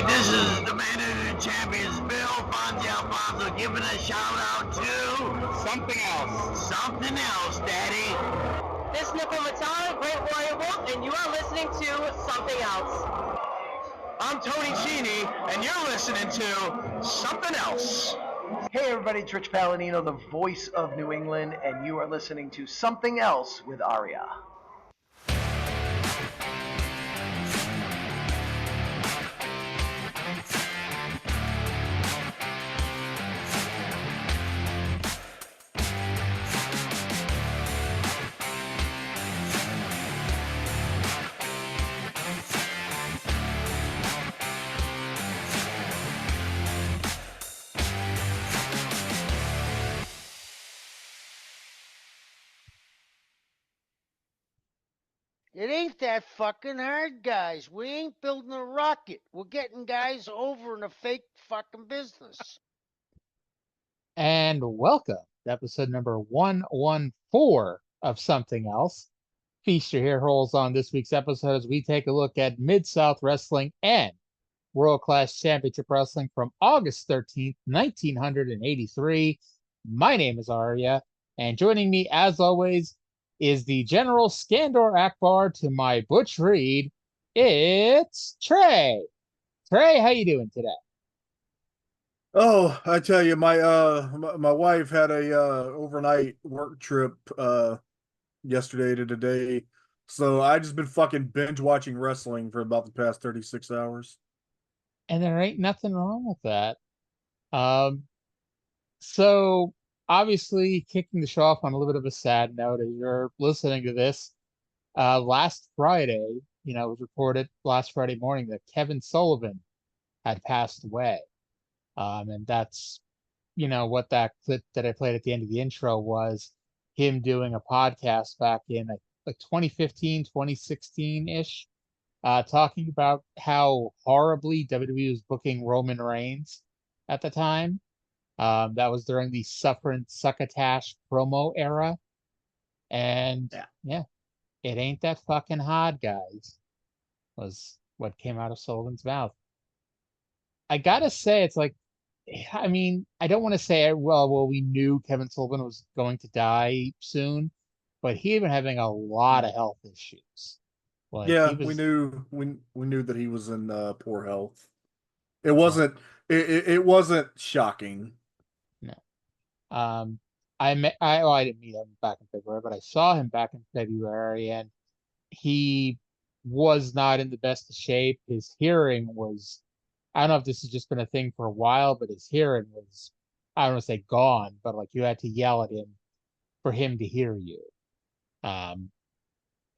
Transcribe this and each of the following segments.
This is the man of the champions, Bill Fonzie Alfonso, giving a shout out to Something Else. Something Else, Daddy. This is Nickel Matano, Great Warrior Wolf, and you are listening to Something Else. I'm Tony Cini, and you're listening to Something Else. Hey everybody, it's Rich Palladino, the voice of New England, and you are listening to Something Else with Aria. It ain't that fucking hard, guys. We ain't building a rocket. We're getting guys over in a fake fucking business. And welcome to episode number 114 of Something Else. Feast your hair holes on this week's episode as we take a look at Mid-South Wrestling and World Class Championship Wrestling from August 13th, 1983. My name is Arya, and joining me, as always, is the General Skandor Akbar to my Butch Reed. It's Trey. Trey, how you doing today? Oh, I tell you, my wife had a overnight work trip yesterday to today, so I just been fucking binge watching wrestling for about the past 36 hours. And there ain't nothing wrong with that. So obviously kicking the show off on a little bit of a sad note as you're listening to this. Last Friday, it was reported last Friday morning that Kevin Sullivan had passed away. And that's, what that clip that I played at the end of the intro was him doing a podcast back in like 2015, 2016-ish, talking about how horribly WWE was booking Roman Reigns at the time. That was during the Suffering Succotash promo era. And yeah, it ain't that fucking hard, guys, was what came out of Sullivan's mouth. I gotta say, it's like, I mean, I don't want to say, well, we knew Kevin Sullivan was going to die soon, but he had been having a lot of health issues. Like, yeah, we knew that he was in poor health. It wasn't shocking. No. I didn't meet him back in February, but I saw him back in February, and he was not in the best of shape. His hearing was, I don't know if this has just been a thing for a while, but his hearing was, I don't want to say gone, but like you had to yell at him for him to hear you.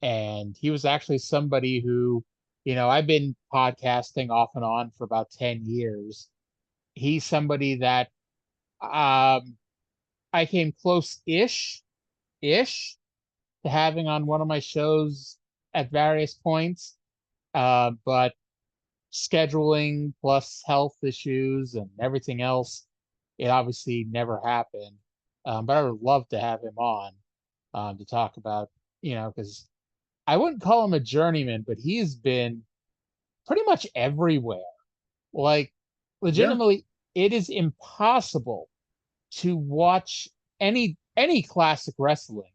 And he was actually somebody who, I've been podcasting off and on for about 10 years. He's somebody that I came close-ish to having on one of my shows at various points. But scheduling plus health issues and everything else, it obviously never happened. But I would love to have him on to talk about, because I wouldn't call him a journeyman, but he's been pretty much everywhere. Like, legitimately, It is impossible to watch any classic wrestling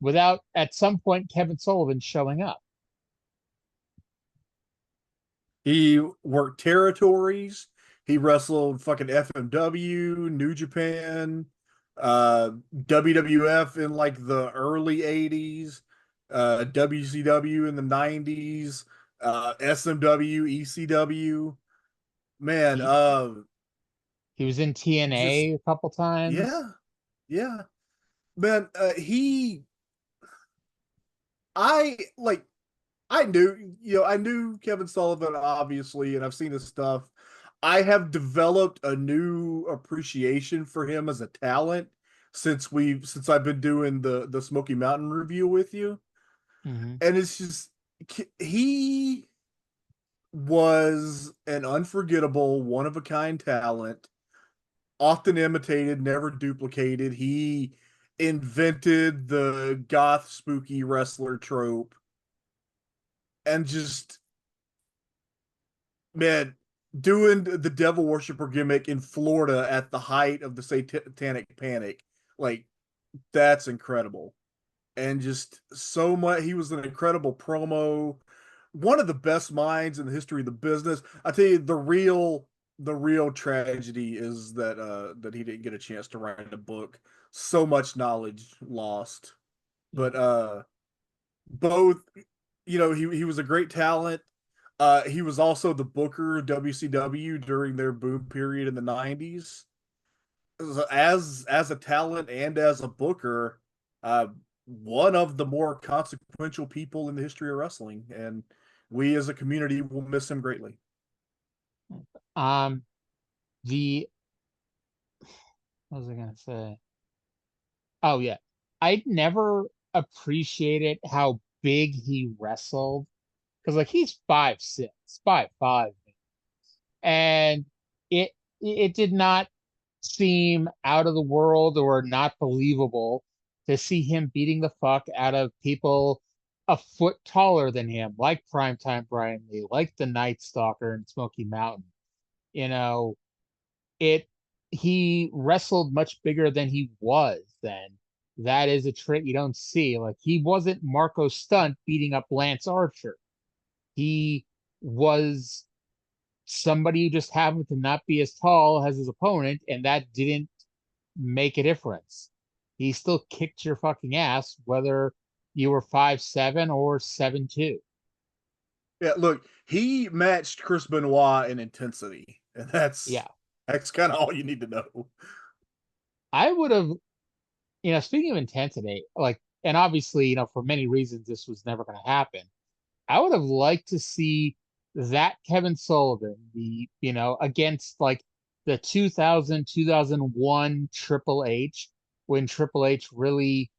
without at some point Kevin Sullivan showing up. He worked territories. He wrestled fucking FMW, New Japan, WWF in like the early 80s, WCW in the 90s, SMW, ECW. Man, he was in TNA a couple times. Yeah. Man, I knew Kevin Sullivan, obviously, and I've seen his stuff. I have developed a new appreciation for him as a talent since I've been doing the Smoky Mountain review with you. Mm-hmm. And it's just, he was an unforgettable, one-of-a-kind talent, often imitated, never duplicated. He invented the goth spooky wrestler trope. And just, man, doing the devil worshiper gimmick in Florida at the height of the satanic panic, like that's incredible. And just so much, he was an incredible promo, one of the best minds in the history of the business. I tell you, the real tragedy is that that he didn't get a chance to write a book. So much knowledge lost. But both, you know, he was a great talent. He was also the booker of WCW during their boom period in the 90s. As a talent and as a booker, one of the more consequential people in the history of wrestling, and we as a community will miss him greatly. Um, the what was I gonna say? Oh yeah, I never appreciated how big he wrestled because like he's 5'6", 5'5", and it it did not seem out of the world or not believable to see him beating the fuck out of people a foot taller than him, like Primetime Brian Lee, like the Night Stalker and Smoky Mountain. You know, it he wrestled much bigger than he was then. That is a trait you don't see. Like he wasn't Marco Stunt beating up Lance Archer. He was somebody who just happened to not be as tall as his opponent, and that didn't make a difference. He still kicked your fucking ass, whether you were 5'7" or 7'2". Yeah, look, he matched Chris Benoit in intensity, and Yeah. that's kind of all you need to know. I would have, speaking of intensity, like, and obviously, for many reasons, this was never going to happen. I would have liked to see that Kevin Sullivan, against like the 2000, 2001 Triple H, when Triple H really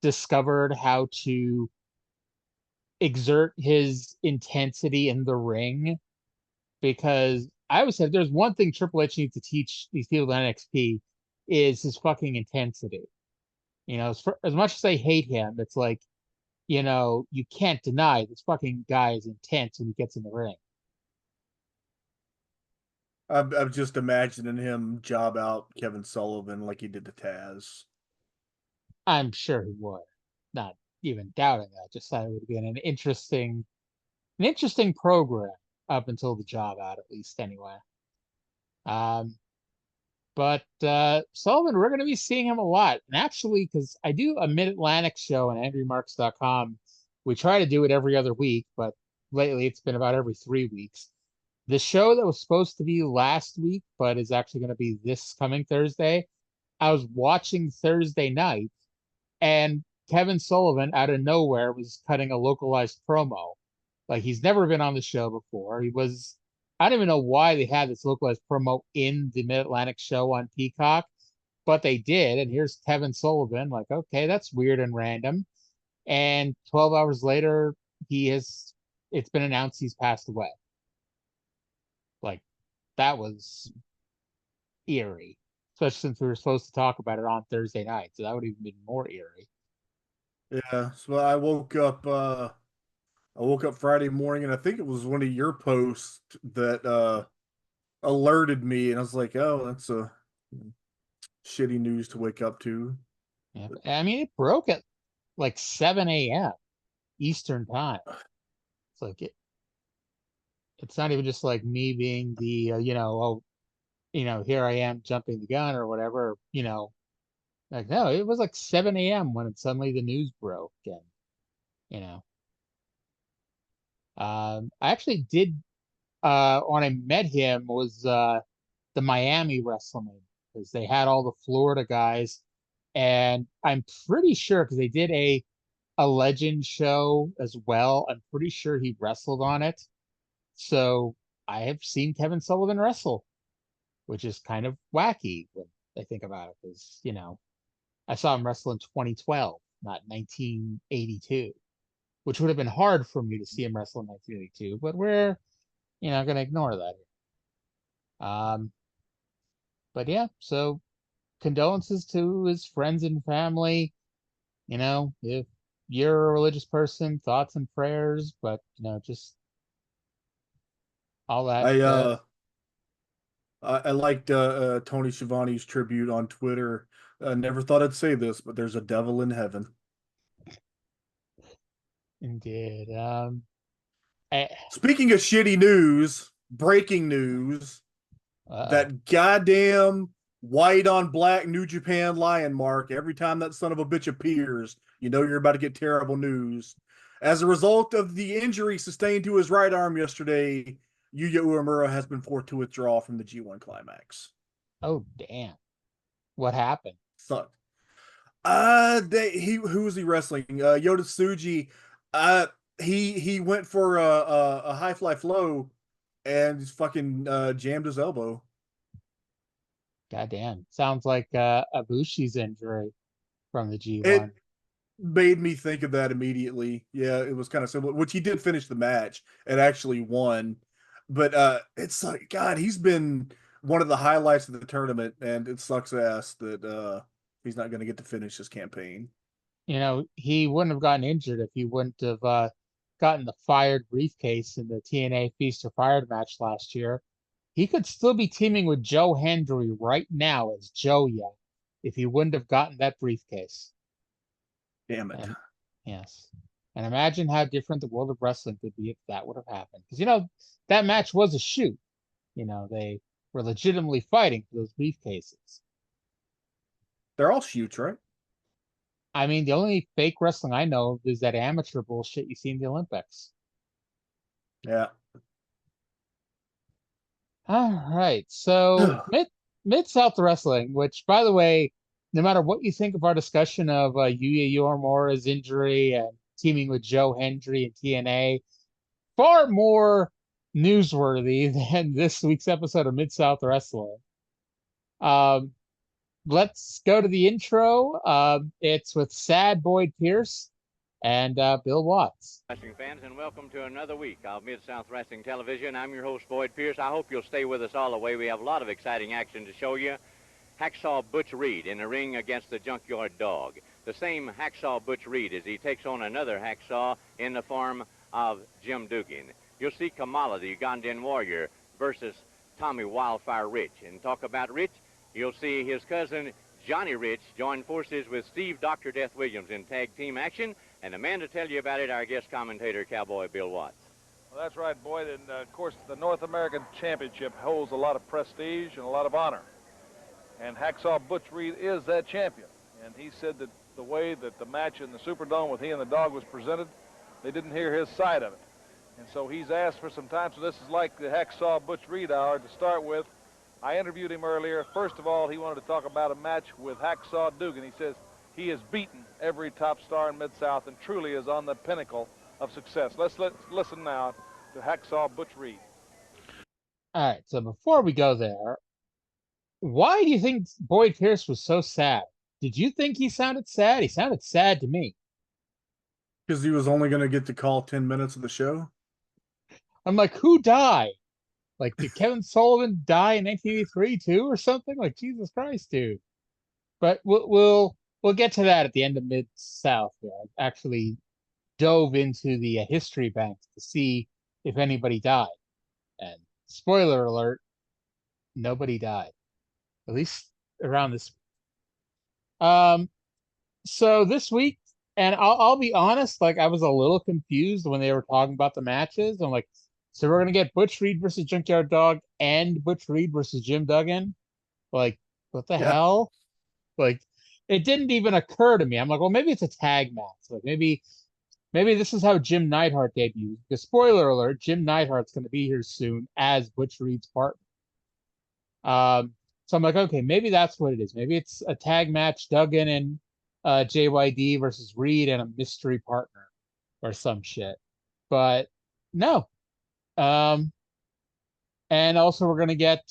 discovered how to exert his intensity in the ring. Because I always said there's one thing Triple H needs to teach these people in NXT is his fucking intensity. As much as I hate him, it's like, you can't deny this fucking guy is intense when he gets in the ring. I'm just imagining him job out Kevin Sullivan like he did to Taz. I'm sure he would. Not even doubting that. Just thought it would have been an interesting program up until the job out, at least anyway. But Sullivan, we're going to be seeing him a lot. And actually, because I do a Mid-Atlantic show on AndrewMarks.com, we try to do it every other week, but lately it's been about every 3 weeks. The show that was supposed to be last week, but is actually going to be this coming Thursday, I was watching Thursday night, and Kevin Sullivan out of nowhere was cutting a localized promo. Like he's never been on the show before. I don't even know why they had this localized promo in the Mid-Atlantic show on Peacock, but they did. And here's Kevin Sullivan, like, okay, that's weird and random. And 12 hours later, it's been announced he's passed away. Like, that was eerie, especially since we were supposed to talk about it on Thursday night. So that would even be more eerie. Yeah, so I woke up Friday morning, and I think it was one of your posts that alerted me, and I was like, "Oh, that's a shitty news to wake up to." Yeah, I mean, it broke at like 7 a.m. Eastern time. It's like it's not even just like me being the here I am jumping the gun or whatever. Like no, it was like 7 a.m. when suddenly the news broke, and you know. I actually did when I met him was the Miami WrestleMania because they had all the Florida guys, and I'm pretty sure because they did a Legend show as well. I'm pretty sure he wrestled on it. So I have seen Kevin Sullivan wrestle, which is kind of wacky when I think about it, because I saw him wrestle in 2012, not 1982, which would have been hard for me to see him wrestle in 1982. But we're going to ignore that here. But yeah, so condolences to his friends and family. If you're a religious person, thoughts and prayers, but just all that. I liked Tony Schiavone's tribute on Twitter. Never thought I'd say this, but there's a devil in heaven. Indeed. Eh, Speaking of shitty news, breaking news, uh-oh. that goddamn white on black New Japan lion mark, every time that son of a bitch appears, you know you're about to get terrible news. As a result of the injury sustained to his right arm yesterday, Yuya Uemura has been forced to withdraw from the G1 Climax. Oh, damn. What happened? Sucked. Who was he wrestling? Yota Tsuji. He went for a high fly flow and just fucking jammed his elbow. Goddamn. Sounds like Ibushi's injury from the G1. It made me think of that immediately. Yeah, it was kind of similar, which he did finish the match and actually won. But it's like, God, he's been one of the highlights of the tournament, and it sucks ass that he's not going to get to finish his campaign. You know, he wouldn't have gotten injured if he wouldn't have gotten the fired briefcase in the TNA Feast or Fired match last year. He could still be teaming with Joe Hendry right now as Joya if he wouldn't have gotten that briefcase. Damn it. And, yes. And imagine how different the world of wrestling could be if that would have happened. Because, you know, that match was a shoot. You know, they were legitimately fighting for those briefcases. They're all shoots, right? I mean, the only fake wrestling I know of is that amateur bullshit you see in the Olympics. Yeah. All right. So Mid-South Wrestling, which, by the way, no matter what you think of our discussion of Yuya Uemura's injury and teaming with Joe Hendry and TNA, far more newsworthy than this week's episode of Mid-South Wrestling. Let's go to the intro. It's with Sad Boyd Pierce and Bill Watts. Wrestling fans, and welcome to another week of Mid-South Wrestling Television. I'm your host, Boyd Pierce. I hope you'll stay with us all the way. We have a lot of exciting action to show you. Hacksaw Butch Reed in the ring against the Junkyard Dog. The same Hacksaw Butch Reed as he takes on another Hacksaw in the form of Jim Duggan. You'll see Kamala, the Ugandan warrior, versus Tommy Wildfire Rich. And talk about Rich, you'll see his cousin Johnny Rich join forces with Steve Dr. Death Williams in tag team action. And the man to tell you about it, our guest commentator, Cowboy Bill Watts. Well, that's right, Boyd. And, of course, the North American Championship holds a lot of prestige and a lot of honor. And Hacksaw Butch Reed is that champion. And he said that the way that the match in the Superdome with he and the dog was presented, they didn't hear his side of it. And so he's asked for some time. So this is like the Hacksaw Butch Reed hour to start with. I interviewed him earlier. First of all, he wanted to talk about a match with Hacksaw Duggan. He says he has beaten every top star in Mid-South and truly is on the pinnacle of success. Let's listen now to Hacksaw Butch Reed. All right, so before we go there, why do you think Boyd Pierce was so sad? Did you think he sounded sad? He sounded sad to me. Because he was only going to get to call 10 minutes of the show? I'm like, who died? Like, did Kevin Sullivan die in 1983 too, or something? Like, Jesus Christ, dude. But we'll get to that at the end of Mid-South. Yeah, I actually dove into the history banks to see if anybody died. And spoiler alert, nobody died. At least around this. So this week, and I'll be honest, like I was a little confused when they were talking about the matches. I'm like, so we're gonna get Butch Reed versus Junkyard Dog and Butch Reed versus Jim Duggan? Like, what the hell? Like, it didn't even occur to me. I'm like, well, maybe it's a tag match. Like maybe this is how Jim Neidhart debuted. Because spoiler alert, Jim Neidhart's gonna be here soon as Butch Reed's partner. So I'm like, okay, maybe that's what it is. Maybe it's a tag match, Duggan and JYD versus Reed and a mystery partner or some shit. But no. And also we're going to get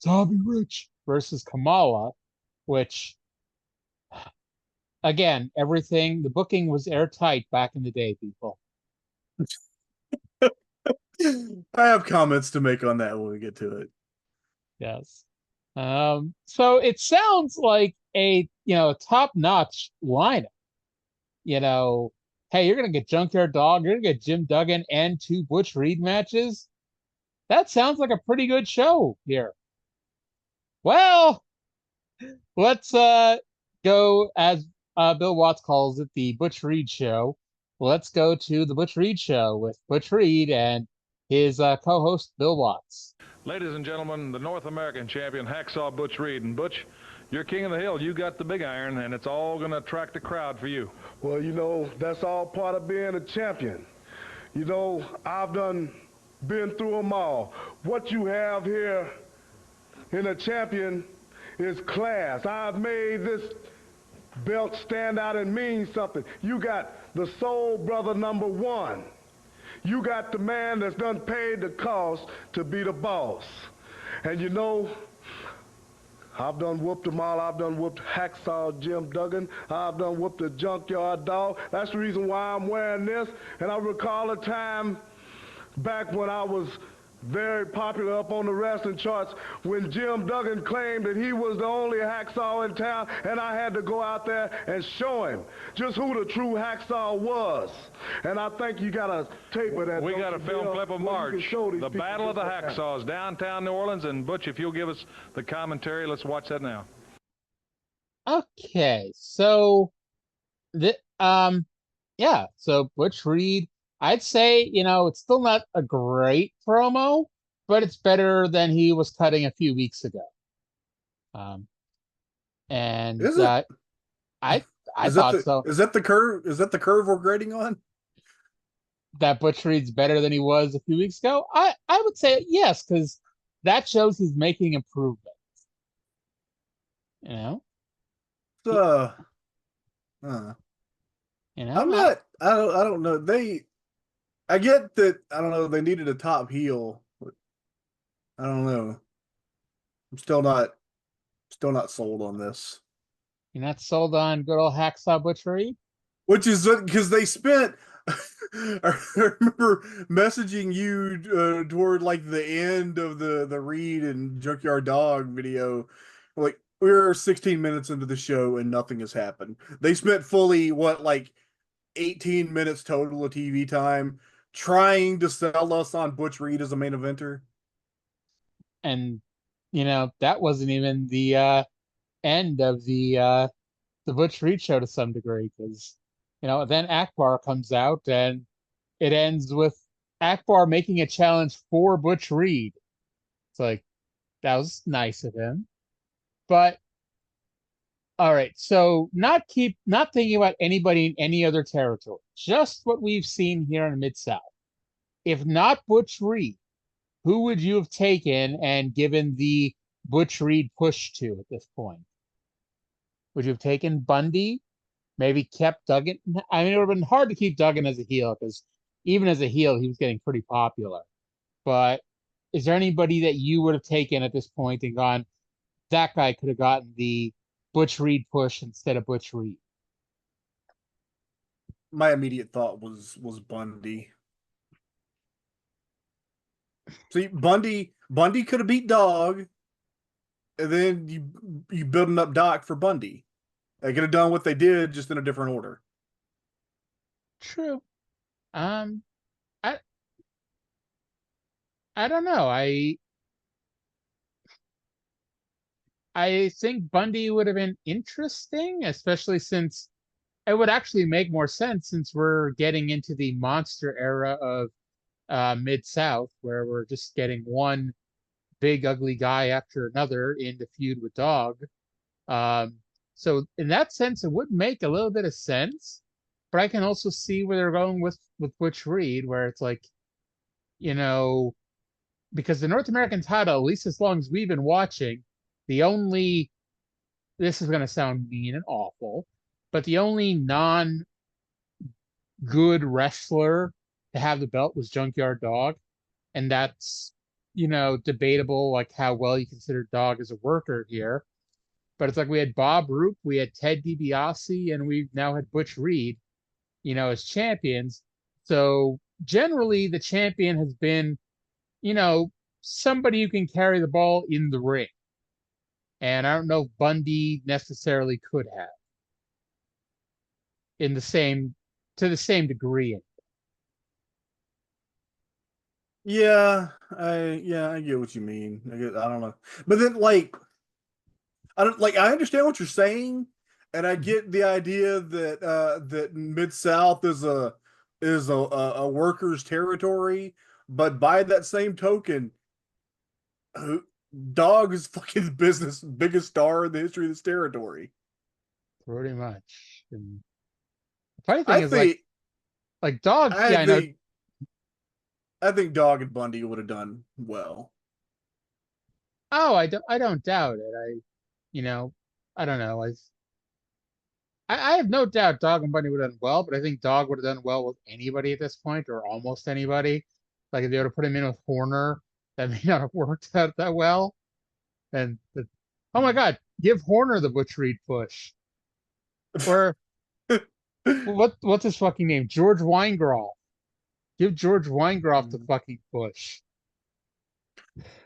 Tommy Rich versus Kamala, which, again, the booking was airtight back in the day, people. I have comments to make on that when we get to it. Yes. So it sounds like a top-notch lineup. Hey, you're gonna get Junkyard Dog, you're gonna get Jim Duggan and 2 Butch Reed matches. That sounds like a pretty good show here. Well, let's go as Bill Watts calls it, the Butch Reed Show. Let's go to the Butch Reed Show with Butch Reed and his co-host Bill Watts. Ladies and gentlemen, the North American champion, Hacksaw Butch Reed. And Butch, you're king of the hill. You got the big iron, and it's all going to attract a crowd for you. Well, you know, that's all part of being a champion. You know, I've been through them all. What you have here in a champion is class. I've made this belt stand out and mean something. You got the soul brother #1. You got the man that's done paid the cost to be the boss. And you know, I've done whooped them all. I've done whooped Hacksaw Jim Duggan. I've done whooped the Junkyard Dog. That's the reason why I'm wearing this. And I recall a time back when I was very popular up on the wrestling charts when Jim Duggan claimed that he was the only hacksaw in town, and I had to go out there and show him just who the true hacksaw was. And I think you got a tape of that. We got a film clip of March, the Battle of the Hacksaws, Hacksaws, downtown New Orleans. And Butch, if you'll give us the commentary, let's watch that now. Okay, so yeah, so Butch Reed, I'd say, it's still not a great promo, but it's better than he was cutting a few weeks ago. And Is it? I thought so. Is that the curve? Is that the curve we're grading on? That Butch Reed's better than he was a few weeks ago? I would say yes, because that shows he's making improvements. You know? I'm not. I don't know. I get that. I don't know. They needed a top heel. But I don't know. I'm still not sold on this. You're not sold on good old Hacksaw Butch Reed? Which is because they spent. I remember messaging you toward like the end of the Reed and Junkyard Dog video. Like, we're 16 minutes into the show and nothing has happened. They spent fully 18 minutes total of TV time trying to sell us on Butch Reed as a main eventer. And that wasn't even the end of the Butch Reed show to some degree, because then Akbar comes out and it ends with Akbar making a challenge for Butch Reed. It's like, that was nice of him. But all right, so not thinking about anybody in any other territory, just what we've seen here in Mid-South. If not Butch Reed, who would you have taken and given the Butch Reed push to at this point? Would you have taken Bundy? Maybe kept Duggan? I mean, it would have been hard to keep Duggan as a heel, because even as a heel, he was getting pretty popular. But is there anybody that you would have taken at this point and gone, that guy could have gotten the Butch Reed push instead of Butch Reed? My immediate thought was Bundy. See, Bundy could have beat Dog, and then you building up Doc for Bundy. They could have done what they did, just in a different order. True. I don't know. I think Bundy would have been interesting, especially since it would actually make more sense since we're getting into the monster era of Mid-South, where we're just getting one big ugly guy after another in the feud with Dog. So in that sense, it would make a little bit of sense, but I can also see where they're going with Butch Reed, where it's like, because the North American title, at least as long as we've been watching, this is going to sound mean and awful, but the only non-good wrestler to have the belt was Junkyard Dog. And that's, debatable, like how well you consider Dog as a worker here. But it's like we had Bob Roop, we had Ted DiBiase, and we've now had Butch Reed, as champions. So generally the champion has been, somebody who can carry the ball in the ring. And I don't know if Bundy necessarily could have to the same degree. Yeah, I get what you mean. I don't know. But then, I understand what you're saying, and I get the idea that that Mid-South is a worker's territory, but by that same token, Dog is fucking the biggest star in the history of this territory. Pretty much. And the funny thing is, like Dog. I think Dog and Bundy would have done well. Oh, I don't doubt it. I don't know. I have no doubt Dog and Bundy would have done well, but I think Dog would have done well with anybody at this point, or almost anybody. Like if they were to put him in with Horner, that may not have worked out that well. And oh my God, give Horner the Butch Reed push. Or what's his fucking name? George Weingroff. Give George Weingroff the fucking push.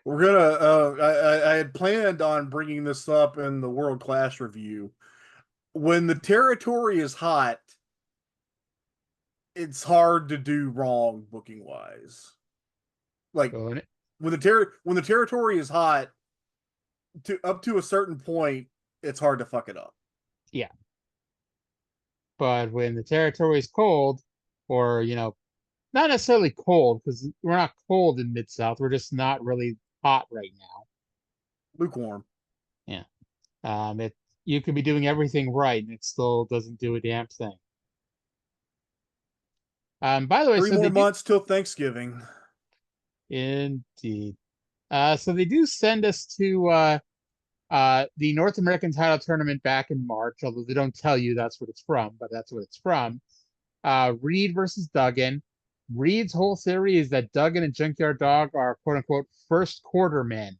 We're gonna. I had planned on bringing this up in the World Class review. When the territory is hot, it's hard to do wrong booking wise. Like when the territory is hot, up to a certain point, it's hard to fuck it up. Yeah. But when the territory is cold, or not necessarily cold, because we're not cold in Mid-South, we're just not really hot right now. Lukewarm. Yeah. You could be doing everything right, and it still doesn't do a damn thing. By the way, 3 more months till Thanksgiving. Indeed. So they do send us to the North American title tournament back in March, although they don't tell you that's what it's from, but that's what it's from. Reed versus Duggan. Reed's whole theory is that Duggan and Junkyard Dog are quote unquote first quarter men,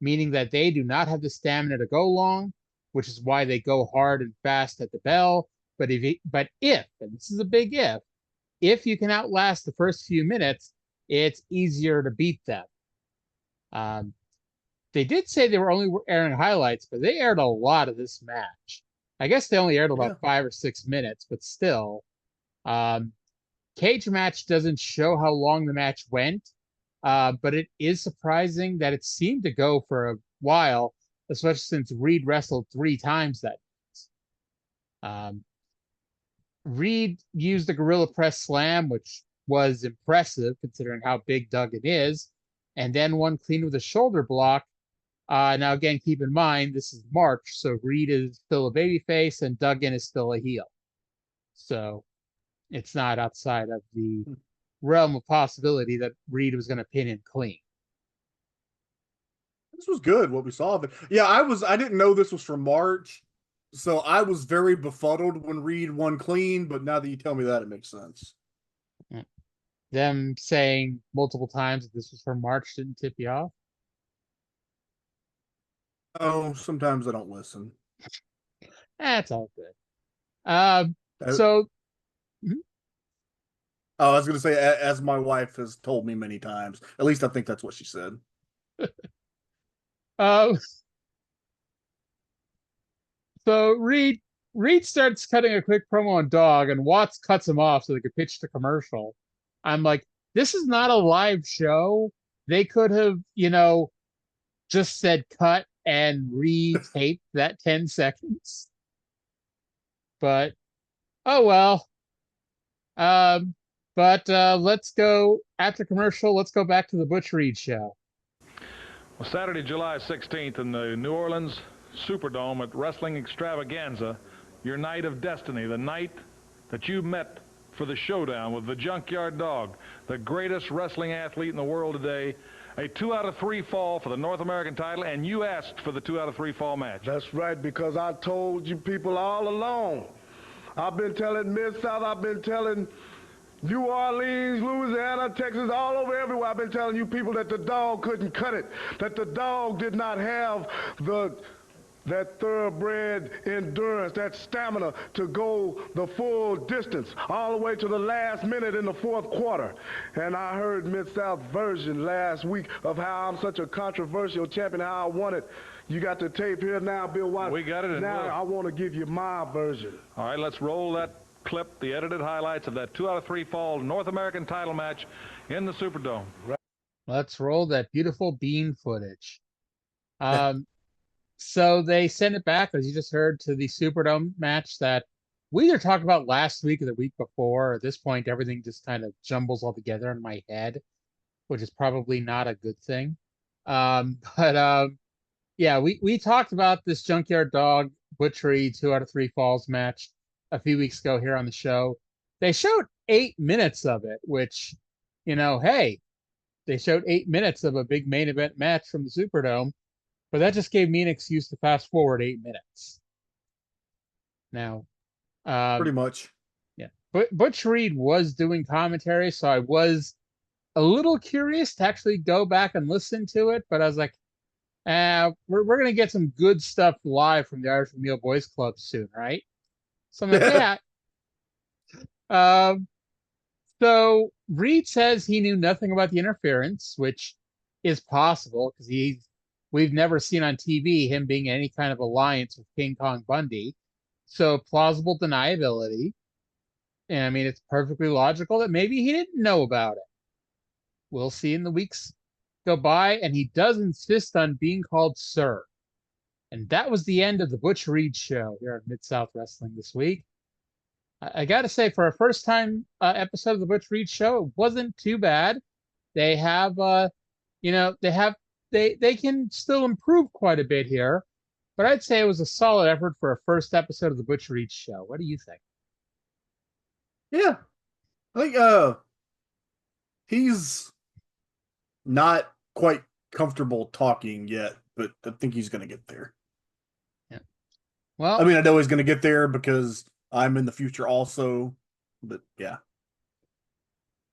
meaning that they do not have the stamina to go long, which is why they go hard and fast at the bell. But if, and this is a big if you can outlast the first few minutes, it's easier to beat them. They did say they were only airing highlights, but they aired a lot of this match. I guess they only aired about 5 or 6 minutes, but still. Cage Match doesn't show how long the match went, but it is surprising that it seemed to go for a while, especially since Reed wrestled 3 times that night. Reed used the Gorilla Press Slam, which was impressive considering how big Duggan is, and then won clean with a shoulder block. Now, again, keep in mind, this is March, so Reed is still a babyface and Duggan is still a heel. So it's not outside of the realm of possibility that Reed was going to pin him clean. This was good, what we saw of it. Yeah, I didn't know this was from March, so I was very befuddled when Reed won clean, but now that you tell me that, it makes sense. Them saying multiple times that this was from March didn't tip you off? Oh, sometimes I don't listen. That's all good. So... Oh, I was going to say, as my wife has told me many times. At least I think that's what she said. So Reed starts cutting a quick promo on Dog, and Watts cuts him off so they could pitch the commercial. I'm like, this is not a live show. They could have, just said cut and retaped that 10 seconds. But, oh well. But let's go after commercial. Let's go back to the Butch Reed show. Well, Saturday, July 16th in the New Orleans Superdome at Wrestling Extravaganza, your night of destiny, the night that you met for the showdown with the Junkyard Dog, the greatest wrestling athlete in the world today, a 2 out of 3 fall for the North American title, and you asked for the 2 out of 3 fall match. That's right, because I told you people all along. I've been telling Mid-South, I've been telling New Orleans, Louisiana, Texas, all over everywhere. I've been telling you people that the Dog couldn't cut it, that the Dog did not have that thoroughbred endurance, that stamina to go the full distance, all the way to the last minute in the 4th quarter. And I heard Mid-South version last week of how I'm such a controversial champion, how I won it. You got the tape here now, Bill Watts. We got it. And now I want to give you my version. All right, let's roll that clip, the edited highlights of that 2 out of 3 fall North American title match in the Superdome. Let's roll that beautiful bean footage. So they sent it back, as you just heard, to the Superdome match that we either talked about last week or the week before. At this point, everything just kind of jumbles all together in my head, which is probably not a good thing. Yeah, we talked about this Junkyard Dog Butch Reed 2 out of 3 falls match a few weeks ago here on the show. They showed 8 minutes of it, which, hey, they showed 8 minutes of a big main event match from the Superdome, but that just gave me an excuse to fast forward 8 minutes. Now, Pretty much. yeah, but Butch Reed was doing commentary, so I was a little curious to actually go back and listen to it, but I was like, we're gonna get some good stuff live from the Irish Meal Boys Club soon, right? So I'm like, yeah. So Reed says he knew nothing about the interference, which is possible because we've never seen on TV him being in any kind of alliance with King Kong Bundy. So plausible deniability. And I mean, it's perfectly logical that maybe he didn't know about it. We'll see in the weeks go by, and he does insist on being called Sir. And that was the end of the Butch Reed show here at Mid-South Wrestling this week. I got to say, for a first-time episode of the Butch Reed show, it wasn't too bad. They have, they can still improve quite a bit here, but I'd say it was a solid effort for a first episode of the Butch Reed show. What do you think? Yeah, I think he's not quite comfortable talking yet, but I think he's going to get there. Yeah. Well, I mean, I know he's going to get there because I'm in the future also, but yeah.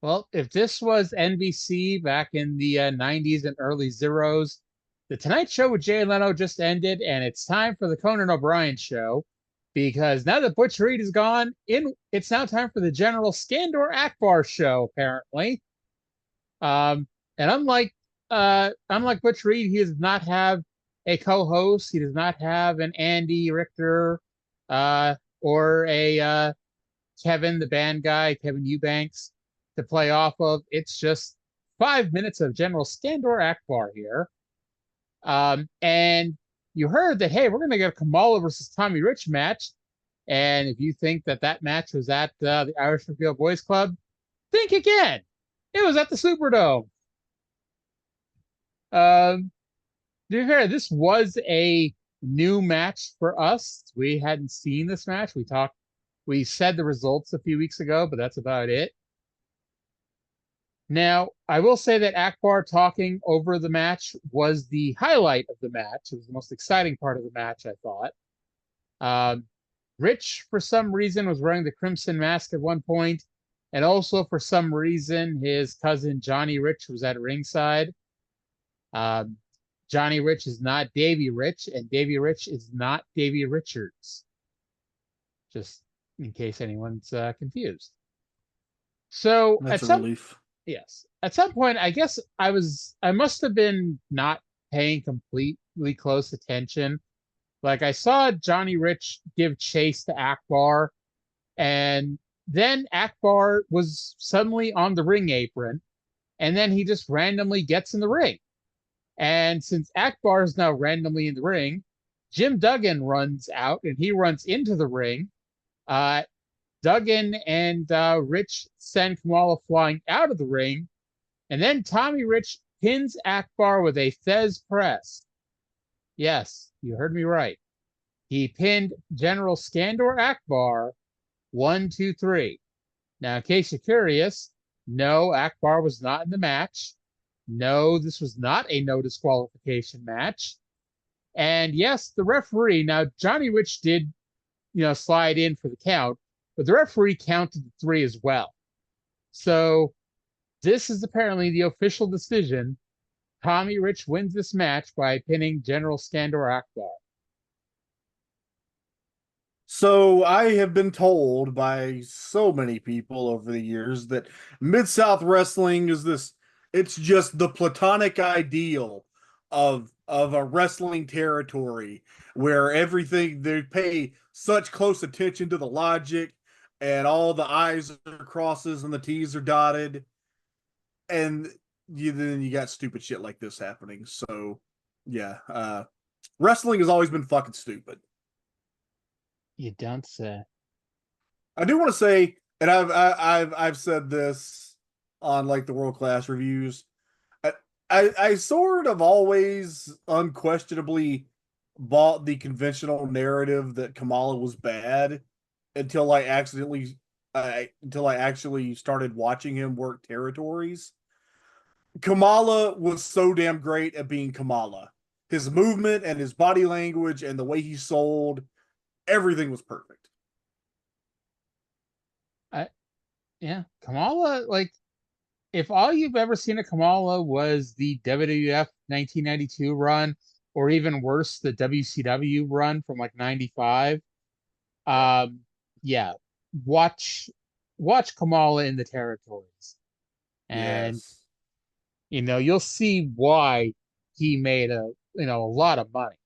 Well, if this was NBC back in the 90s and early zeros, the Tonight Show with Jay Leno just ended, and it's time for the Conan O'Brien show, because now that Butch Reed is gone, it's now time for the General Skandor Akbar show, apparently. And unlike Butch Reed, he does not have a co-host. He does not have an Andy Richter or a Kevin, the band guy, Kevin Eubanks, to play off of. It's just 5 minutes of General Skandor Akbar here. And you heard that, hey, we're going to get a Kamala versus Tommy Rich match. And if you think that match was at the Irish Reveal Boys Club, think again. It was at the Superdome. To be fair, this was a new match for us. We hadn't seen this match. We said the results a few weeks ago, but that's about it. Now, I will say that Akbar talking over the match was the highlight of the match. It was the most exciting part of the match, I thought. Rich, for some reason, was wearing the Crimson Mask at one point, and also for some reason, his cousin Johnny Rich was at ringside. Johnny Rich is not Davey Rich, and Davey Rich is not Davey Richards. Just in case anyone's confused. So That's a relief. Yes. At some point, I guess I must have been not paying completely close attention. Like, I saw Johnny Rich give chase to Akbar, and then Akbar was suddenly on the ring apron, and then he just randomly gets in the ring. And since Akbar is now randomly in the ring, Jim Duggan runs out, and he runs into the ring. Duggan and Rich send Kamala flying out of the ring, and then Tommy Rich pins Akbar with a Thez press. Yes, you heard me right. He pinned General Skandor Akbar 1, 2, 3. Now, in case you're curious, no, Akbar was not in the match. No, this was not a no disqualification match. And yes, the referee, now Johnny Rich did, slide in for the count, but the referee counted 3 as well. So this is apparently the official decision. Tommy Rich wins this match by pinning General Skandor Akbar. So I have been told by so many people over the years that Mid-South Wrestling is it's just the platonic ideal of a wrestling territory where everything, they pay such close attention to the logic, and all the I's are crosses and the T's are dotted, and then you got stupid shit like this happening. So yeah, Wrestling has always been fucking stupid. You don't say. I do want to say, and I've said this on like the World Class reviews. I sort of always unquestionably bought the conventional narrative that Kamala was bad until I actually started watching him work territories. Kamala was so damn great at being Kamala. His movement and his body language and the way he sold, everything was perfect. Yeah, Kamala, like, if all you've ever seen of Kamala was the WWF 1992 run, or even worse, the WCW run from like 95, yeah, watch Kamala in the territories. And Yes. you'll see why he made a lot of money,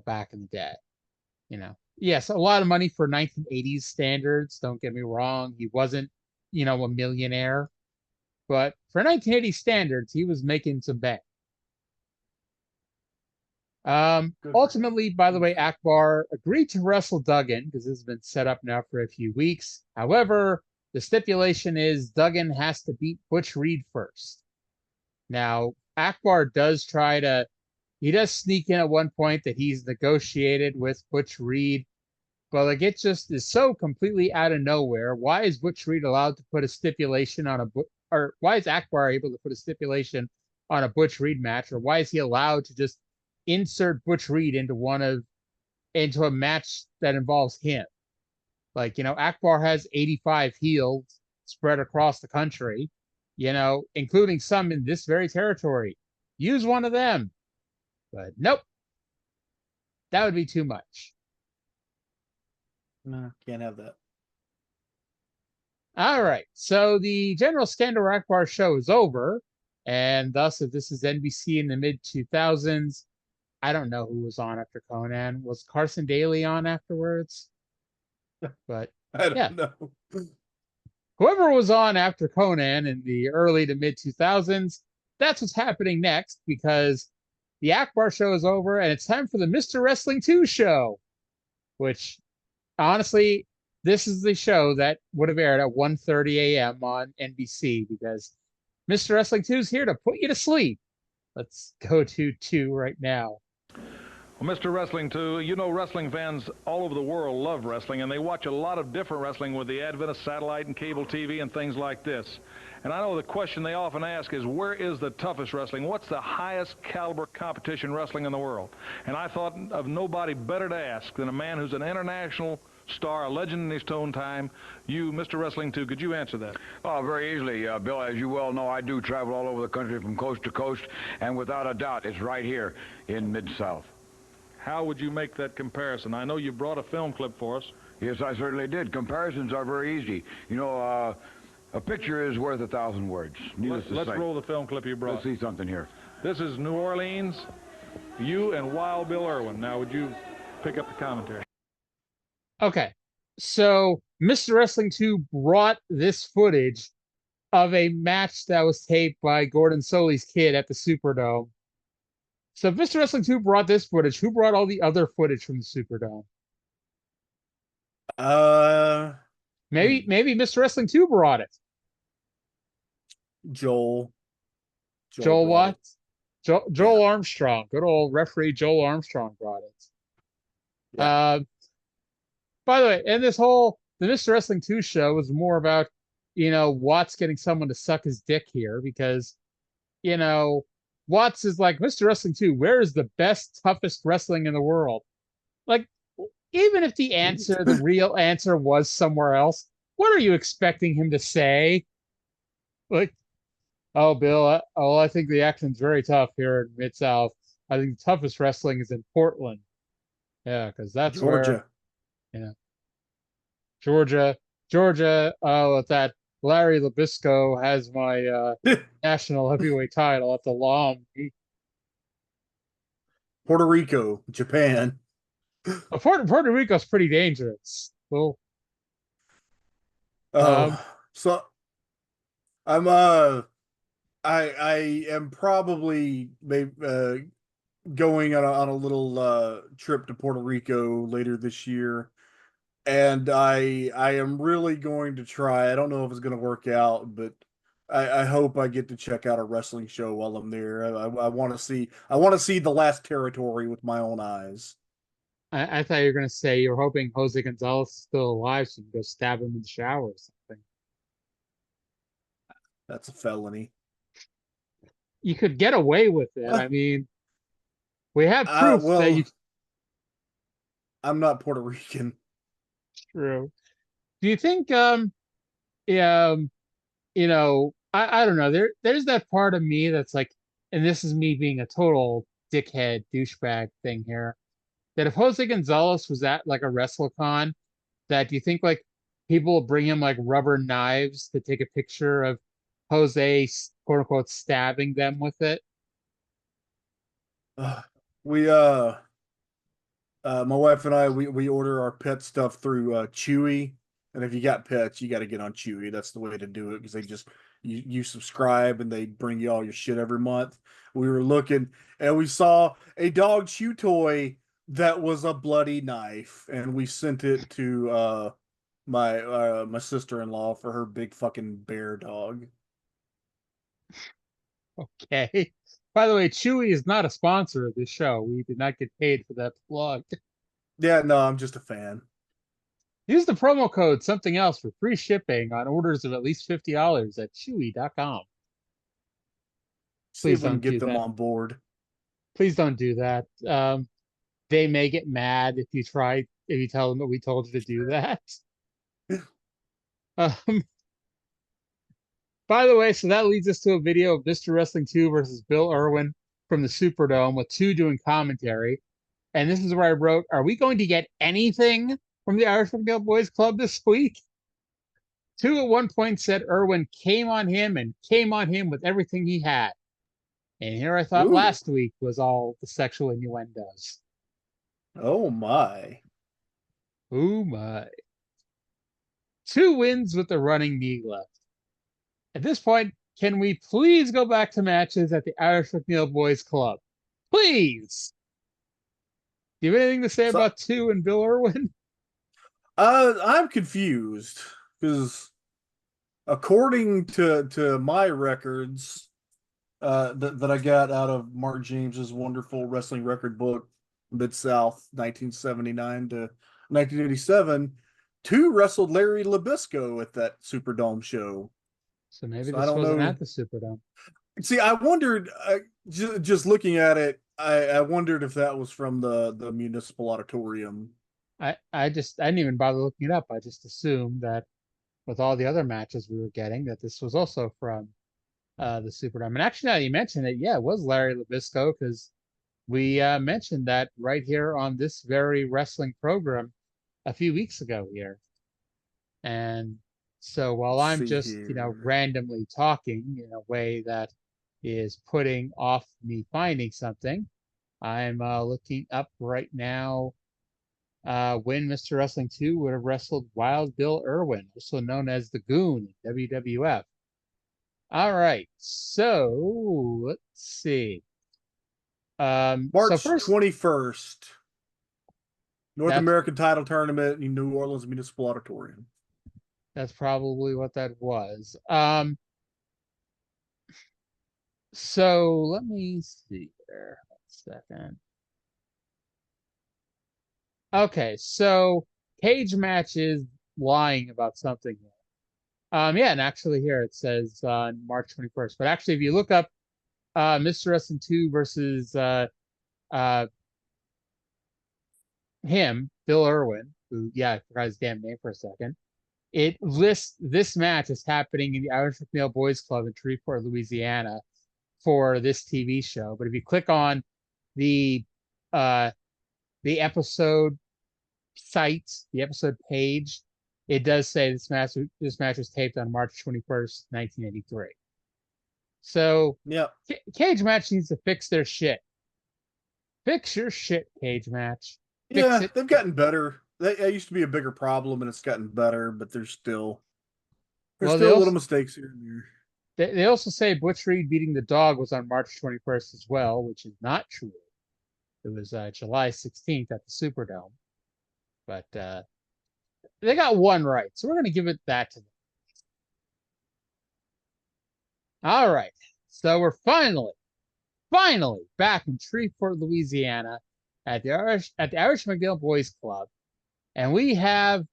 back in the day. Yes, a lot of money for 1980s standards, don't get me wrong. He wasn't, a millionaire, but for 1980 standards, he was making some bank. Ultimately, by the way, Akbar agreed to wrestle Duggan because this has been set up now for a few weeks. However, the stipulation is Duggan has to beat Butch Reed first. Now, Akbar does sneak in at one point that he's negotiated with Butch Reed, but like it just is so completely out of nowhere. Why is Butch Reed allowed to put a stipulation on or why is Akbar able to put a stipulation on a Butch Reed match, or why is he allowed to just insert Butch Reed into a match that involves him? Like, Akbar has 85 heels spread across the country, including some in this very territory. Use one of them. But nope. That would be too much. No, can't have that. All right. So the General Skandar Akbar show is over. And thus, if this is NBC in the mid 2000s, I don't know who was on after Conan. Was Carson Daly on afterwards? But I don't know. Whoever was on after Conan in the early to mid 2000s, that's what's happening next, because the Akbar show is over and it's time for the Mr. Wrestling 2 show, which honestly, this is the show that would have aired at 1:30 a.m. on NBC, because Mr. Wrestling 2 is here to put you to sleep. Let's go to 2 right now. Well, Mr. Wrestling 2, wrestling fans all over the world love wrestling, and they watch a lot of different wrestling with the advent of satellite and cable TV and things like this. And I know the question they often ask is, where is the toughest wrestling? What's the highest caliber competition wrestling in the world? And I thought of nobody better to ask than a man who's an international star, a legend in his own time. You, Mr. Wrestling 2, could you answer that? Oh, very easily, Bill. As you well know, I do travel all over the country from coast to coast, and without a doubt, it's right here in Mid-South. How would you make that comparison? I know you brought a film clip for us. Yes, I certainly did. Comparisons are very easy. A picture is worth 1,000 words. Let's roll the film clip you brought. Let's see something here. This is New Orleans, you and Wild Bill Irwin. Now, would you pick up the commentary? Okay, so Mr. Wrestling 2 brought this footage of a match that was taped by Gordon Soley's kid at the Superdome. So if Mr. Wrestling 2 brought this footage, who brought all the other footage from the Superdome? Maybe Mr. Wrestling 2 brought it. Joel what? Joel Armstrong. Good old referee Joel Armstrong brought it. Yeah. By the way, and the Mr. Wrestling 2 show was more about, Watts getting someone to suck his dick here, because, Watts is like, Mr. Wrestling 2, where is the best, toughest wrestling in the world? Like, even if the real answer was somewhere else, what are you expecting him to say? Like, oh, Bill, I think the action's very tough here in Mid-South. I think the toughest wrestling is in Portland. Yeah, because that's Georgia. Georgia. Oh, that Larry Labisco has my national heavyweight title at the LOM. Puerto Rico, Japan. Puerto Rico's pretty dangerous. Well, so I am probably maybe going on a little trip to Puerto Rico later this year, and I am really going to try. I don't know if it's going to work out, but I hope I get to check out a wrestling show while I'm there. I want to see the last territory with my own eyes. I thought you were gonna say you were hoping Jose Gonzalez is still alive so you can go stab him in the shower or something. That's a felony. You could get away with it. I mean, we have proof that you. I'm not Puerto Rican. True. Do you think you know, I don't know. There's that part of me that's like, and this is me being a total dickhead douchebag thing here, that if Jose Gonzalez was at like a WrestleCon, that do you think like people will bring him like rubber knives to take a picture of Jose quote unquote stabbing them with it? We my wife and I we order our pet stuff through Chewy, and if you got pets, you got to get on Chewy. That's the way to do it because they just you subscribe and they bring you all your shit every month. We were looking and we saw a dog chew toy that was a bloody knife, and we sent it to my sister-in-law for her big fucking bear dog. Okay. By the way, Chewy is not a sponsor of this show. We did not get paid for that plug. Yeah, no, I'm just a fan. Use the promo code something else for free shipping on orders of at least $50 at chewy.com. See if we can get them on board. Please don't do that. They may get mad if you tell them that we told you to do that. By the way, so that leads us to a video of Mr. Wrestling 2 versus Bill Irwin from the Superdome with 2 doing commentary. And this is where I wrote, are we going to get anything from the Irish McNeil Boys Club this week? 2 at one point said Irwin came on him with everything he had. And here I thought last week was all the sexual innuendos. Oh my. Oh my. 2 wins with the running knee left. At this point, can we please go back to matches at the Irish McNeil Boys Club? Please! Do you have anything to say about 2 and Bill Irwin? I'm confused because according to my records that I got out of Mark James's wonderful wrestling record book, Mid-South 1979 to 1987, 2 wrestled Larry Labisco at that Superdome show. So maybe this wasn't at the Superdome. See, I wondered, just looking at it, I wondered if that was from the municipal auditorium. I didn't even bother looking it up. I just assumed that with all the other matches we were getting, that this was also from the Superdome. And actually, now you mentioned it, yeah, it was Larry Labisco, because we mentioned that right here on this very wrestling program a few weeks ago here. And so while I'm just, randomly talking in a way that is putting off me finding something, I'm looking up right now when Mr. Wrestling 2 would have wrestled Wild Bill Irwin, also known as the Goon in WWF. All right, so let's see. March 21st, North American Title Tournament in New Orleans Municipal Auditorium. That's probably what that was. So let me see here. 1 second. Okay, so cage match is lying about something here. Yeah, and actually here it says March 21st. But actually, if you look up Mr. Wrestling 2 versus him, Bill Irwin, who, yeah, I forgot his damn name for a second. It lists this match as happening in the Irish McNeil Boys Club in Shreveport, Louisiana for this TV show. But if you click on the episode site, the episode page, it does say this match was taped on March 21st, 1983. So yeah, cage match needs to fix their shit. Fix your shit, cage match. Yeah, they've gotten better. That used to be a bigger problem, and it's gotten better, but there's still little mistakes here and there. They also say Butch Reed beating the dog was on March 21st as well, which is not true. It was July 16th at the Superdome. But they got one right, so we're going to give it that to them. All right. So we're finally back in Shreveport, Louisiana at the Irish McGill Boys Club. And we have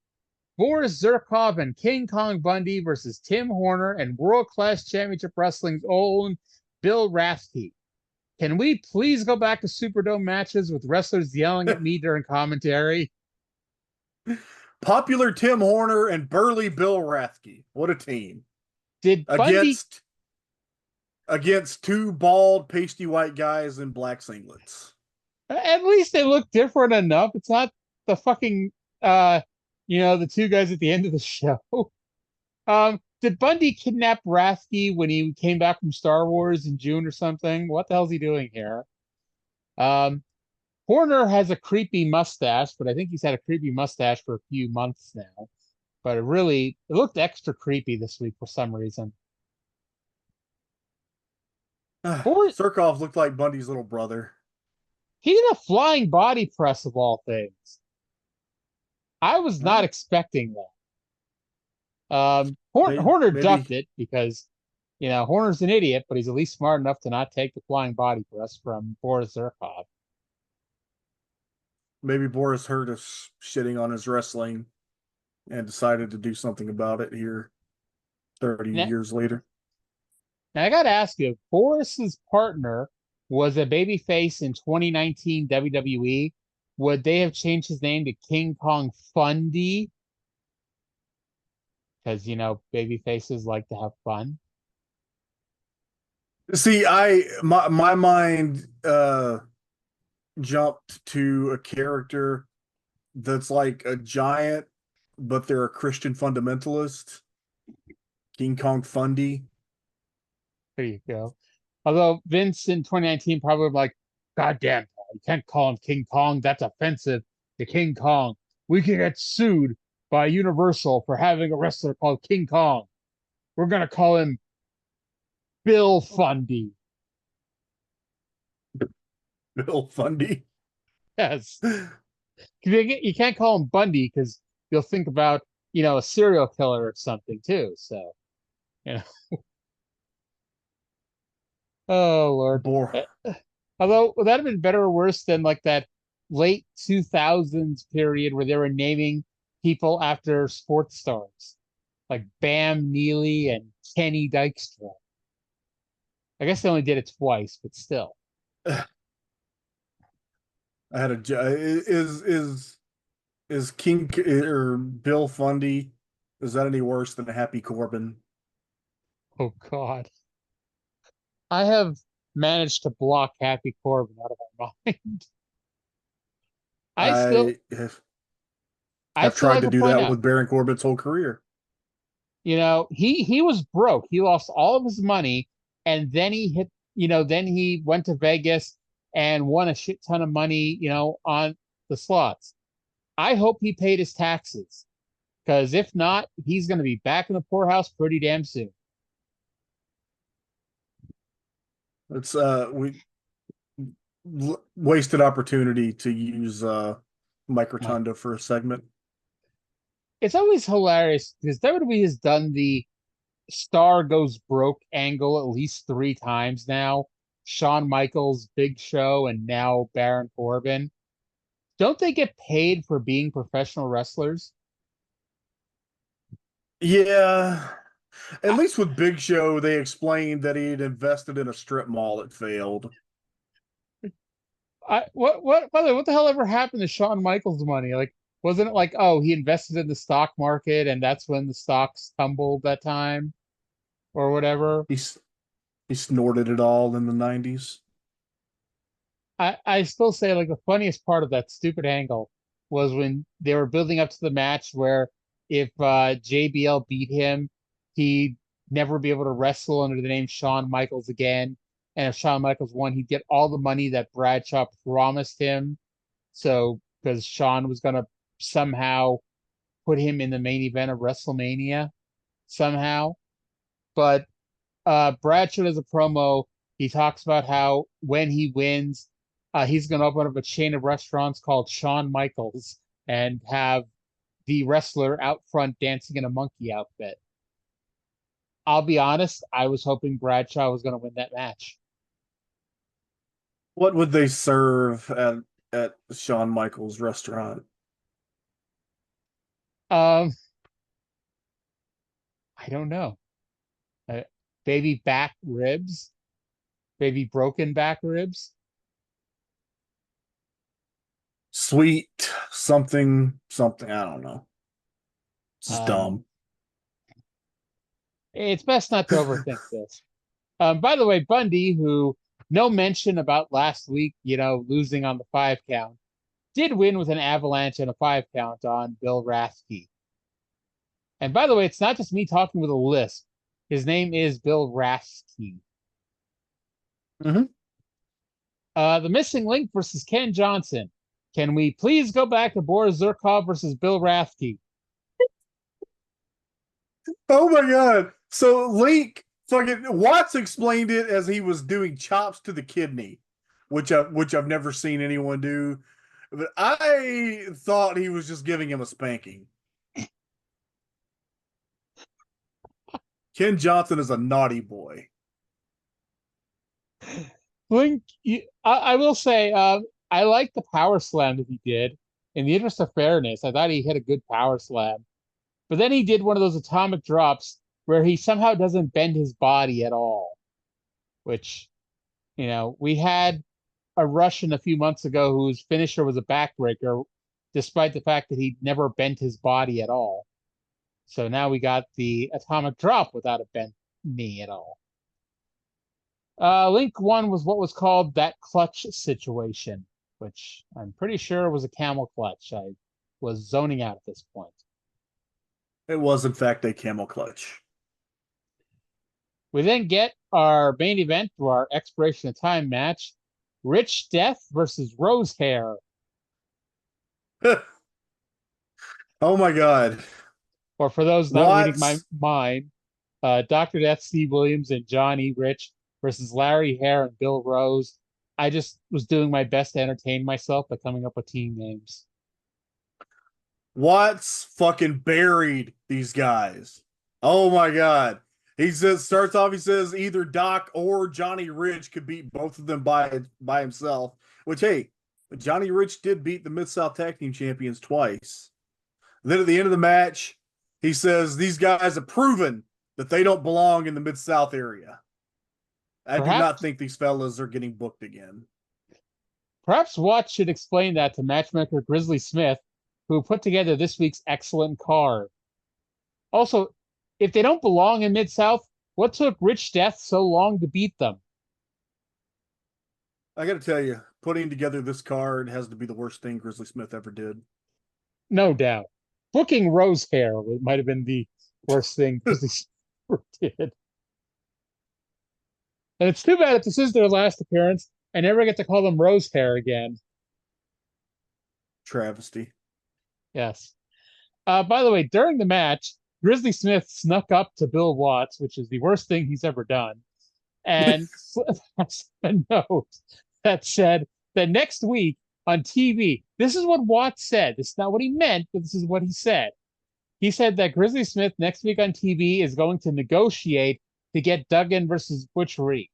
Boris Zirkov and King Kong Bundy versus Tim Horner and World Class Championship Wrestling's own Bill Rathke. Can we please go back to Superdome matches with wrestlers yelling at me during commentary? Popular Tim Horner and burly Bill Rathke. What a team. Did Bundy... Against two bald, pasty white guys in black singlets. At least they look different enough. It's not the fucking, the two guys at the end of the show. Did Bundy kidnap Rathke when he came back from Star Wars in June or something? What the hell's he doing here? Horner has a creepy mustache, but I think he's had a creepy mustache for a few months now. But it looked extra creepy this week for some reason. Zirkov looked like Bundy's little brother. He did a flying body press of all things. I was not expecting that. Horner ducked it because, Horner's an idiot, but he's at least smart enough to not take the flying body press from Boris Zirkov. Maybe Boris heard us shitting on his wrestling and decided to do something about it here 30 years later. Now, I got to ask you, if Boris's partner was a babyface in 2019 WWE, would they have changed his name to King Kong Fundy? Because, babyfaces like to have fun. See, my mind jumped to a character that's like a giant, but they're a Christian fundamentalist. King Kong Fundy. There you go. Although Vince in 2019 probably like, God damn, you can't call him King Kong. That's offensive to King Kong. We can get sued by Universal for having a wrestler called King Kong. We're going to call him Bill Fundy. Bill Fundy? Yes. You can't call him Bundy because you'll think about, a serial killer or something too. So, Oh, Lord. Although, would that have been better or worse than like that late 2000s period where they were naming people after sports stars? Like Bam Neely and Kenny Dykstra. I guess they only did it twice, but still. I had is King or Bill Fundy, is that any worse than Happy Corbin? Oh, God. I have managed to block Happy Corbin out of my mind. I've tried to do that with Baron Corbin's whole career. He was broke. He lost all of his money, and then he went to Vegas and won a shit ton of money, on the slots. I hope he paid his taxes, because if not, he's going to be back in the poorhouse pretty damn soon. It's we wasted opportunity to use Mike Rotunda for a segment. It's always hilarious because WWE has done the star goes broke angle at least 3 times now. Shawn Michaels, Big Show, and now Baron Corbin. Don't they get paid for being professional wrestlers? Yeah. At least with Big Show, they explained that he had invested in a strip mall that failed. What the hell ever happened to Shawn Michaels' money? Like, wasn't it like, oh, he invested in the stock market and that's when the stocks tumbled that time? Or whatever? He snorted it all in the 90s. I still say, like, the funniest part of that stupid angle was when they were building up to the match where if JBL beat him, he'd never be able to wrestle under the name Shawn Michaels again. And if Shawn Michaels won, he'd get all the money that Bradshaw promised him. So, because Shawn was going to somehow put him in the main event of WrestleMania, somehow. But Bradshaw does a promo. He talks about how when he wins, he's going to open up a chain of restaurants called Shawn Michaels and have the wrestler out front dancing in a monkey outfit. I'll be honest, I was hoping Bradshaw was going to win that match. What would they serve at Shawn Michaels' restaurant? I don't know. Baby back ribs, baby broken back ribs. Sweet something. I don't know. It's dumb. It's best not to overthink this. By the way, Bundy, who no mention about last week, losing on the 5 count, did win with an avalanche and a 5 count on Bill Rathke. And by the way, it's not just me talking with a lisp. His name is Bill Rathke. Mm-hmm. The Missing Link versus Ken Johnson. Can we please go back to Boris Zurkov versus Bill Rathke? Oh my god. So Link fucking Watts explained it as he was doing chops to the kidney, which I've never seen anyone do. But I thought he was just giving him a spanking. Ken Johnson is a naughty boy. Link, I will say, I like the power slam that he did. In the interest of fairness, I thought he hit a good power slam. But then he did one of those atomic drops where he somehow doesn't bend his body at all. Which, we had a Russian a few months ago whose finisher was a backbreaker, despite the fact that he never bent his body at all. So now we got the atomic drop without a bent knee at all. Link 1 was what was called that clutch situation, which I'm pretty sure was a camel clutch. I was zoning out at this point. It was, in fact, a camel clutch. We then get our main event through our expiration of time match. Rich Death versus Rose Hair. Oh my god. Or for those not reading my mind, Dr. Death, Steve Williams, and Johnny Rich versus Larry Hare and Bill Rose. I just was doing my best to entertain myself by coming up with team names. Watts fucking buried these guys. Oh my god. He says either Doc or Johnny Rich could beat both of them by himself. Which, hey, Johnny Rich did beat the Mid-South Tag Team Champions twice. Then at the end of the match, he says these guys have proven that they don't belong in the Mid-South area. I do not think these fellas are getting booked again. Perhaps Watts should explain that to matchmaker Grizzly Smith, who put together this week's excellent card. Also, if they don't belong in Mid-South, what took Rich Death so long to beat them? I got to tell you, putting together this card has to be the worst thing Grizzly Smith ever did. No doubt. Booking Rose Hair might have been the worst thing Grizzly Smith did. And it's too bad if this is their last appearance, I never get to call them Rose Hair again. Travesty. Yes. By the way, during the match, Grizzly Smith snuck up to Bill Watts, which is the worst thing he's ever done, and a note that said that next week on TV, this is what Watts said. This is not what he meant, but this is what he said. He said that Grizzly Smith next week on TV is going to negotiate to get Duggan versus Butch Reed.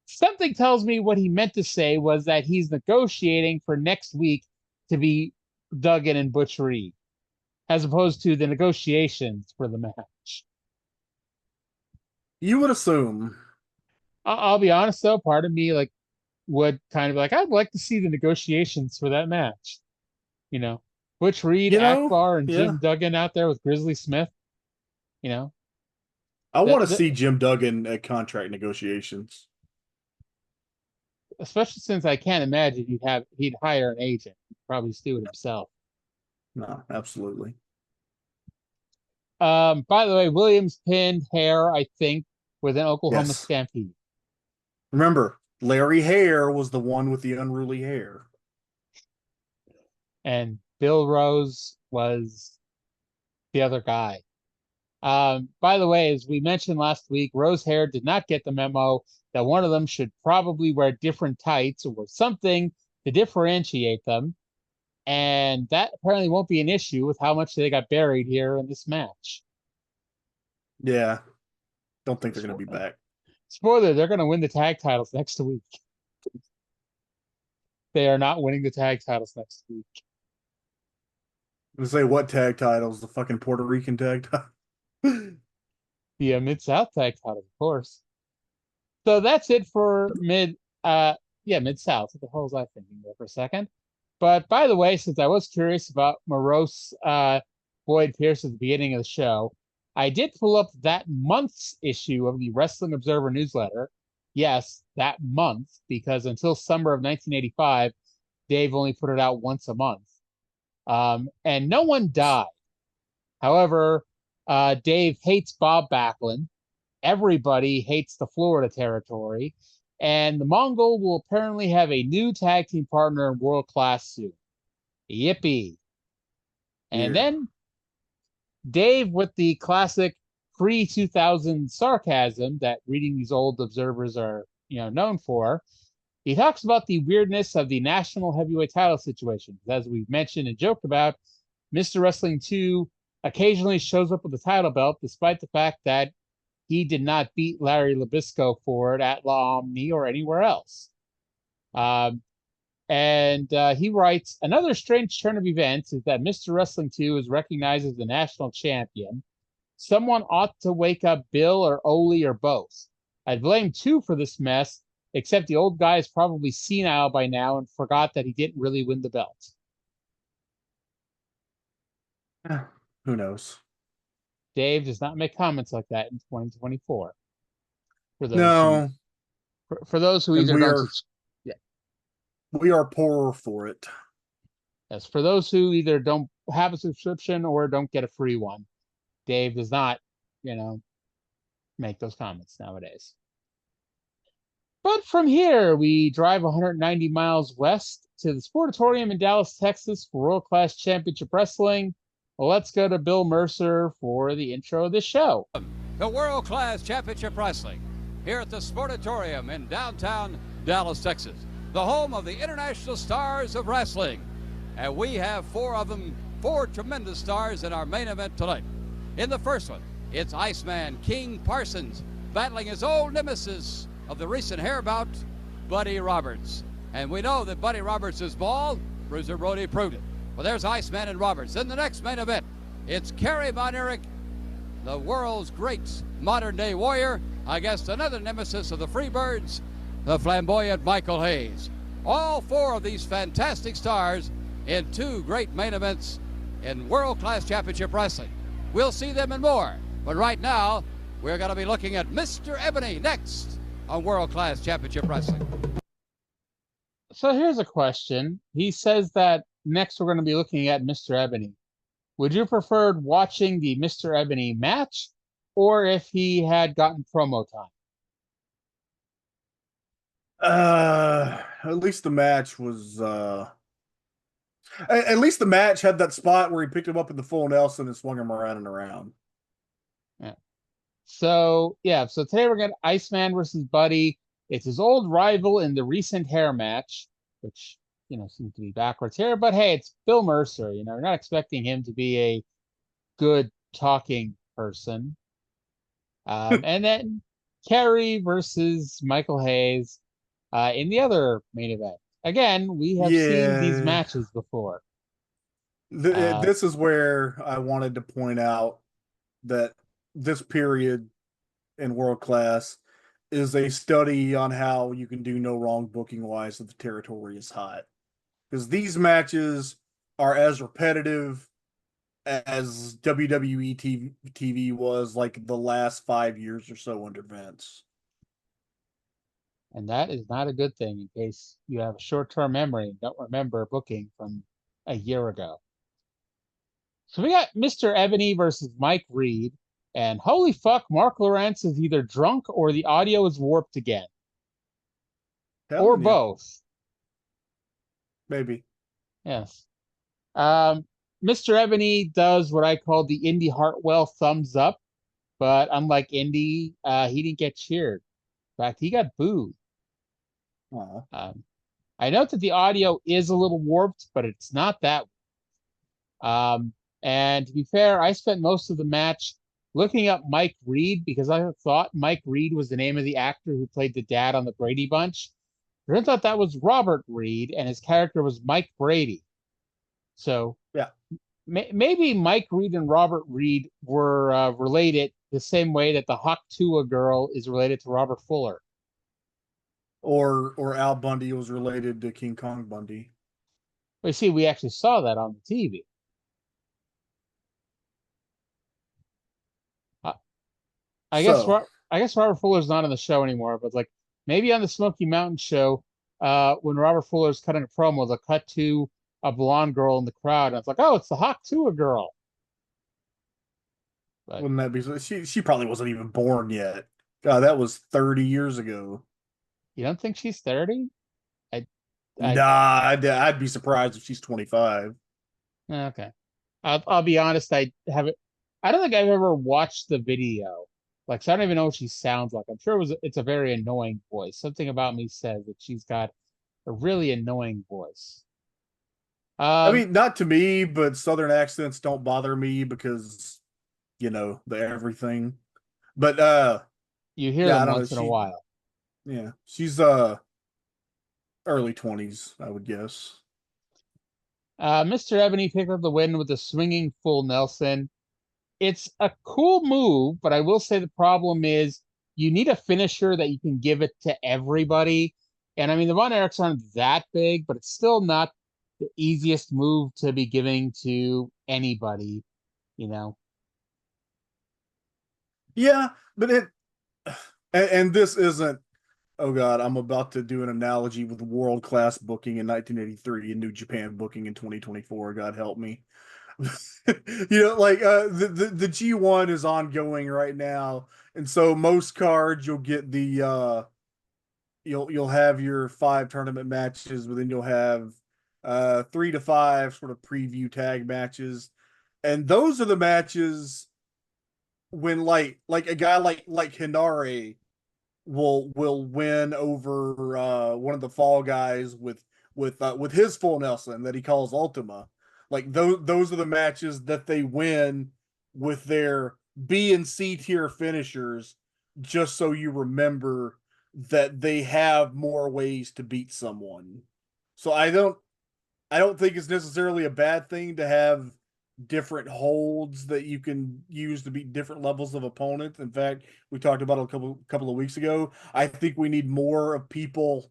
Something tells me what he meant to say was that he's negotiating for next week to be Duggan and Butch Reed, as opposed to the negotiations for the match. You would assume. I'll be honest though, part of me would kind of I'd like to see the negotiations for that match. Butch Reed, Akbar, and Jim Duggan out there with Grizzly Smith. I want to see Jim Duggan at contract negotiations. Especially since I can't imagine he'd hire an agent. He'd probably do it himself. No, absolutely. By the way, Williams pinned Hare, I think, with an Oklahoma Stampede. Remember, Larry Hare was the one with the unruly hair. And Bill Rose was the other guy. By the way, as we mentioned last week, Rosehair did not get the memo that one of them should probably wear different tights or something to differentiate them. And that apparently won't be an issue with how much they got buried here in this match. Yeah. Don't think they're going to be back. Spoiler, they're going to win the tag titles next week. They are not winning the tag titles next week. I'm going to say what tag titles? The fucking Puerto Rican tag title? The Mid-South tag titles, of course. So that's it for Mid-South. What the hell was I thinking there for a second? But by the way, since I was curious about morose Boyd Pierce at the beginning of the show, I did pull up that month's issue of the Wrestling Observer newsletter. Yes, that month, because until summer of 1985, Dave only put it out once a month. And no one died. However, Dave hates Bob Backlund. Everybody hates the Florida territory. And the Mongol will apparently have a new tag team partner in World Class soon. Yippee. And then Dave, with the classic pre-2000 sarcasm that reading these old observers are, known for, he talks about the weirdness of the national heavyweight title situation. As we've mentioned and joked about, Mr. Wrestling 2 occasionally shows up with the title belt, despite the fact that he did not beat Larry Labisco for it at La Omni or anywhere else. And he writes, another strange turn of events is that Mr. Wrestling 2 is recognized as the national champion. Someone ought to wake up Bill or Ole or both. I'd blame 2 for this mess, except the old guy is probably senile by now and forgot that he didn't really win the belt. Who knows? Dave does not make comments like that in 2024. For those who either don't... We are poorer for it. Yes, for those who either don't have a subscription or don't get a free one, Dave does not, make those comments nowadays. But from here, we drive 190 miles west to the Sportatorium in Dallas, Texas for World Class Championship Wrestling. Well, let's go to Bill Mercer for the intro of the show. The World Class Championship Wrestling here at the Sportatorium in downtown Dallas, Texas, the home of the international stars of wrestling. And we have 4 of them, 4 tremendous stars in our main event tonight. In the first one, it's Iceman King Parsons battling his old nemesis of the recent hair bout, Buddy Roberts. And we know that Buddy Roberts is bald. Bruiser Brody proved it. Well, there's Iceman and Roberts. In the next main event, it's Kerry Von Erich, the world's great modern-day warrior, against another nemesis of the Freebirds, the flamboyant Michael Hayes. All 4 of these fantastic stars in 2 great main events in World Class Championship Wrestling. We'll see them and more. But right now, we're going to be looking at Mr. Ebony next on World Class Championship Wrestling. So here's a question. He says that next we're going to be looking at Mr. Ebony. Would you prefer watching the Mr. Ebony match or if he had gotten promo time? At least the match was at least the match had that spot where he picked him up in the full Nelson and swung him around and around. Yeah. So today we're getting Iceman versus Buddy. It's his old rival in the recent hair match, which seems to be backwards here, but hey, it's Bill Mercer. You're not expecting him to be a good talking person. And then Kerry versus Michael Hayes in the other main event. Again, we have seen these matches before. This is where I wanted to point out that this period in World Class is a study on how you can do no wrong booking-wise if the territory is hot. Because these matches are as repetitive as WWE TV was like the last 5 years or so under Vince. And that is not a good thing in case you have a short-term memory and don't remember booking from a year ago. So we got Mr. Ebony versus Mike Reed. And holy fuck, Mark Lawrence is either drunk or the audio is warped again. Or both. Maybe. Yes. Mr. Ebony does what I call the Indy Hartwell thumbs up but unlike Indy, he didn't get cheered. In fact, he got booed. I note that the audio is a little warped, but it's not that. And to be fair, I spent most of the match looking up Mike Reed because I thought Mike Reed was the name of the actor who played the dad on the Brady Bunch. Turns out that was Robert Reed, and his character was Mike Brady. So yeah, maybe Mike Reed and Robert Reed were related the same way that the Hawk Tuah girl is related to Robert Fuller. Or Al Bundy was related to King Kong Bundy. Well, you see, we actually saw that on the TV. I guess Robert Fuller's not on the show anymore, but like maybe on the Smoky Mountain show, when Robert Fuller's cutting a promo, they'll cut to a blonde girl in the crowd, and it's like, oh, it's the Hawk Tuah girl. But wouldn't that be? She probably wasn't even born yet. God, that was 30 years ago. You don't think she's 30? I'd be surprised if she's 25. Okay, I'll be honest. I don't think I've ever watched the video. Like, so I don't even know what she sounds like. I'm sure it's a very annoying voice. Something about me says that she's got a really annoying voice. I mean, not to me, but Southern accents don't bother me because, the everything. But you hear them once in a while. Yeah, she's early 20s, I would guess. Mr. Ebony picked up the win with a swinging full Nelson. It's a cool move, but I will say the problem is you need a finisher that you can give it to everybody. And I mean, the Von Erichs aren't that big, but it's still not the easiest move to be giving to anybody, Yeah, but and this isn't, oh God, I'm about to do an analogy with world-class booking in 1983 and New Japan booking in 2024. God help me. The G1 is ongoing right now, and so most cards you'll get the you'll have your 5 tournament matches, but then you'll have 3 to 5 sort of preview tag matches, and those are the matches when like a guy like Hinare will win over one of the fall guys with his full Nelson that he calls Ultima. Like those are the matches that they win with their B and C tier finishers, just so you remember that they have more ways to beat someone. So I don't think it's necessarily a bad thing to have different holds that you can use to beat different levels of opponents. In fact, we talked about it a couple of weeks ago. I think we need more of people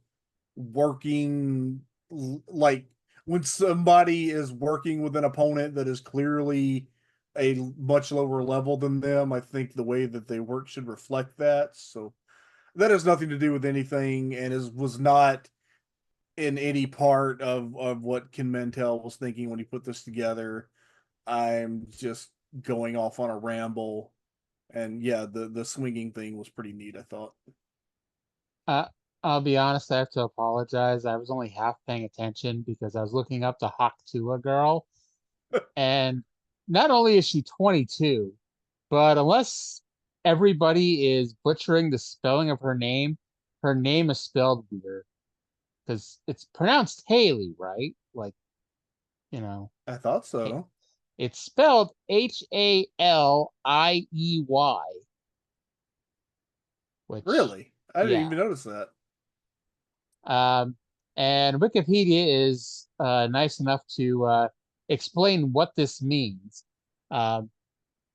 working, like when somebody is working with an opponent that is clearly a much lower level than them. I think the way that they work should reflect that. So that has nothing to do with anything, and was not in any part of what Ken Mantell was thinking when he put this together. I'm just going off on a ramble, and yeah, the swinging thing was pretty neat, I thought. I'll be honest, I have to apologize. I was only half paying attention because I was looking up the Hawk Tuah girl, and not only is she 22, but unless everybody is butchering the spelling of her name is spelled weird because it's pronounced Haley, right? Like, I thought so. It's spelled Haliey. Really? I didn't even notice that. And Wikipedia is nice enough to explain what this means.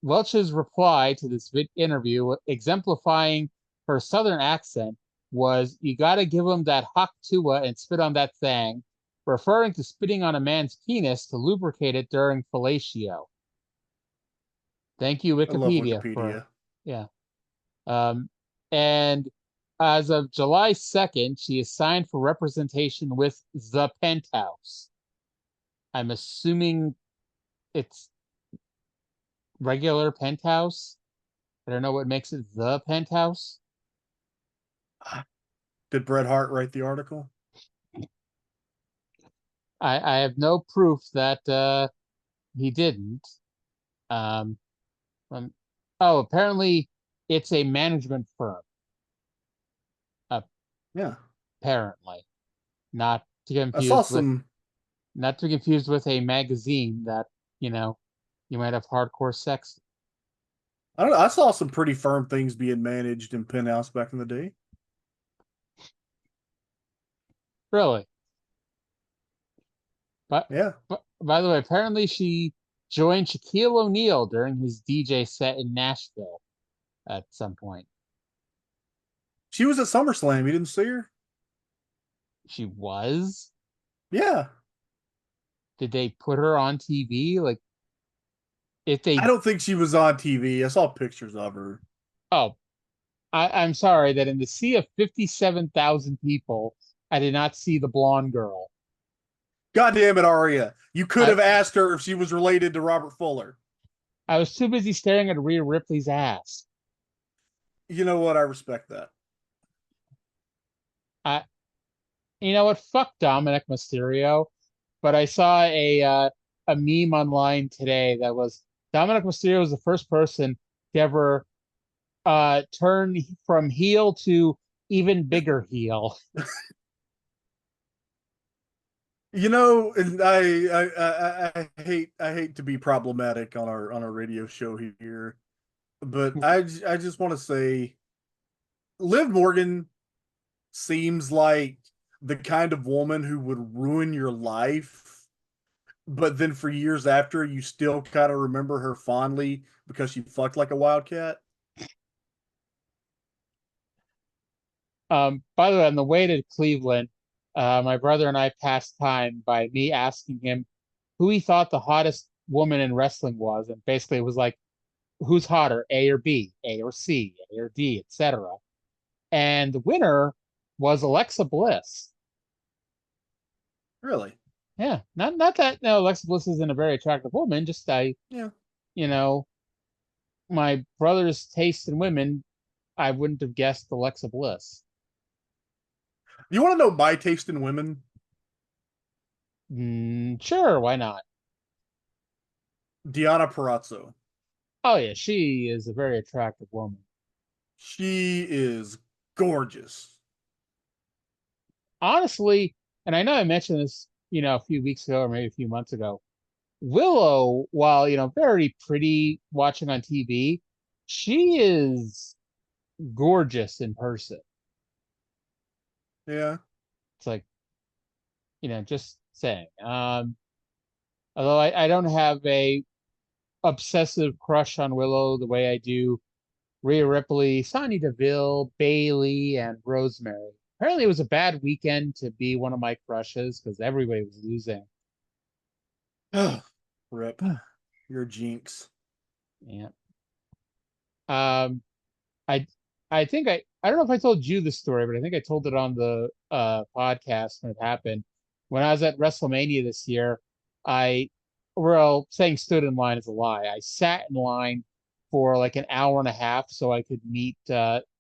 Welch's reply to this interview, exemplifying her southern accent, was, "You gotta give him that Hawk Tuah and spit on that thing," referring to spitting on a man's penis to lubricate it during fellatio. Thank you, Wikipedia. I love Wikipedia. And as of July 2nd, she is signed for representation with the Penthouse. I'm assuming it's regular Penthouse. I don't know what makes it the Penthouse. Did Bret Hart write the article? I have no proof that he didn't. Oh, apparently it's a management firm. Yeah. Apparently, not to get I saw confused with not to be confused with a magazine that you might have hardcore sex. I don't know. I saw some pretty firm things being managed in Penthouse back in the day. Really? But Yeah. by the way, apparently she joined Shaquille O'Neal during his DJ set in Nashville at some point. She was at SummerSlam. You didn't see her? She was? Yeah. Did they put her on TV? Like, if they... I don't think she was on TV. I saw pictures of her. Oh, I'm sorry that in the sea of 57,000 people, I did not see the blonde girl. God damn it, Aria. You could have asked her if she was related to Robert Fuller. I was too busy staring at Rhea Ripley's ass. You know what? I respect that. You know what? Fuck Dominic Mysterio. But I saw a meme online today that was Dominic Mysterio was the first person to ever turn from heel to even bigger heel. You know, and I hate to be problematic on our radio show here, but I just want to say, Liv Morgan seems like the kind of woman who would ruin your life, but then for years after, you still kind of remember her fondly because she fucked like a wildcat. By the way, on the way to Cleveland, my brother and I passed time by me asking him who he thought the hottest woman in wrestling was, and basically it was like, who's hotter, A or B, A or C, A or D, etc. And the winner was Alexa Bliss. Really? Yeah, not that no, Alexa Bliss isn't a very attractive woman. Just my brother's taste in women, I wouldn't have guessed Alexa Bliss. You want to know my taste in women? Sure, why not? Deonna Purrazzo. Oh yeah, she is a very attractive woman. She is gorgeous. Honestly, and I know I mentioned this, a few weeks ago or maybe a few months ago. Willow, while very pretty watching on TV, she is gorgeous in person. Yeah. It's like, just saying. Although I don't have a obsessive crush on Willow the way I do Rhea Ripley, Sonya Deville, Bayley, and Rosemary. Apparently it was a bad weekend to be one of my crushes because everybody was losing. Rip. You're a jinx. Yeah. I think I don't know if I told you the story, but I think I told it on the podcast when it happened. When I was at WrestleMania this year, saying stood in line is a lie. I sat in line for like an hour and a half so I could meet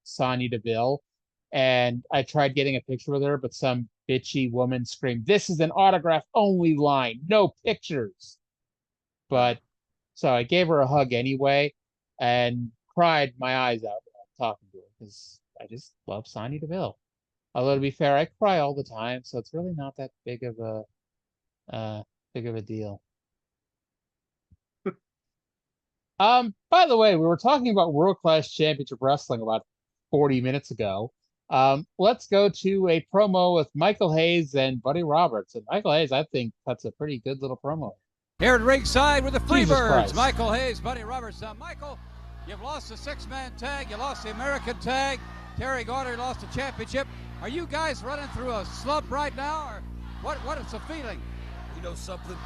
Sonya Deville. And I tried getting a picture with her, but some bitchy woman screamed, "This is an autograph only line, no pictures." But so I gave her a hug anyway and cried my eyes out talking to her because I just love Sonya Deville. Although to be fair, I cry all the time, so it's really not that big of a deal. By the way, we were talking about World Class Championship Wrestling about 40 minutes ago. Let's go to a promo with Michael Hayes and Buddy Roberts. And Michael Hayes, I think, cuts a pretty good little promo. Here at ringside with the Freebirds, Michael Hayes, Buddy Roberts. Now, Michael, you've lost the six-man tag. You lost the American tag. Terry Gordy lost the championship. Are you guys running through a slump right now, or what is the feeling? You know something?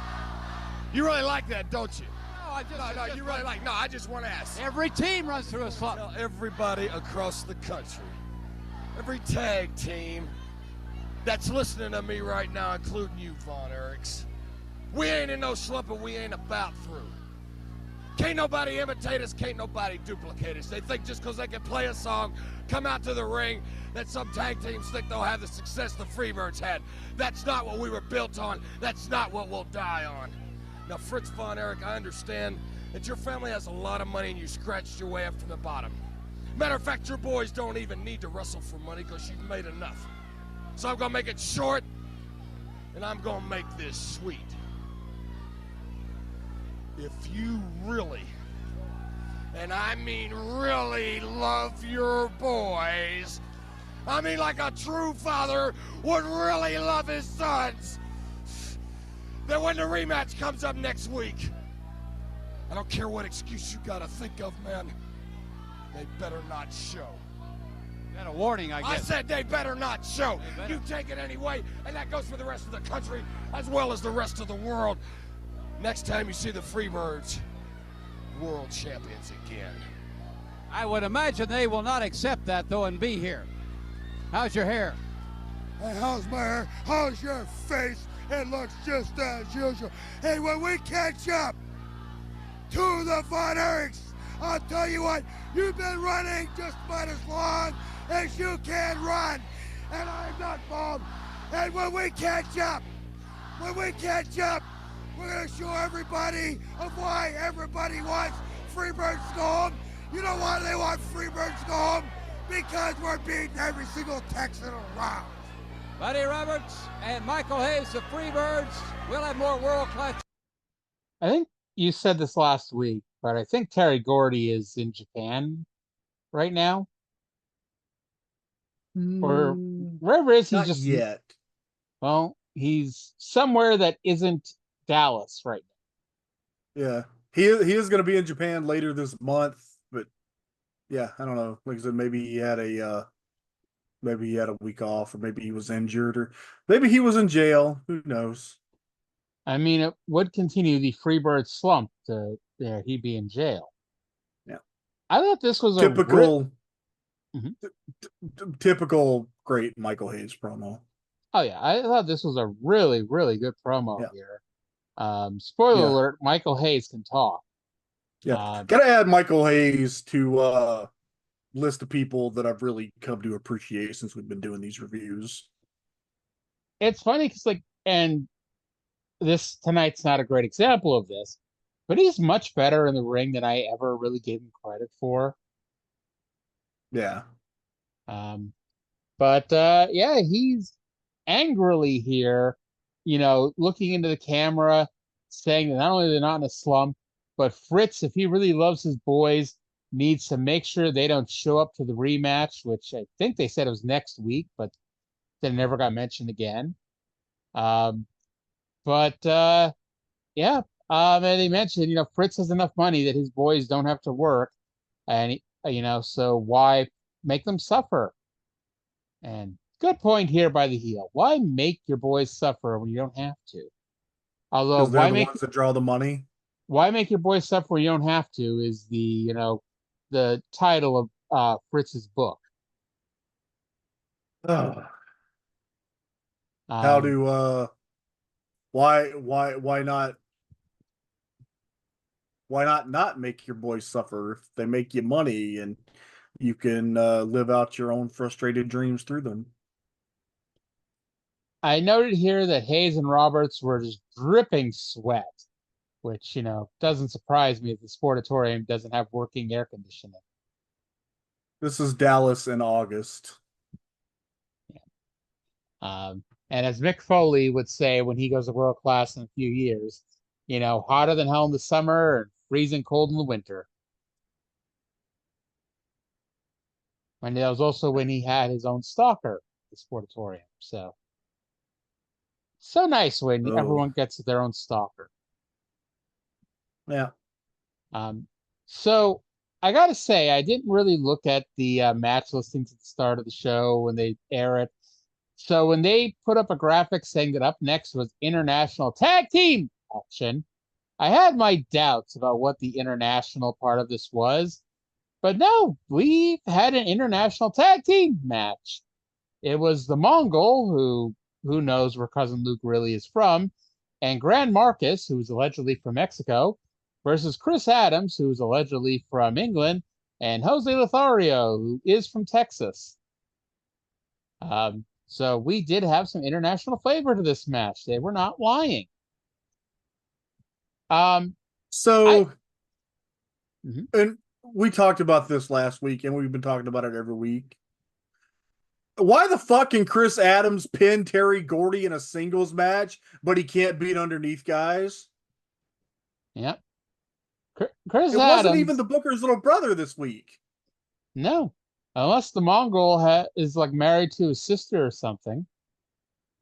You really like that, don't you? No, I just want to ask. Every team runs through a slump. Tell everybody across the country, every tag team that's listening to me right now, including you, Von Erichs, we ain't in no slump and we ain't about through. Can't nobody imitate us, can't nobody duplicate us. They think just because they can play a song, come out to the ring, that some tag teams think they'll have the success the Freebirds had. That's not what we were built on. That's not what we'll die on. Now, Fritz Von Erich, I understand that your family has a lot of money and you scratched your way up from the bottom. Matter of fact, your boys don't even need to wrestle for money because you've made enough. So I'm gonna make it short, and I'm gonna make this sweet. If you really, and I mean really, love your boys, I mean like a true father would really love his sons, then when the rematch comes up next week, I don't care what excuse you gotta think of, man, they better not show. And a warning, I I guess. said they better not show. You take it anyway, and that goes for the rest of the country as well as the rest of the world. Next time you see the Freebirds, world champions again. I would imagine they will not accept that, though, and be here. How's your hair? Hey, how's my hair? How's your face? It looks just as usual. Hey, when we catch up to the Von Erichs, I'll tell you what, you've been running just about as long as you can run, and I'm not bald. And when we catch up, we're gonna show everybody of why everybody wants Freebirds to go home. You know why they want Freebirds to go home? Because we're beating every single Texan around. Buddy Roberts and Michael Hayes, the Freebirds. We'll have more world-class. I think you said this last week, but I think Terry Gordy is in Japan right now. Or wherever it is, he's Not just yet. Well, he's somewhere that isn't Dallas right now. Yeah, he is going to be in Japan later this month, but yeah, I don't know. Like I said, maybe he had a week off, or maybe he was injured, or maybe he was in jail. Who knows? I mean, it would continue the Freebird slump to he'd be in jail. Yeah, I thought this was typical, Mhm. typical great Michael Hayes promo. Oh yeah, I thought this was a really, really good promo here. Spoiler alert: Michael Hayes can talk. Yeah, gotta add Michael Hayes to list of people that I've really come to appreciate since we've been doing these reviews. It's funny because and this tonight's not a great example of this, but he's much better in the ring than I ever really gave him credit for. Yeah. But he's angrily here, looking into the camera, saying that not only they're not in a slump, but Fritz, if he really loves his boys, needs to make sure they don't show up to the rematch, which I think they said it was next week, but then never got mentioned again. And they mentioned, Fritz has enough money that his boys don't have to work, and so why make them suffer? And good point here by the heel. Why make your boys suffer when you don't have to? Although they're the ones that draw the money. Why make your boys suffer when you don't have to is the title of Fritz's book. How do why not make your boys suffer if they make you money and you can live out your own frustrated dreams through them? I noted here that Hayes and Roberts were just dripping sweat, which, doesn't surprise me if the Sportatorium doesn't have working air conditioning. This is Dallas in August. Yeah. And as Mick Foley would say when he goes to World Class in a few years, hotter than hell in the summer and freezing cold in the winter. And that was also when he had his own stalker, the Sportatorium. So nice when everyone gets their own stalker. Yeah. So I gotta say, I didn't really look at the match listings at the start of the show when they air it. So when they put up a graphic saying that up next was international tag team action, I had my doubts about what the international part of this was. But no, we had an international tag team match. It was the Mongol, who knows where Cousin Luke really is from, and Grand Marcus, who is allegedly from Mexico, versus Chris Adams, who is allegedly from England, and Jose Lothario, who is from Texas. So we did have some international flavor to this match. They were not lying. And we talked about this last week, and we've been talking about it every week. Why the fuck can Chris Adams pin Terry Gordy in a singles match, but he can't beat underneath guys? Yep. Chris It Adams wasn't even the Booker's little brother this week. No, unless the Mongol is like married to his sister or something.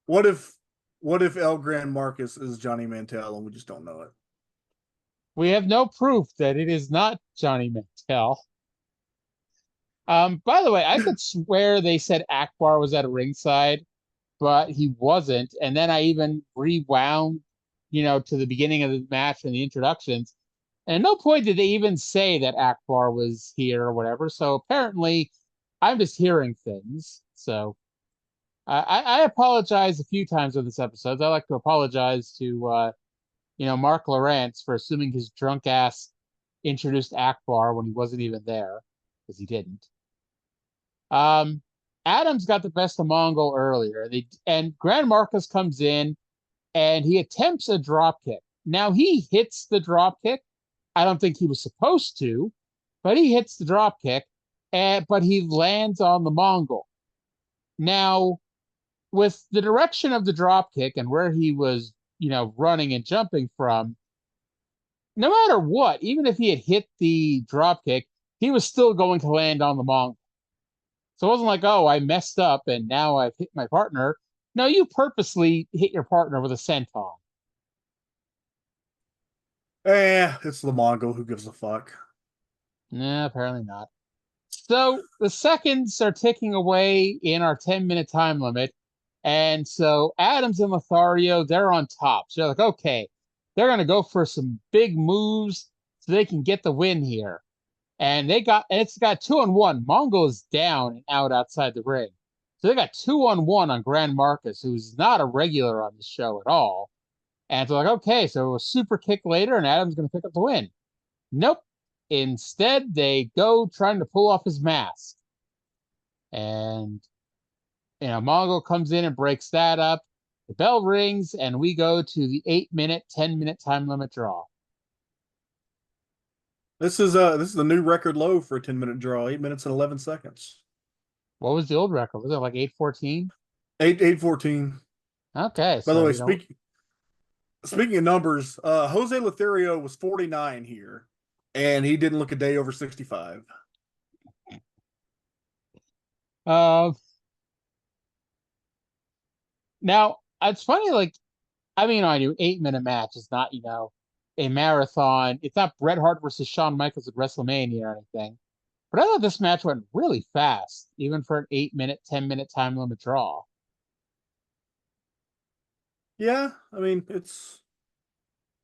What if El Gran Marcus is Johnny Mantel and we just don't know it? We have no proof that it is not Johnny Mantel. By the way, I could swear they said Akbar was at a ringside, but he wasn't. And then I even rewound, to the beginning of the match and the introductions. And at no point did they even say that Akbar was here or whatever. So apparently I'm just hearing things. So I apologize a few times on this episode. I like to apologize to, Mark Lawrence for assuming his drunk ass introduced Akbar when he wasn't even there, because he didn't. Adams got the best of Mongol earlier. And Grand Marcus comes in and he attempts a drop kick. Now he hits the drop kick. I don't think he was supposed to, but he hits the drop kick, but he lands on the Mongol. Now, with the direction of the drop kick and where he was, running and jumping from, no matter what, even if he had hit the drop kick, he was still going to land on the Mongol. So it wasn't like, oh, I messed up and now I've hit my partner. No, you purposely hit your partner with a senton. It's the Mongol. Who gives a fuck? Nah, apparently not. So the seconds are ticking away in our 10-minute time limit. And so Adams and Lothario, they're on top. So they're like, okay, they're going to go for some big moves so they can get the win here. And it's got 2-on-1. Mongol is down and out outside the ring. So they got 2-on-1 on Grand Marcus, who's not a regular on the show at all. And they're like, okay, so a super kick later, and Adam's going to pick up the win. Nope. Instead, they go trying to pull off his mask. And, Mongol comes in and breaks that up. The bell rings, and we go to the 8-minute, 10-minute time limit draw. This is a new record low for a 10-minute draw, 8 minutes and 11 seconds. What was the old record? Was it like 8:14? 8:14. Okay. By the way, speaking of numbers, Jose Lothario was 49 here, and he didn't look a day over 65. Now, it's funny, I knew 8-minute match is not, a marathon. It's not Bret Hart versus Shawn Michaels at WrestleMania or anything. But I thought this match went really fast, even for an 8-minute, 10-minute time limit draw. Yeah,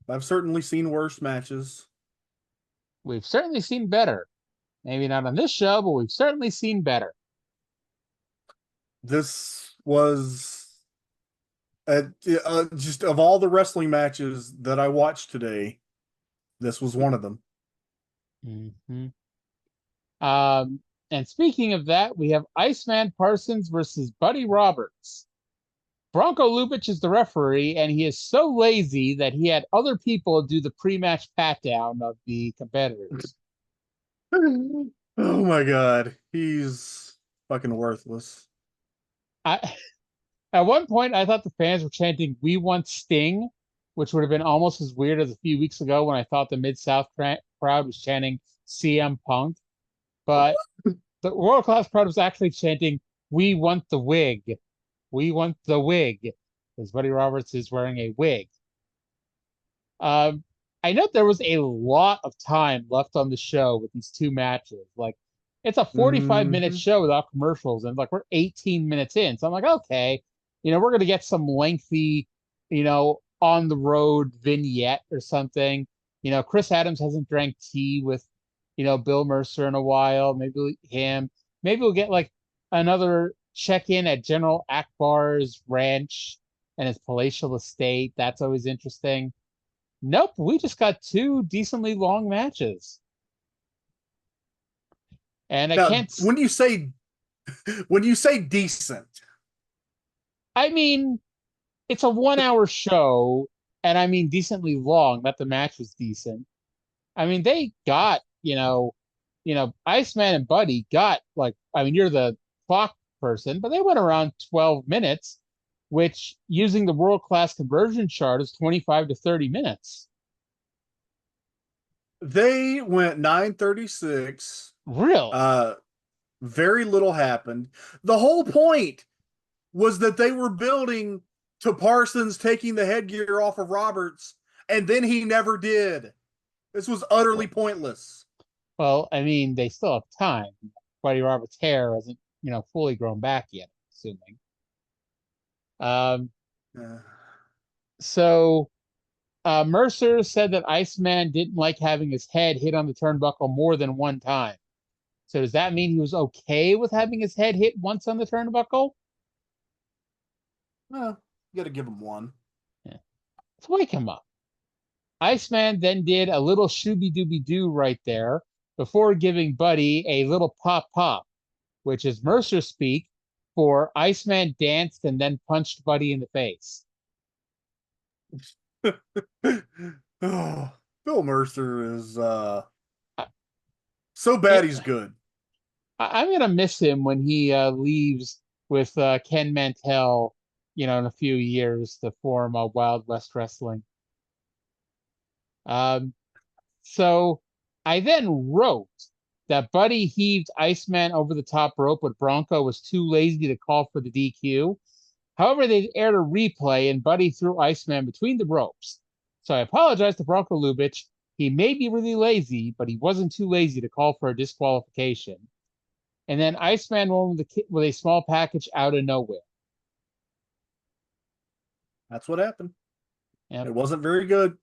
I've certainly seen worse matches. We've certainly seen better. Maybe not on this show, but we've certainly seen better. This was just of all the wrestling matches that I watched today, this was one of them. Mm-hmm. And speaking of that, we have Iceman Parsons versus Buddy Roberts. Bronco Lubitsch is the referee, and he is so lazy that he had other people do the pre-match pat-down of the competitors. Oh my god, he's fucking worthless. At one point, I thought the fans were chanting, "We want Sting," which would have been almost as weird as a few weeks ago when I thought the Mid-South crowd was chanting CM Punk. But the world-class crowd was actually chanting, "We want the wig. We want the wig," because Buddy Roberts is wearing a wig. I know there was a lot of time left on the show with these two matches. It's a 45-minute show without commercials, and we're 18 minutes in. So I'm like, okay, we're going to get some lengthy, on the road vignette or something. Chris Adams hasn't drank tea with, Bill Mercer in a while. Maybe him. Maybe we'll get another check-in at General Akbar's ranch and his palatial estate. That's always interesting. Nope, we just got two decently long matches. And now, I can't. When you say decent, it's a 1-hour show, and decently long. That the match was decent. They got Iceman and Buddy got you're the clock person, but they went around 12 minutes, which using the world-class conversion chart is 25 to 30 minutes. They went 9:36. Really? Very little happened. The whole point was that they were building to Parsons taking the headgear off of Roberts, and then he never did. This was utterly pointless. Well, I mean, they still have time. Buddy Roberts' hair hasn't, fully grown back yet, assuming. So Mercer said that Iceman didn't like having his head hit on the turnbuckle more than one time. So does that mean he was okay with having his head hit once on the turnbuckle? You got to give him one. Yeah. Let's wake him up. Iceman then did a little shooby-dooby-doo right there before giving Buddy a little pop-pop, which is Mercer speak for Iceman danced and then punched Buddy in the face. Oh, Bill Mercer is so bad he's good. I'm going to miss him when he leaves with Ken Mantell, in a few years to form Wild West Wrestling. So I then wrote that Buddy heaved Iceman over the top rope, but Bronco was too lazy to call for the DQ. However, they aired a replay, and Buddy threw Iceman between the ropes. So I apologize to Bronco Lubitsch. He may be really lazy, but he wasn't too lazy to call for a disqualification. And then Iceman won with a small package out of nowhere. That's what happened. Yep. It wasn't very good.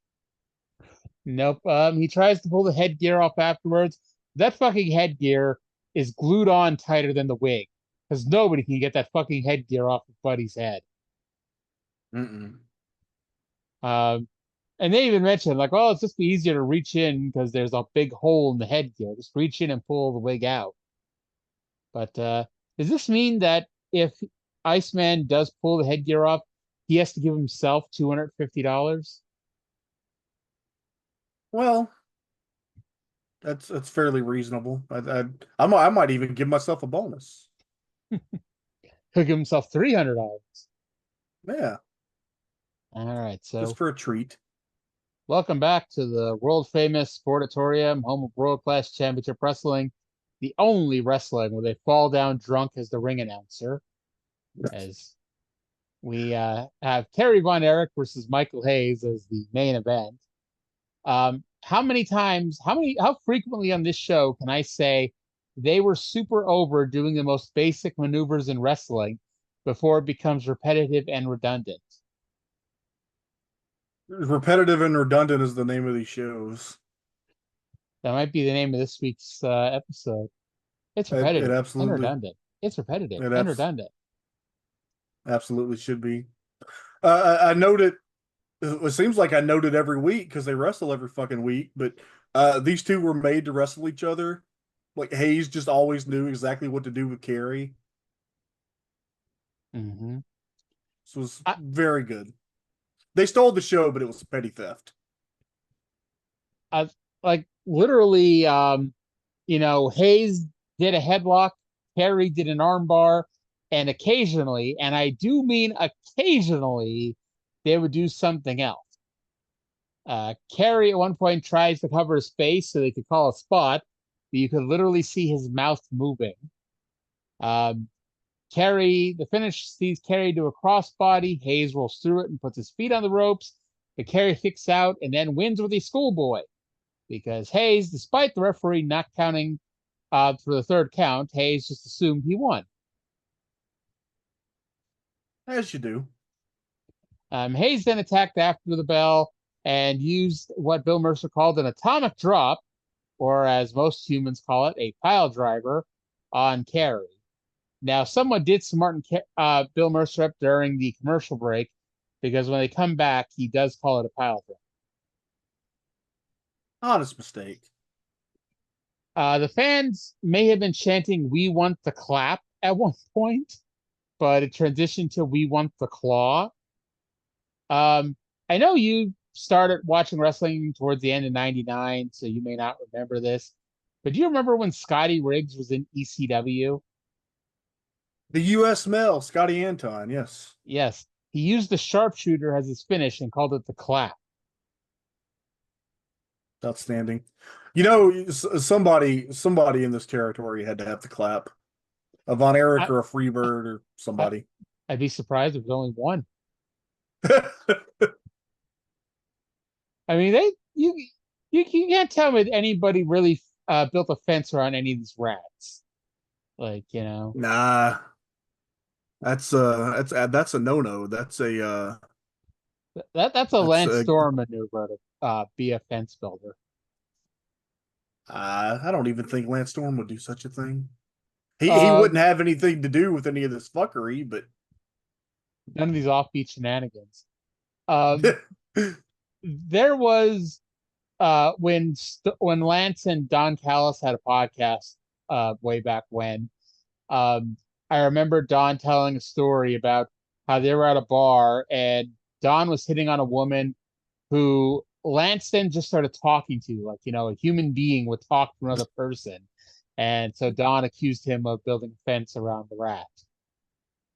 Nope. He tries to pull the headgear off afterwards. That fucking headgear is glued on tighter than the wig, because nobody can get that fucking headgear off of Buddy's head. Mm-mm. And they even mentioned, it's just be easier to reach in because there's a big hole in the headgear. Just reach in and pull the wig out. But does this mean that if Iceman does pull the headgear off, he has to give himself $250? Well, that's fairly reasonable. I might even give myself a bonus. He'll give himself $300. Yeah. All right, so just for a treat. Welcome back to the world famous Sportatorium, home of World Class Championship Wrestling, the only wrestling where they fall down drunk as the ring announcer. As we have Kerry Von Erich versus Michael Hayes as the main event. How frequently on this show can I say they were super over doing the most basic maneuvers in wrestling before it becomes repetitive and redundant? Repetitive and redundant is the name of these shows. That might be the name of this week's episode. It's repetitive and redundant. It's repetitive and redundant. Absolutely should be. I noted. It seems like I noted every week because they wrestle every fucking week. But these two were made to wrestle each other. Like Hayes just always knew exactly what to do with Kerry. Mm-hmm. This was very good. They stole the show, but it was petty theft. Literally, Hayes did a headlock, Kerry did an armbar, and occasionally, and I do mean occasionally, they would do something else. Kerry at one point tries to cover his face so they could call a spot, but you could literally see his mouth moving. The finish sees Kerry do a crossbody. Hayes rolls through it and puts his feet on the ropes, but Kerry kicks out and then wins with a schoolboy. Because Hayes, despite the referee not counting for the third count, Hayes just assumed he won. As you do. Hayes then attacked after the bell and used what Bill Mercer called an atomic drop, or as most humans call it, a pile driver, on Kerry. Now, someone did smarten Bill Mercer up during the commercial break, because when they come back, he does call it a pile driver. Honest mistake. The fans may have been chanting, "We want the clap" at one point, but it transitioned to "We want the claw." I know you started watching wrestling towards the end of '99, so you may not remember this. But do you remember when Scotty Riggs was in ECW? The U.S. Male, Scotty Anton, yes. Yes. He used the sharpshooter as his finish and called it the clap. Outstanding. You know, somebody in this territory had to have the clap. A Von Erich or a Freebird or somebody. I'd be surprised if there's only one. I mean, you can't tell me that anybody really built a fence around any of these rats. Like, you know. Nah. That's a no-no. That's a that's a Lance Storm maneuver to be a fence builder. I don't even think Lance Storm would do such a thing. He wouldn't have anything to do with any of this fuckery, but none of these offbeat shenanigans. There was when Lance and Don Callis had a podcast way back when. I remember Don telling a story about how they were at a bar and Don was hitting on a woman who Lance then just started talking to, like, you know, a human being would talk to another person. And so Don accused him of building a fence around the rat.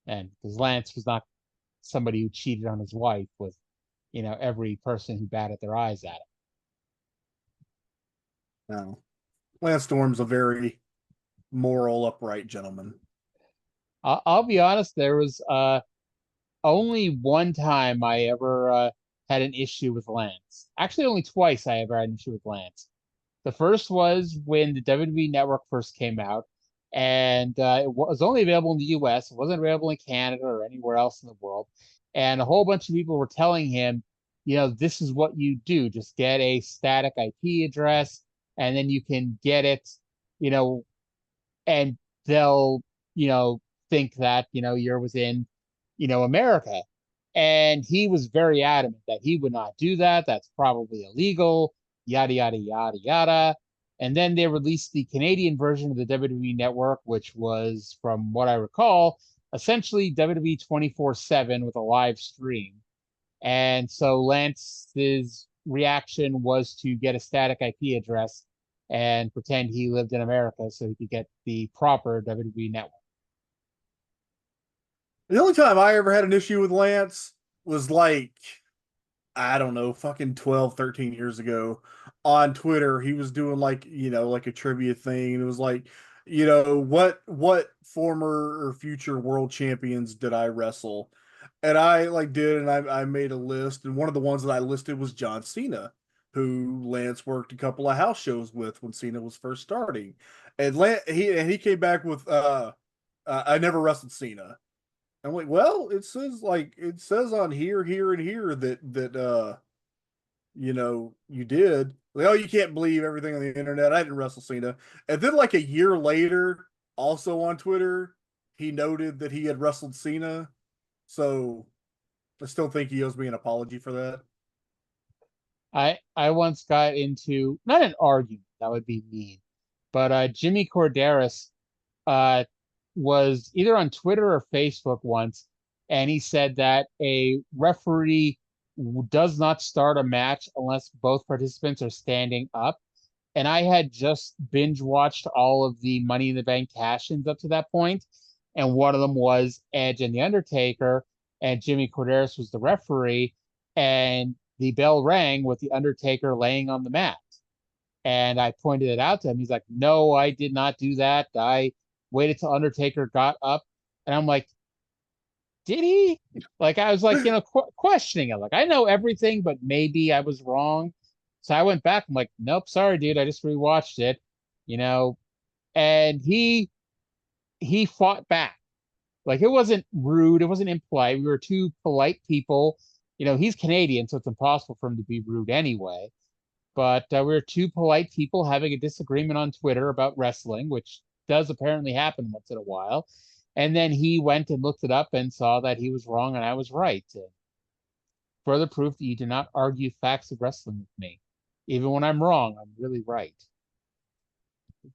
And because Lance was not somebody who cheated on his wife with, you know, every person who batted their eyes at him. No. Lance Storm's a very moral, upright gentleman. I'll be honest, there was only one time I ever had an issue with Lance. Actually, only twice I ever had an issue with Lance. The first was when the WWE Network first came out, and it was only available in the US. It wasn't available in Canada or anywhere else in the world. And a whole bunch of people were telling him, you know, this is what you do. Just get a static IP address, and then you can get it, you know, and they'll, you know, think that, you know, you're within, you know, America. And he was very adamant that he would not do that. That's probably illegal, yada, yada, yada, yada. And then they released the Canadian version of the WWE Network, which was, from what I recall, essentially WWE 24/7 with a live stream. And so Lance's reaction was to get a static IP address and pretend he lived in America so he could get the proper WWE Network. The only time I ever had an issue with Lance was like, I don't know, fucking 12, 13 years ago on Twitter. He was doing like, you know, like a trivia thing. And it was like, you know, what former or future world champions did I wrestle? And I like did, and I made a list. And one of the ones that I listed was John Cena, who Lance worked a couple of house shows with when Cena was first starting. And he came back with, I never wrestled Cena. I'm like, well, it says on here, and here that you know, you did. Like, oh, you can't believe everything on the internet. I didn't wrestle Cena. And then like a year later, also on Twitter, he noted that he had wrestled Cena. So I still think he owes me an apology for that. I once got into, not an argument, that would be mean, but Jimmy Corderas was either on Twitter or Facebook once, and he said that a referee does not start a match unless both participants are standing up. And I had just binge watched all of the Money in the Bank cash-ins up to that point, and one of them was Edge and The Undertaker, and Jimmy Corderas was the referee, and the bell rang with The Undertaker laying on the mat. And I pointed it out to him. He's like, no, I did not do that. I waited till Undertaker got up. And I'm like, did he? Like, I was like, you know, questioning it. Like, I know everything, but maybe I was wrong. So I went back. I'm like, nope, sorry, dude. I just rewatched it, you know. And he fought back. Like, it wasn't rude. It wasn't impolite. We were two polite people. You know, he's Canadian, so it's impossible for him to be rude anyway. But we were two polite people having a disagreement on Twitter about wrestling, which does apparently happen once in a while. And then he went and looked it up and saw that he was wrong and I was right. Further proof that you do not argue facts of wrestling with me. Even when I'm wrong, I'm really right.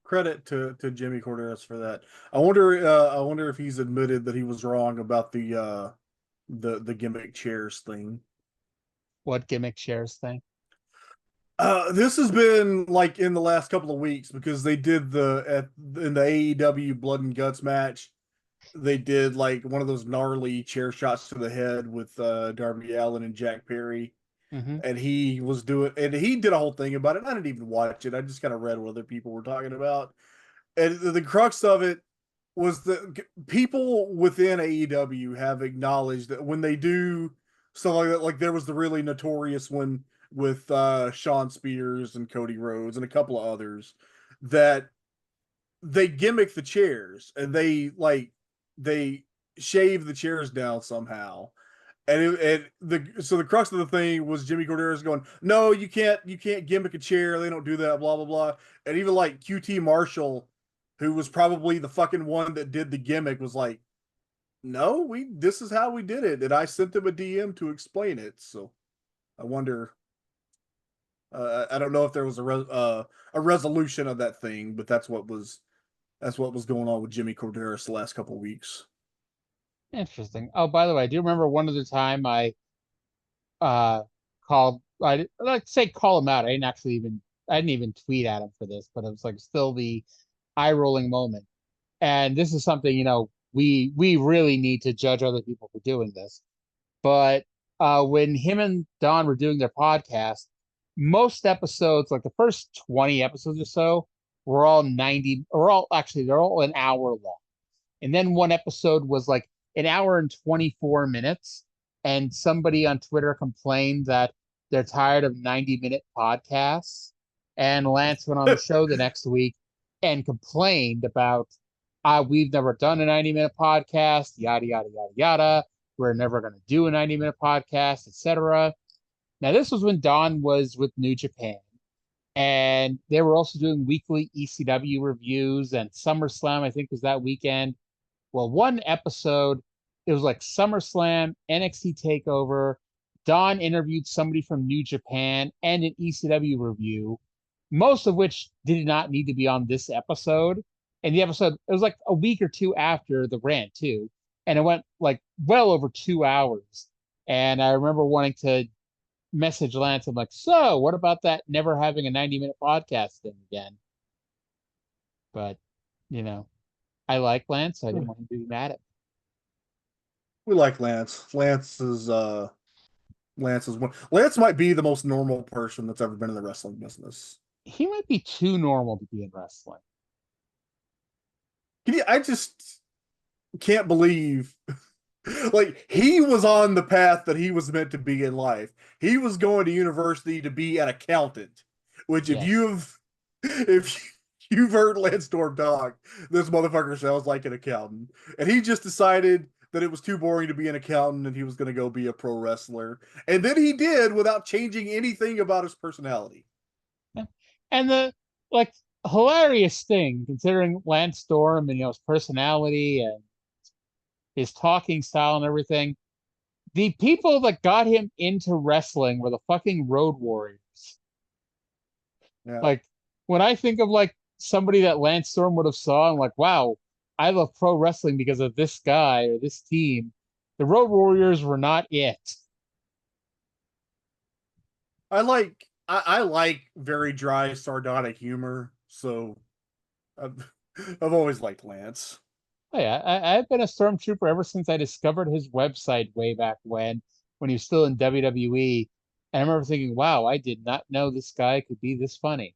Credit to Jimmy Corderas for that. I wonder if he's admitted that he was wrong about the gimmick chairs thing. What gimmick chairs thing? This has been like in the last couple of weeks because they did in the AEW Blood and Guts match. They did like one of those gnarly chair shots to the head with Darby Allin and Jack Perry. And he did a whole thing about it. I didn't even watch it. I just kind of read what other people were talking about. And the crux of it was that people within AEW have acknowledged that when they do stuff like that, like there was the really notorious one with Shawn Spears and Cody Rhodes and a couple of others, that they gimmick the chairs and they shave the chairs down somehow. And the crux of the thing was Jimmy Corderas going, no, you can't gimmick a chair. They don't do that, blah, blah, blah. And even like QT Marshall, who was probably the fucking one that did the gimmick, was like, no, this is how we did it. And I sent them a DM to explain it. So I wonder, I don't know if there was a resolution of that thing, but that's what was going on with Jimmy Corderas the last couple of weeks. Interesting. Oh, by the way, I do remember one other time I called. I'd like to say call him out. I didn't even tweet at him for this, but it was like still the eye-rolling moment. And this is something, we really need to judge other people for doing this. But when him and Don were doing their podcast, most episodes, like the first 20 episodes or so, they're all an hour long. And then one episode was like an hour and 24 minutes. And somebody on Twitter complained that they're tired of 90-minute podcasts. And Lance went on the show the next week and complained about, we've never done a 90-minute podcast, yada, yada, yada, yada. We're never going to do a 90-minute podcast, etc. Now, this was when Don was with New Japan. And they were also doing weekly ECW reviews, and SummerSlam, I think, was that weekend. Well, one episode, it was like SummerSlam, NXT TakeOver. Don interviewed somebody from New Japan and an ECW review, most of which did not need to be on this episode. And the episode, it was like a week or two after the rant, too. And it went like well over 2 hours. And I remember wanting to message Lance. I'm like, so what about that never having a 90-minute podcast thing again? But, I like Lance. So I didn't want him to be mad at me. We like Lance. Lance might be the most normal person that's ever been in the wrestling business. He might be too normal to be in wrestling. I just can't believe, like, he was on the path that he was meant to be in life. He was going to university to be an accountant, which if you've heard Lance Storm talk, this motherfucker sounds like an accountant. And he just decided that it was too boring to be an accountant and he was going to go be a pro wrestler. And then he did without changing anything about his personality. Yeah. And the hilarious thing, considering Lance Storm and his personality and his talking style and everything, the people that got him into wrestling were the fucking Road Warriors. Yeah. Like, when I think of somebody that Lance Storm would have saw, I'm like, wow, I love pro wrestling because of this guy or this team. The Road Warriors were not it. I like very dry, sardonic humor, so I've always liked Lance. Oh, yeah, I've been a Stormtrooper ever since I discovered his website way back when he was still in WWE. And I remember thinking, wow, I did not know this guy could be this funny,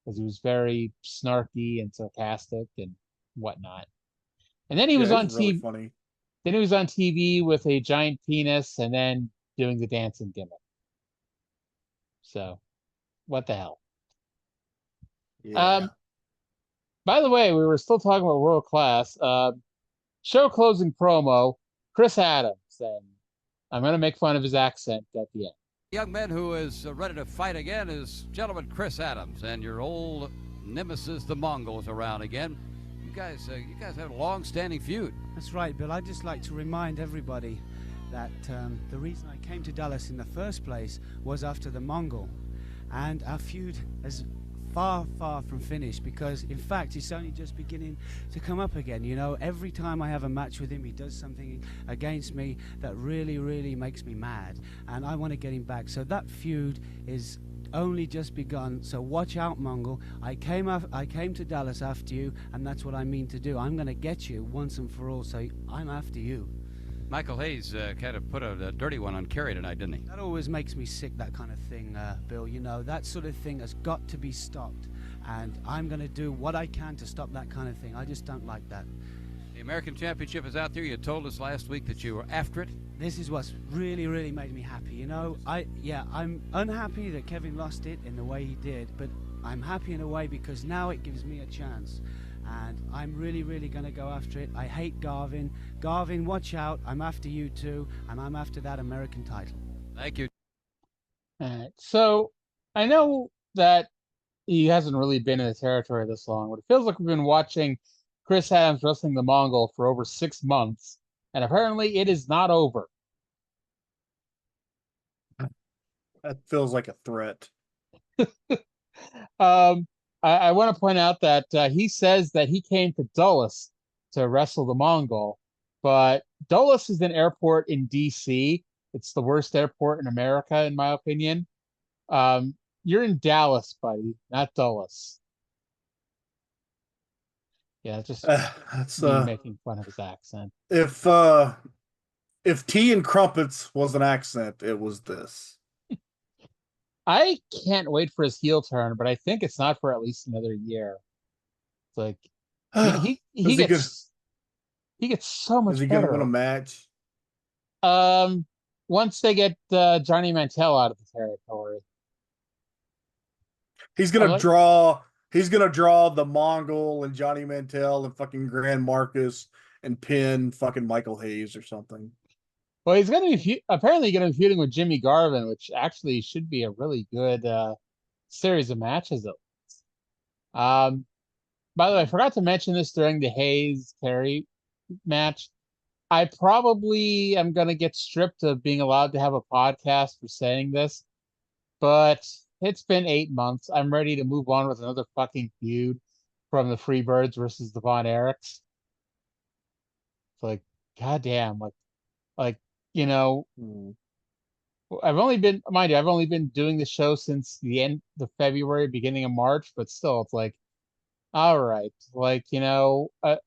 because he was very snarky and sarcastic and whatnot. And then he was on really TV. Funny. Then he was on TV with a giant penis and then doing the dancing gimmick. So, what the hell? Yeah. By the way, we were still talking about World Class. Show closing promo, Chris Adams, and I'm going to make fun of his accent at the end. Young man who is ready to fight again is gentleman Chris Adams, and your old nemesis, the Mongols, around again. You guys have a long-standing feud. That's right, Bill. I'd just like to remind everybody that the reason I came to Dallas in the first place was after the Mongol, and our feud has far, far from finished, because in fact it's only just beginning to come up again. You know, every time I have a match with him, he does something against me that really, really makes me mad, and I want to get him back. So that feud is only just begun. So watch out, Mongol. I came to Dallas after you, and that's what I mean to do. I'm going to get you once and for all. So I'm after you. Michael Hayes kind of put a dirty one on Kerry tonight, didn't he? That always makes me sick, that kind of thing, Bill. You know, that sort of thing has got to be stopped. And I'm going to do what I can to stop that kind of thing. I just don't like that. The American Championship is out there. You told us last week that you were after it. This is what's really, really made me happy. You know, I'm unhappy that Kevin lost it in the way he did, but I'm happy in a way because now it gives me a chance. And I'm really, really going to go after it. I hate Garvin. Garvin, watch out. I'm after you too, and I'm after that American title. Thank you. All right. So I know that he hasn't really been in the territory this long, but it feels like we've been watching Chris Adams wrestling the Mongol for over 6 months, and apparently it is not over. That feels like a threat. I want to point out that he says that he came to Dulles to wrestle the Mongol, but Dulles is an airport in D.C. It's the worst airport in America, in my opinion. You're in Dallas, buddy, not Dulles. Yeah, just that's me making fun of his accent. If tea and crumpets was an accent, it was this. I can't wait for his heel turn, but I think it's not for at least another year. It's like he gets so much Is he better. gonna win a match? Once they get Johnny Mantell out of the territory, He's gonna draw the Mongol and Johnny Mantell and fucking Grand Marcus and pin fucking Michael Hayes or something. Well, he's going to be apparently going to be feuding with Jimmy Garvin, which actually should be a really good series of matches. By the way, I forgot to mention this during the Hayes Kerry match. I probably am going to get stripped of being allowed to have a podcast for saying this, but it's been 8 months. I'm ready to move on with another fucking feud from the Freebirds versus the Von Erichs. It's like, goddamn, like. You know, I've only been doing the show since the end of February, beginning of March, but still, it's like, all right, like, you know, I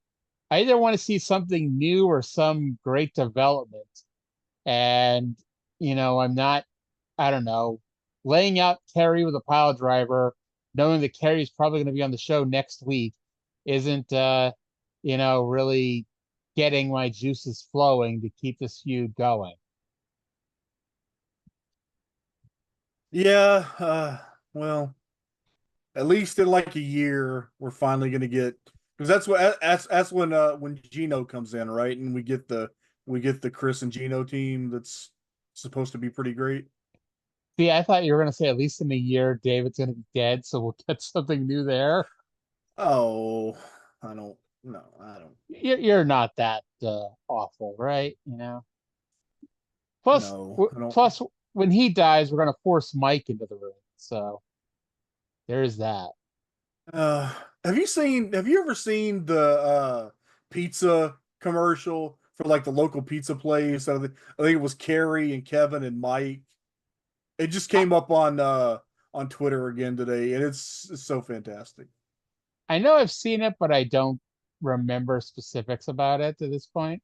either want to see something new or some great development. And, you know, I don't know, laying out Kerry with a pile driver, knowing that Kerry's probably going to be on the show next week isn't, you know, really getting my juices flowing to keep this feud going. Yeah, well, at least in like a year, we're finally gonna get, because that's when Gino comes in, right? And we get the Chris and Gino team that's supposed to be pretty great. See, I thought you were gonna say at least in a year David's gonna be dead, so we'll get something new there. Oh, I don't. You're not that awful, right? You know. Plus, plus, when he dies, we're gonna force Mike into the ring. So there's that. Have you ever seen the pizza commercial for like the local pizza place? I think it was Kerry and Kevin and Mike. It just came up on Twitter again today, and it's so fantastic. I know I've seen it, but I don't remember specifics about it at this point.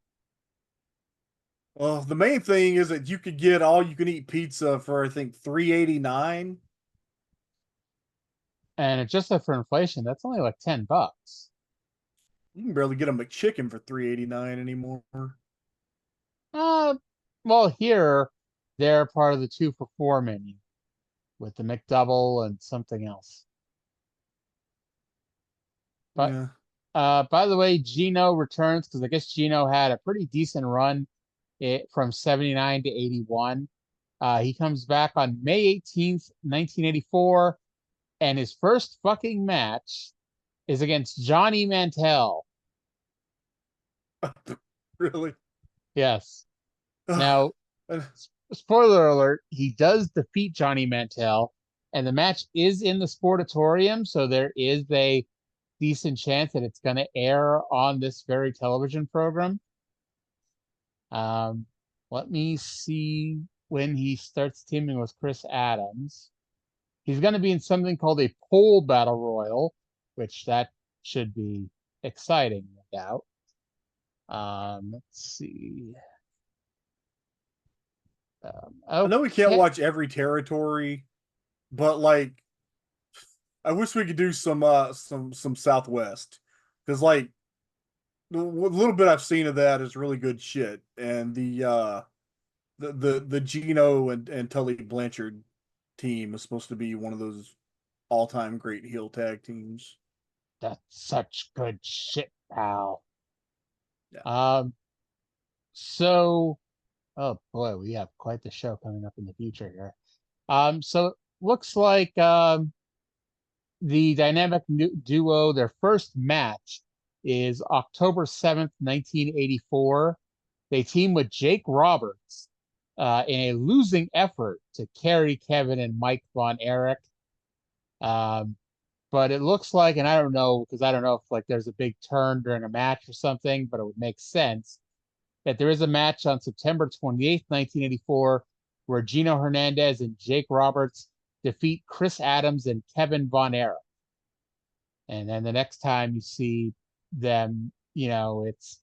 Well, the main thing is that you could get all you can eat pizza for I think $3.89. And adjusted for inflation, that's only like $10. You can barely get a McChicken for $3.89 anymore. Well, here they're part of the 2 for $4 menu with the McDouble and something else. But yeah. By the way, Gino returns because I guess Gino had a pretty decent run from 79 to 81. He comes back on May 18th, 1984, and his first fucking match is against Johnny Mantell. Really? Yes. Now, spoiler alert, he does defeat Johnny Mantell, and the match is in the Sportatorium, so there is a decent chance that it's going to air on this very television program. Let me see when he starts teaming with Chris Adams. He's going to be in something called a pole battle royal, which that should be exciting, no doubt. Let's see. I know we can't watch every territory, but like, I wish we could do some Southwest, because like the little bit I've seen of that is really good shit, and the Gino and Tully Blanchard team is supposed to be one of those all-time great heel tag teams. That's such good shit, pal. Yeah. So, oh boy, we have quite the show coming up in the future here. So looks like the Dynamic Duo, their first match is October 7th, 1984. They team with Jake Roberts in a losing effort to carry Kevin and Mike Von Erich. But it looks like, and I don't know, because I don't know if like there's a big turn during a match or something, but it would make sense that there is a match on September 28th, 1984, where Gino Hernandez and Jake Roberts defeat Chris Adams and Kevin Von Erich. And then the next time you see them, you know, it's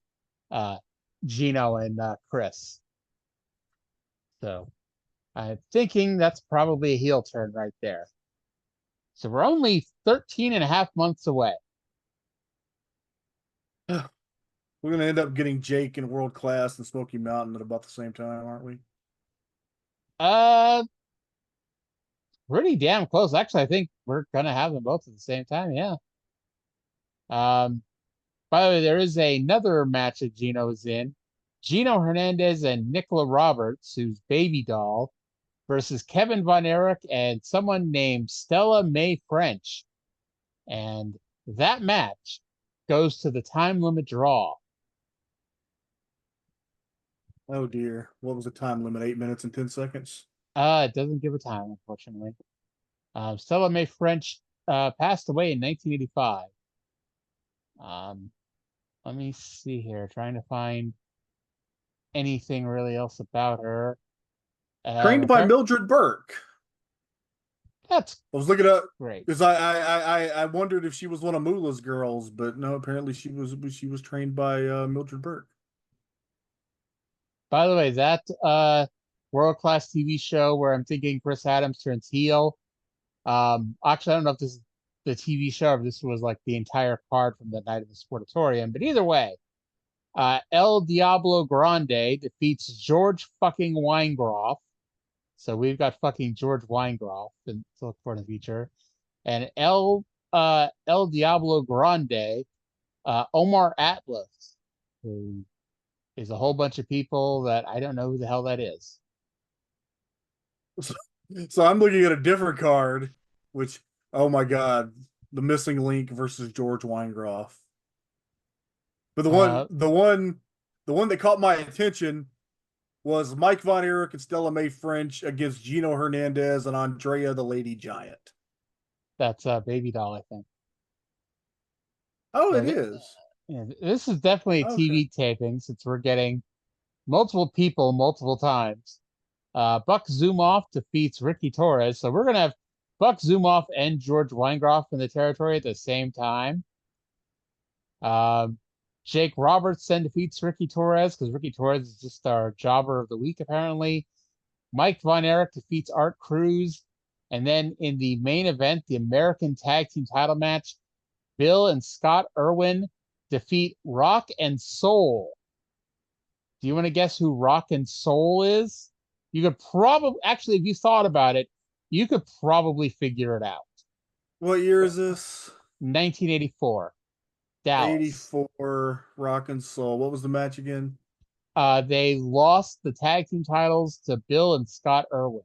Gino and Chris. So I'm thinking that's probably a heel turn right there. So we're only 13 and a half months away. We're going to end up getting Jake in World Class and Smoky Mountain at about the same time, aren't we? Pretty damn close. Actually, I think we're going to have them both at the same time, yeah. By the way, there is another match that Gino's in. Gino Hernandez and Nicola Roberts, who's Baby Doll, versus Kevin Von Erich and someone named Stella Mae French. And that match goes to the time limit draw. Oh dear. What was the time limit? 8 minutes and 10 seconds? It doesn't give a time, unfortunately. Stella Mae French passed away in 1985. Let me see here, trying to find anything really else about her. Trained by Mildred Burke. That's I was looking up great because I wondered if she was one of Moolah's girls, but no, apparently she was trained by Mildred Burke. By the way, that World Class TV show where I'm thinking Chris Adams turns heel. Actually, I don't know if this is the TV show or if this was like the entire card from the night of the Sportatorium, but either way, El Diablo Grande defeats George fucking Weingroff. So we've got fucking George Weingroff to look for in the future. And El Diablo Grande, Omar Atlas, who is a whole bunch of people that I don't know who the hell that is. So I'm looking at a different card, which, oh my God, the Missing Link versus George Weingroff. But the one that caught my attention was Mike Von Erich and Stella Mae French against Gino Hernandez and Andrea the Lady Giant. That's Baby Doll, I think. Oh, it is. Yeah, this is definitely a TV taping since we're getting multiple people multiple times. Buck Zumoff defeats Ricky Torres. So we're going to have Buck Zumoff and George Weingroff in the territory at the same time. Jake Robertson defeats Ricky Torres because Ricky Torres is just our jobber of the week, apparently. Mike Von Erich defeats Art Cruz. And then in the main event, the American Tag Team title match, Bill and Scott Irwin defeat Rock and Soul. Do you want to guess who Rock and Soul is? You could probably, actually, if you thought about it, you could probably figure it out. What year is this? 1984. Dallas. 84, Rock and Soul. What was the match again? They lost the tag team titles to Bill and Scott Irwin.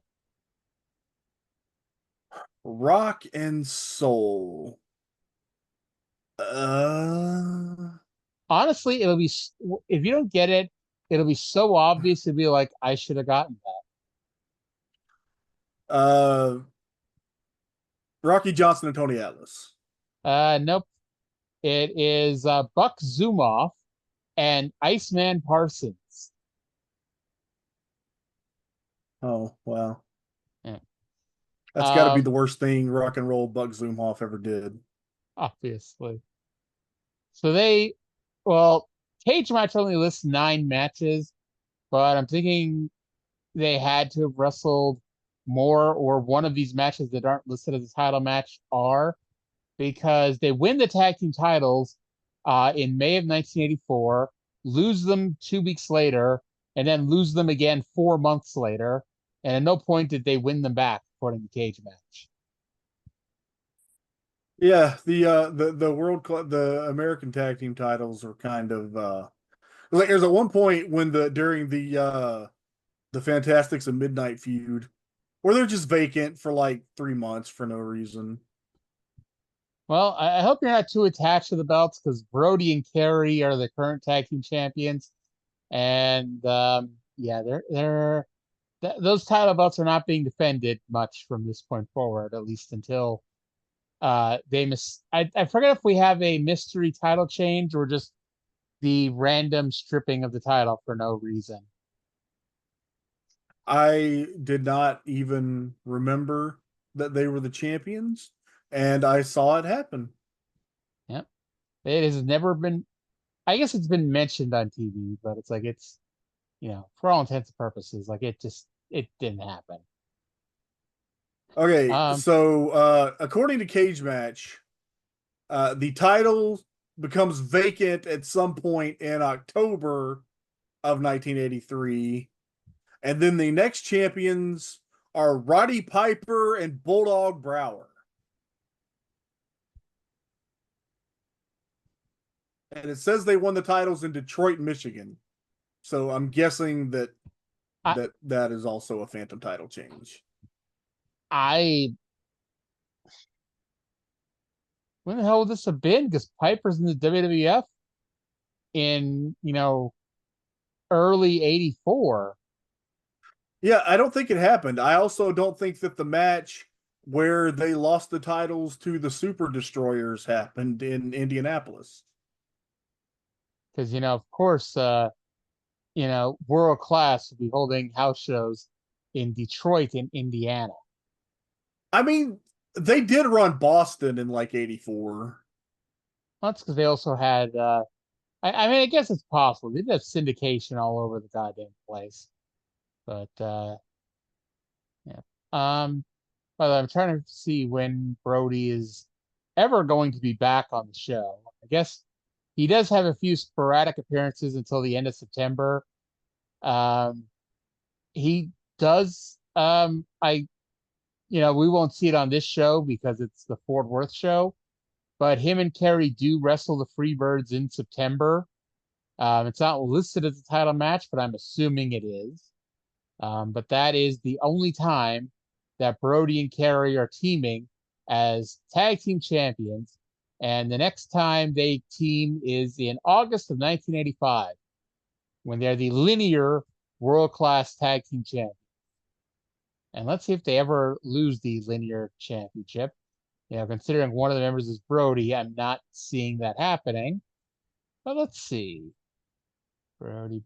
Rock and Soul. Honestly, it'll be, if you don't get it, it'll be so obvious to be like, I should have gotten that. Rocky Johnson and Tony Atlas. Nope. It is Buck Zumoff and Iceman Parsons. Oh, wow. Yeah. That's got to be the worst thing rock and roll Buck Zumhoff ever did. Obviously. So Cage Match only lists 9 matches, but I'm thinking they had to have wrestled more, or one of these matches that aren't listed as a title match are, because they win the tag team titles in May of 1984, lose them 2 weeks later, and then lose them again 4 months later. And at no point did they win them back, according to Cage Match. Yeah, the American tag team titles are kind of like there's at one point when during the Fantastics and Midnight feud where they're just vacant for like 3 months for no reason. Well, I hope you're not too attached to the belts, because Brody and Kerry are the current tag team champions, and yeah, those title belts are not being defended much from this point forward, at least until I forget if we have a mystery title change or just the random stripping of the title for no reason. I did not even remember that they were the champions, and I saw it happen. Yep. It has never been, I guess it's been mentioned on TV, but it's like, it's, for all intents and purposes, like it didn't happen. Okay, so according to Cage Match, the title becomes vacant at some point in October of 1983, and then the next champions are Roddy Piper and Bulldog Brower. And it says they won the titles in Detroit, Michigan. So I'm guessing that that is also a phantom title change. When the hell would this have been? Because Piper's in the WWF in, early 84. Yeah, I don't think it happened. I also don't think that the match where they lost the titles to the Super Destroyers happened in Indianapolis. Because, of course, World Class will be holding house shows in Detroit and Indiana. I mean, they did run Boston in like 84. That's because they also had, I guess it's possible. They did have syndication all over the goddamn place. But, yeah. But I'm trying to see when Brody is ever going to be back on the show. I guess he does have a few sporadic appearances until the end of September. He does, we won't see it on this show because it's the Fort Worth show, but him and Kerry do wrestle the Freebirds in September. It's not listed as a title match, but I'm assuming it is. But that is the only time that Brody and Kerry are teaming as tag team champions. And the next time they team is in August of 1985, when they're the linear world-class tag team champions. And let's see if they ever lose the linear championship. Considering one of the members is Brody, I'm not seeing that happening. But let's see. Brody.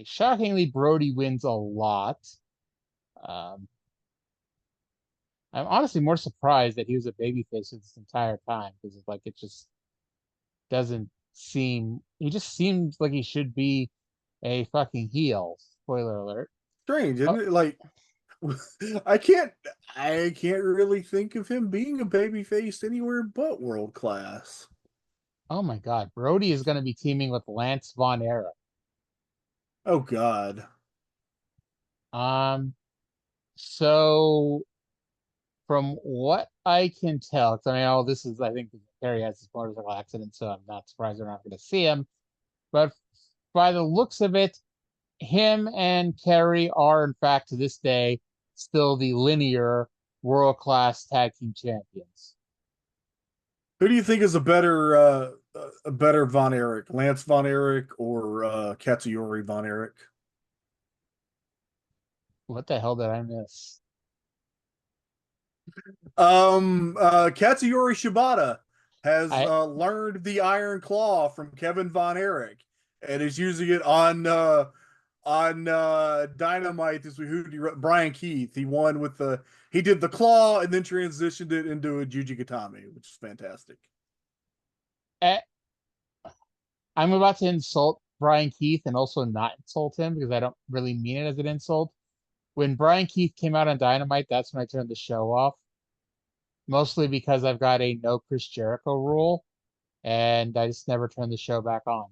Shockingly, Brody wins a lot. I'm honestly more surprised that he was a babyface this entire time, because it's like, it just doesn't seem, he just seems like he should be a fucking heel. Spoiler alert. Strange, isn't it? Like, I can't really think of him being a babyface anywhere but World Class. Oh my God, Brody is going to be teaming with Lance Von Erich. Oh God. So from what I can tell, because I think Kerry has his motorcycle accident, so I'm not surprised we're not going to see him. But by the looks of it, him and Kerry are, in fact, to this day, still the linear world-class tag team champions. Who do you think is a better Von Erich, Lance Von Erich or Katsuyori Von Erich? What the hell did I miss? Katsuyori Shibata has I learned the Iron Claw from Kevin Von Erich and is using it on Dynamite this week. Brian Keith. He did the claw and then transitioned it into a Juji Gatame, which is fantastic. eh, I'm about to insult Brian Keith and also not insult him because I don't really mean it as an insult. When Brian Keith came out on Dynamite, that's when I turned the show off. Mostly because I've got a no Chris Jericho rule, and I just never turned the show back on.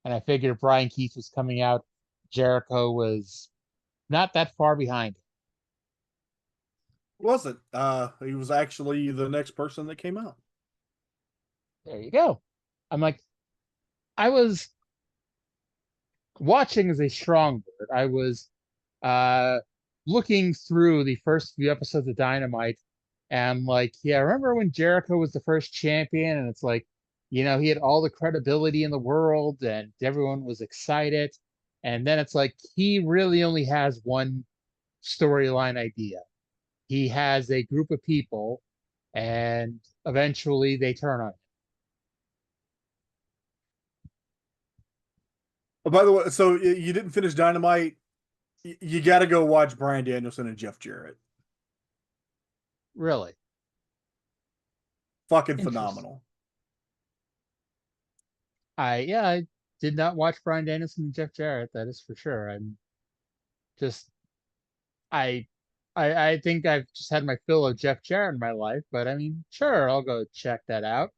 And I figured Brian Keith was coming out, Jericho was not that far behind. Wasn't. He was actually the next person that came out. There you go. I'm like, I was watching is a strong word. I was looking through the first few episodes of Dynamite and like, yeah, remember when Jericho was the first champion and it's like, you know, he had all the credibility in the world and everyone was excited. And then it's like he really only has one storyline idea. He has a group of people and eventually they turn on him. Oh, by the way, so you didn't finish Dynamite. You got to go watch Bryan Danielson and Jeff Jarrett. Really? Fucking phenomenal. I did not watch Bryan Danielson and Jeff Jarrett, that is for sure. I'm just I think I've just had my fill of Jeff Jarrett in my life, but I mean, sure, I'll go check that out.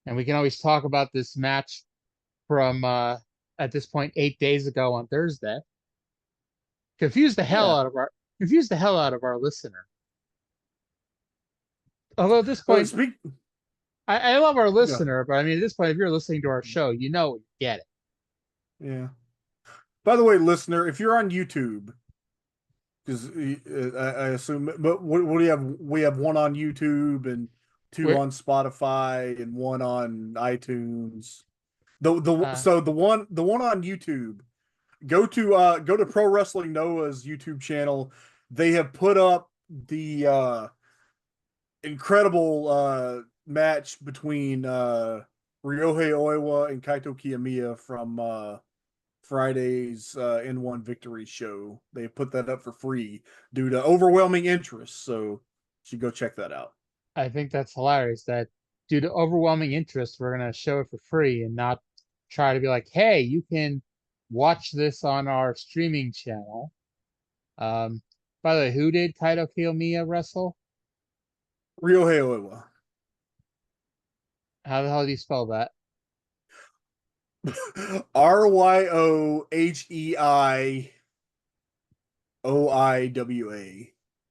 And we can always talk about this match from at this point 8 days ago on Thursday. Confuse the hell out of our listener. Although at this point, I love our listener, but I mean, at this point, if you're listening to our show, you know you get it. Yeah. By the way, listener, if you're on YouTube, because I assume, but what do you have? We have one on YouTube and two on Spotify and one on iTunes. So the one on YouTube, go to Pro Wrestling Noah's YouTube channel. They have put up the incredible match between Ryohei Oiwa and Kaito Kiyomiya from Friday's N1 Victory show. They put that up for free due to overwhelming interest, so you should go check that out. I think that's hilarious that due to overwhelming interest, we're going to show it for free and not try to be like, hey, you can watch this on our streaming channel. By the way, who did Kaito Kiyomiya wrestle? Ryohei Oiwa. How the hell do you spell that? Ryohei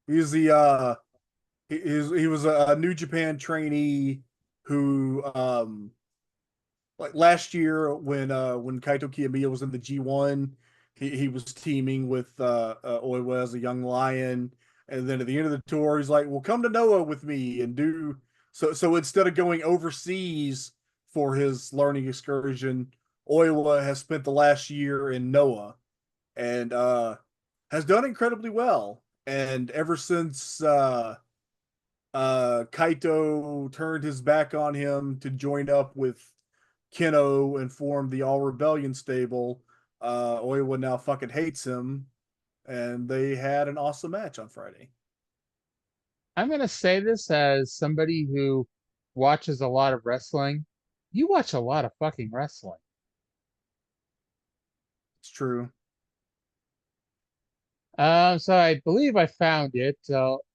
He's the he was a New Japan trainee who like last year when Kaito Kiyomiya was in the G1, he was teaming with Oiwa as a young lion, and then at the end of the tour he's like, well, come to Noah with me and do so instead of going overseas for his learning excursion, Oiwa has spent the last year in Noah and has done incredibly well. And ever since Kaito turned his back on him to join up with Keno and form the All Rebellion stable, Oiwa now fucking hates him, and they had an awesome match on Friday. I'm going to say this as somebody who watches a lot of wrestling. You watch a lot of fucking wrestling. It's true. So I believe I found it.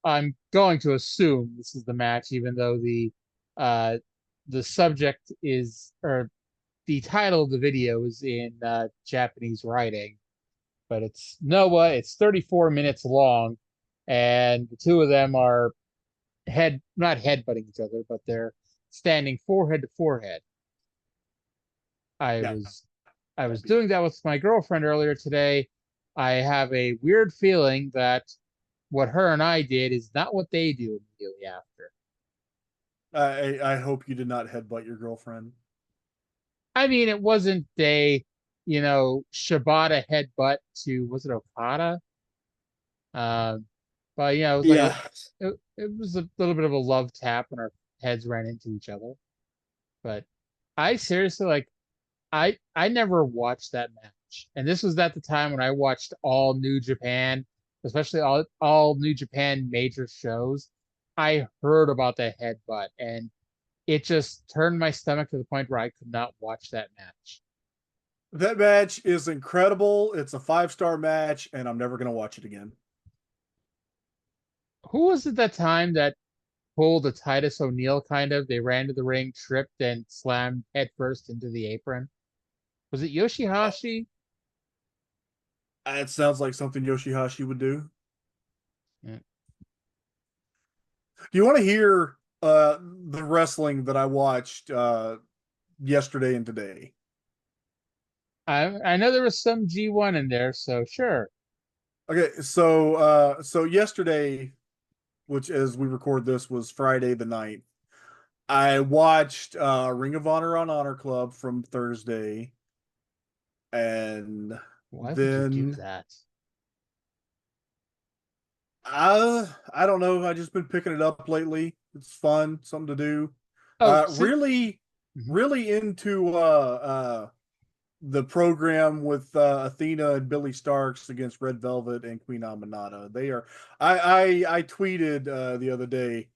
I'm going to assume this is the match, even though the subject is, or the title of the video is in Japanese writing, but it's Noah. It's 34 minutes long, and the two of them are not headbutting each other, but they're standing forehead to forehead. I was doing that with my girlfriend earlier today. I have a weird feeling that what her and I did is not what they do immediately after. I hope you did not headbutt your girlfriend. I mean, it wasn't a, Shibata headbutt to, was it Okada? But it was Yeah. it was a little bit of a love tap when our heads ran into each other. But I seriously I never watched that match, and this was at the time when I watched all New Japan, especially all New Japan major shows. I heard about the headbutt, and it just turned my stomach to the point where I could not watch that match. That match is incredible. It's a 5-star match, and I'm never going to watch it again. Who was it that time that pulled a Titus O'Neil kind of? They ran to the ring, tripped, and slammed headfirst into the apron. Was it Yoshihashi? It sounds like something Yoshihashi would do. Yeah. Do you want to hear the wrestling that I watched yesterday and today? I know there was some G1 in there, so sure. Okay, so yesterday, which as we record this was Friday the 9th, I watched Ring of Honor on Honor Club from Thursday, and Why then would you do that? I don't know. I just been picking it up lately. It's fun, something to do. Really into the program with Athena and Billy Starks against Red Velvet and Queen Aminata. They are. I tweeted the other day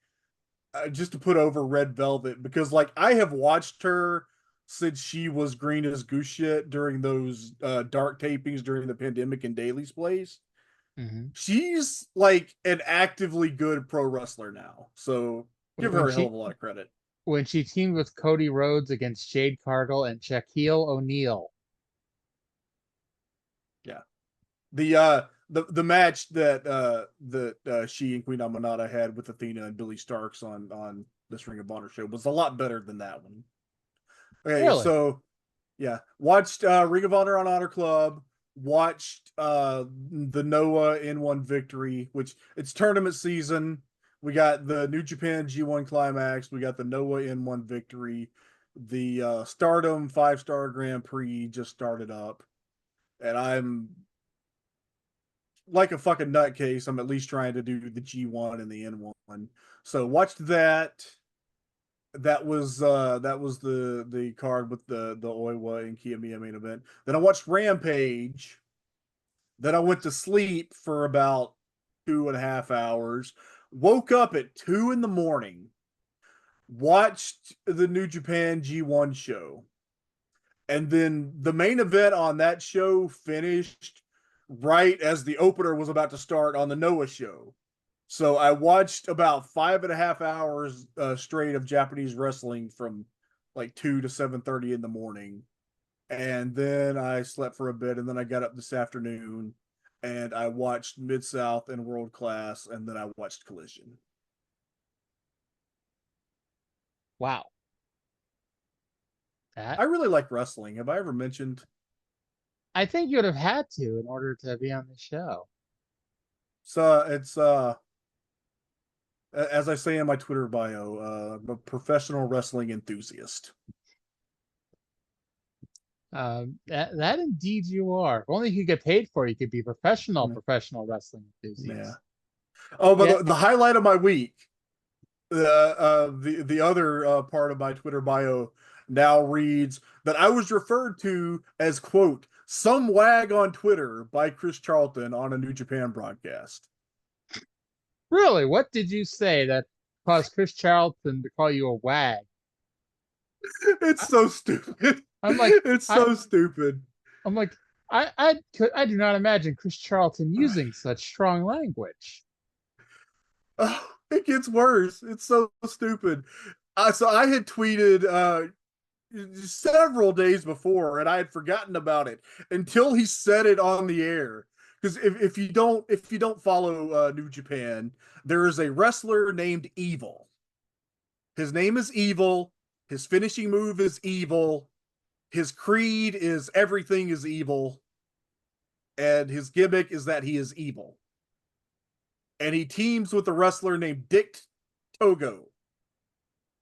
just to put over Red Velvet because like I have watched her since she was green as goose shit during those dark tapings during the pandemic in Daly's Place. Mm-hmm. She's like an actively good pro wrestler now. So give her a hell of a lot of credit. When she teamed with Cody Rhodes against Jade Cargill and Shaquille O'Neal. Yeah. The match that she and Queen Aminata had with Athena and Billy Starks on this Ring of Honor show was a lot better than that one. Okay, really? So yeah, watched Ring of Honor on Honor Club, watched the Noah N1 victory, which it's tournament season. We got the New Japan G1 Climax, we got the Noah N1 victory, the Stardom 5-star Grand Prix just started up, and I'm like a fucking nutcase. I'm at least trying to do the G1 and the N1. So watched that. That was the card with the Oiwa and Kiyomiya main event. Then I watched Rampage. Then I went to sleep for about 2.5 hours. Woke up at 2 a.m. Watched the New Japan G1 show. And then the main event on that show finished right as the opener was about to start on the Noah show. So I watched about 5.5 hours straight of Japanese wrestling from like 2 to 7:30 in the morning. And then I slept for a bit, and then I got up this afternoon and I watched Mid-South and World Class, and then I watched Collision. Wow. I really like wrestling. Have I ever mentioned? I think you would have had to in order to be on the show. So it's as I say in my Twitter bio, I'm a professional wrestling enthusiast. That indeed you are. If only you could get paid for it, you could be professional wrestling enthusiast. Yeah. Oh, but the highlight of my week, the other part of my Twitter bio now reads that I was referred to as, quote, some wag on Twitter by Chris Charlton on a New Japan broadcast. Really? What did you say that caused Chris Charlton to call you a wag? It's so stupid. I'm like, it's so stupid. I'm like, I do not imagine Chris Charlton using such strong language. Oh, it gets worse. It's so stupid. So I had tweeted several days before, and I had forgotten about it until he said it on the air. Because if you don't follow New Japan, there is a wrestler named Evil. His name is Evil. His finishing move is evil. His creed is everything is evil. And his gimmick is that he is evil. And he teams with a wrestler named Dick Togo,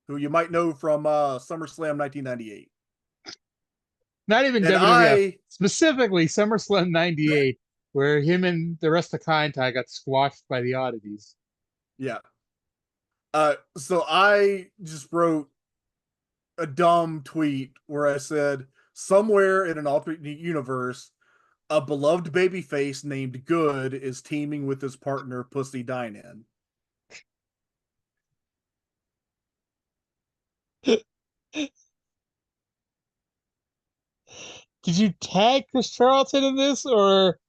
who you might know from SummerSlam 1998. Not even WWE. Specifically, SummerSlam 98 where him and the rest of Kaientai got squashed by the oddities. Yeah. So I just wrote a dumb tweet where I said, somewhere in an alternate universe, a beloved babyface named Good is teaming with his partner Pussy Dynan. Did you tag Chris Charlton in this, or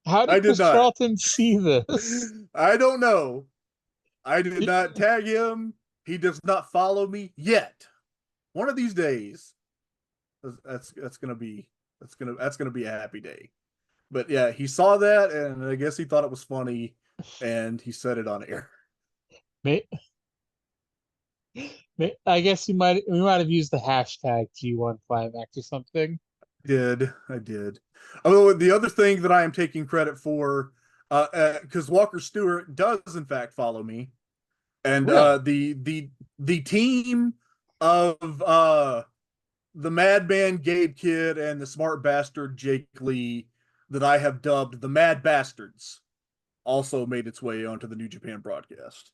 how I did did Chris not. Charlton see this? I don't know. I did not tag him. He does not follow me yet. One of these days, that's gonna be a happy day. But yeah, he saw that, and I guess he thought it was funny, and he said it on air. I guess we might have used the hashtag G1 Climax or something. I did. Although the other thing that I am taking credit for, because Walker Stewart does in fact follow me, and the team of the Madman Gabe Kidd and the smart bastard Jake Lee that I have dubbed the Mad Bastards also made its way onto the New Japan broadcast.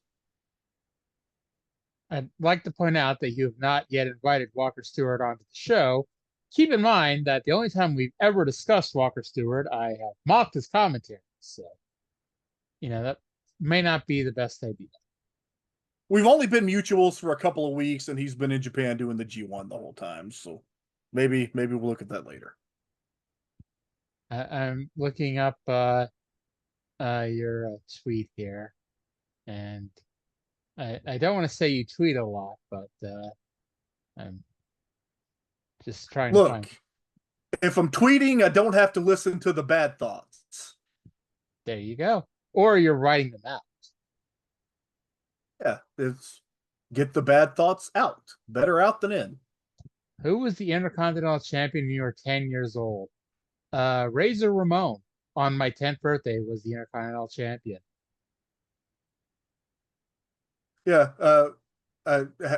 I'd like to point out that you have not yet invited Walker Stewart onto the show. Keep in mind that the only time we've ever discussed Walker Stewart, I have mocked his commentary. So, that may not be the best idea. We've only been mutuals for a couple of weeks, and he's been in Japan doing the G1 the whole time. So maybe we'll look at that later. I'm looking up your tweet here, and I don't want to say you tweet a lot, but I'm just trying to find. If I'm tweeting, I don't have to listen to the bad thoughts. There you go. Or you're writing them out. Yeah, it's get the bad thoughts out. Better out than in. Who was the Intercontinental Champion when you were 10 years old? Razor Ramon, on my 10th birthday, was the Intercontinental Champion. Yeah,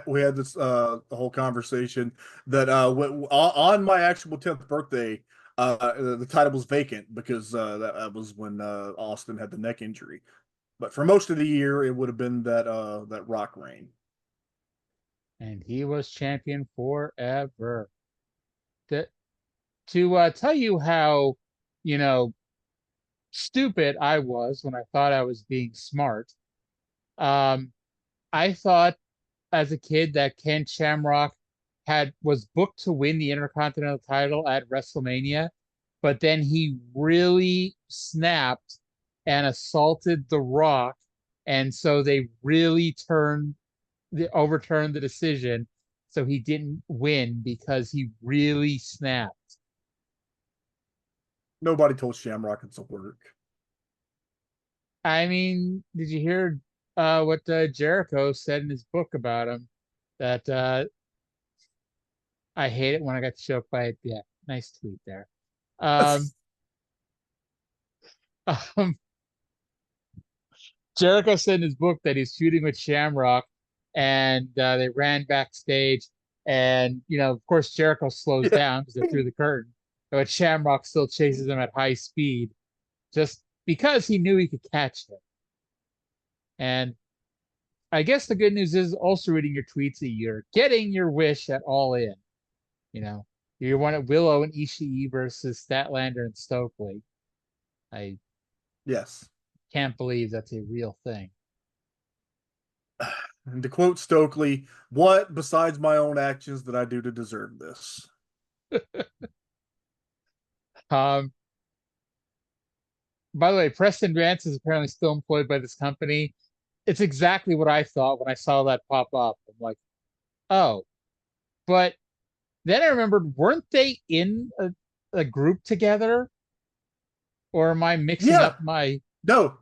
we had this the whole conversation that on my actual 10th birthday, the title was vacant because that was when Austin had the neck injury. But for most of the year, it would have been that Rock reign. And he was champion forever. To tell you how, stupid I was when I thought I was being smart, I thought as a kid that Ken Shamrock was booked to win the Intercontinental title at WrestleMania, but then he really snapped and assaulted The Rock, and so they really overturned the decision, so he didn't win because he really snapped. Nobody told Shamrock it's a work. I mean, did you hear what Jericho said in his book about him? That I hate it when I got choked by it. Yeah, nice tweet there. Jericho said in his book that he's shooting with Shamrock, and they ran backstage, and of course Jericho slows down because they're through the curtain, but Shamrock still chases him at high speed, just because he knew he could catch him. And I guess the good news is, also reading your tweets, that you're getting your wish at All In. You wanted Willow and Ishii versus Statlander and Stokely. Yes. Can't believe that's a real thing. And to quote Stokely, what besides my own actions did I do to deserve this? By the way, Preston Vance is apparently still employed by this company. It's exactly what I thought when I saw that pop up. I'm like, oh. But then I remembered, weren't they in a group together? Or am I mixing up my... No.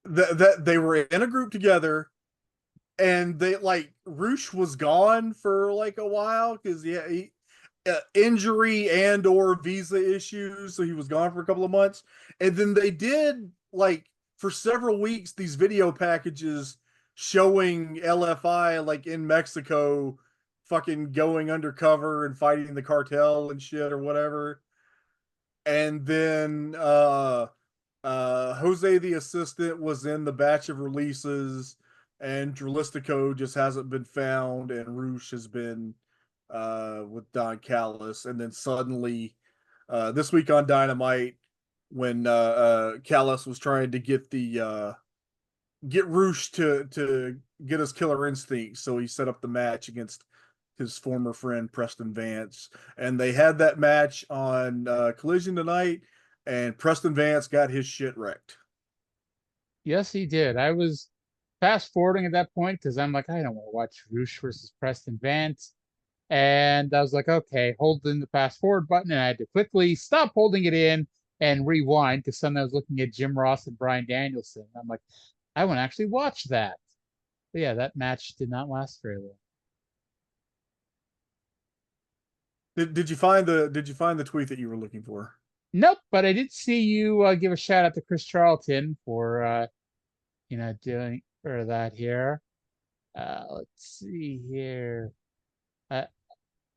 They were in a group together, and they Roosh was gone for a while because injury and or visa issues, so he was gone for a couple of months. And then they did for several weeks these video packages showing LFI in Mexico fucking going undercover and fighting the cartel and shit or whatever. And then Jose the assistant was in the batch of releases, and Dralistico just hasn't been found, and Roosh has been with Don Callis. And then suddenly, this week on Dynamite, when Callis was trying to get get Roosh to get his killer instinct, so he set up the match against his former friend Preston Vance, and they had that match on Collision tonight, and Preston Vance got his shit wrecked. Yes, he did. I was fast forwarding at that point because I'm like, I don't want to watch Roosh versus Preston Vance. And I was like, okay, hold in the fast forward button. And I had to quickly stop holding it in and rewind because suddenly I was looking at Jim Ross and Bryan Danielson. I'm like, I want to actually watch that. But yeah, that match did not last very long. Did you find the tweet that you were looking for? Nope, but I did see you give a shout out to Chris Charlton for doing for that here. Let's see here.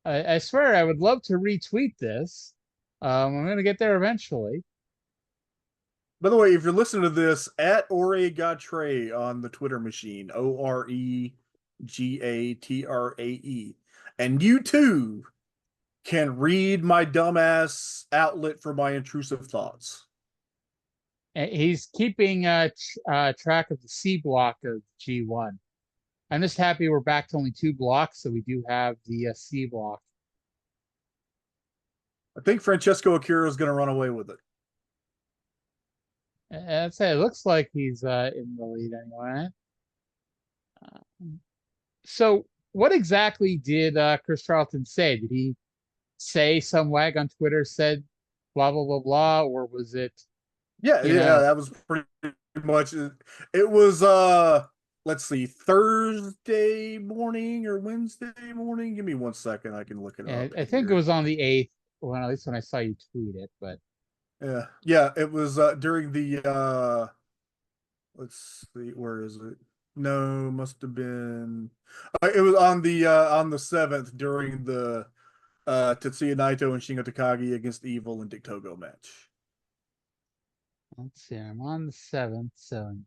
I swear I would love to retweet this. I'm gonna get there eventually. By the way, if you're listening to this, at Oregatrae on the Twitter machine, OREGATRAE, and you too can read my dumbass outlet for my intrusive thoughts. He's keeping track of the C block of G1. I'm just happy we're back to only 2 blocks, so we do have the C block. I think Francesco Akira is going to run away with it. I'd say it looks like he's in the lead anyway. So what exactly did Chris Charlton say? Did he say some wag on Twitter said blah, blah, blah, blah, or was it? Yeah, that was pretty much it. It was, let's see, Thursday morning or Wednesday morning. Give me 1 second. I can look it up. I think it was on the 8th, well, at least when I saw you tweet it, but. Yeah, it was during the, let's see, where is it? No, must have been, it was on the 7th during the Tetsuya Naito and Shingo Takagi against Evil and Dick Togo match. Let's see, I'm on the 7th, so in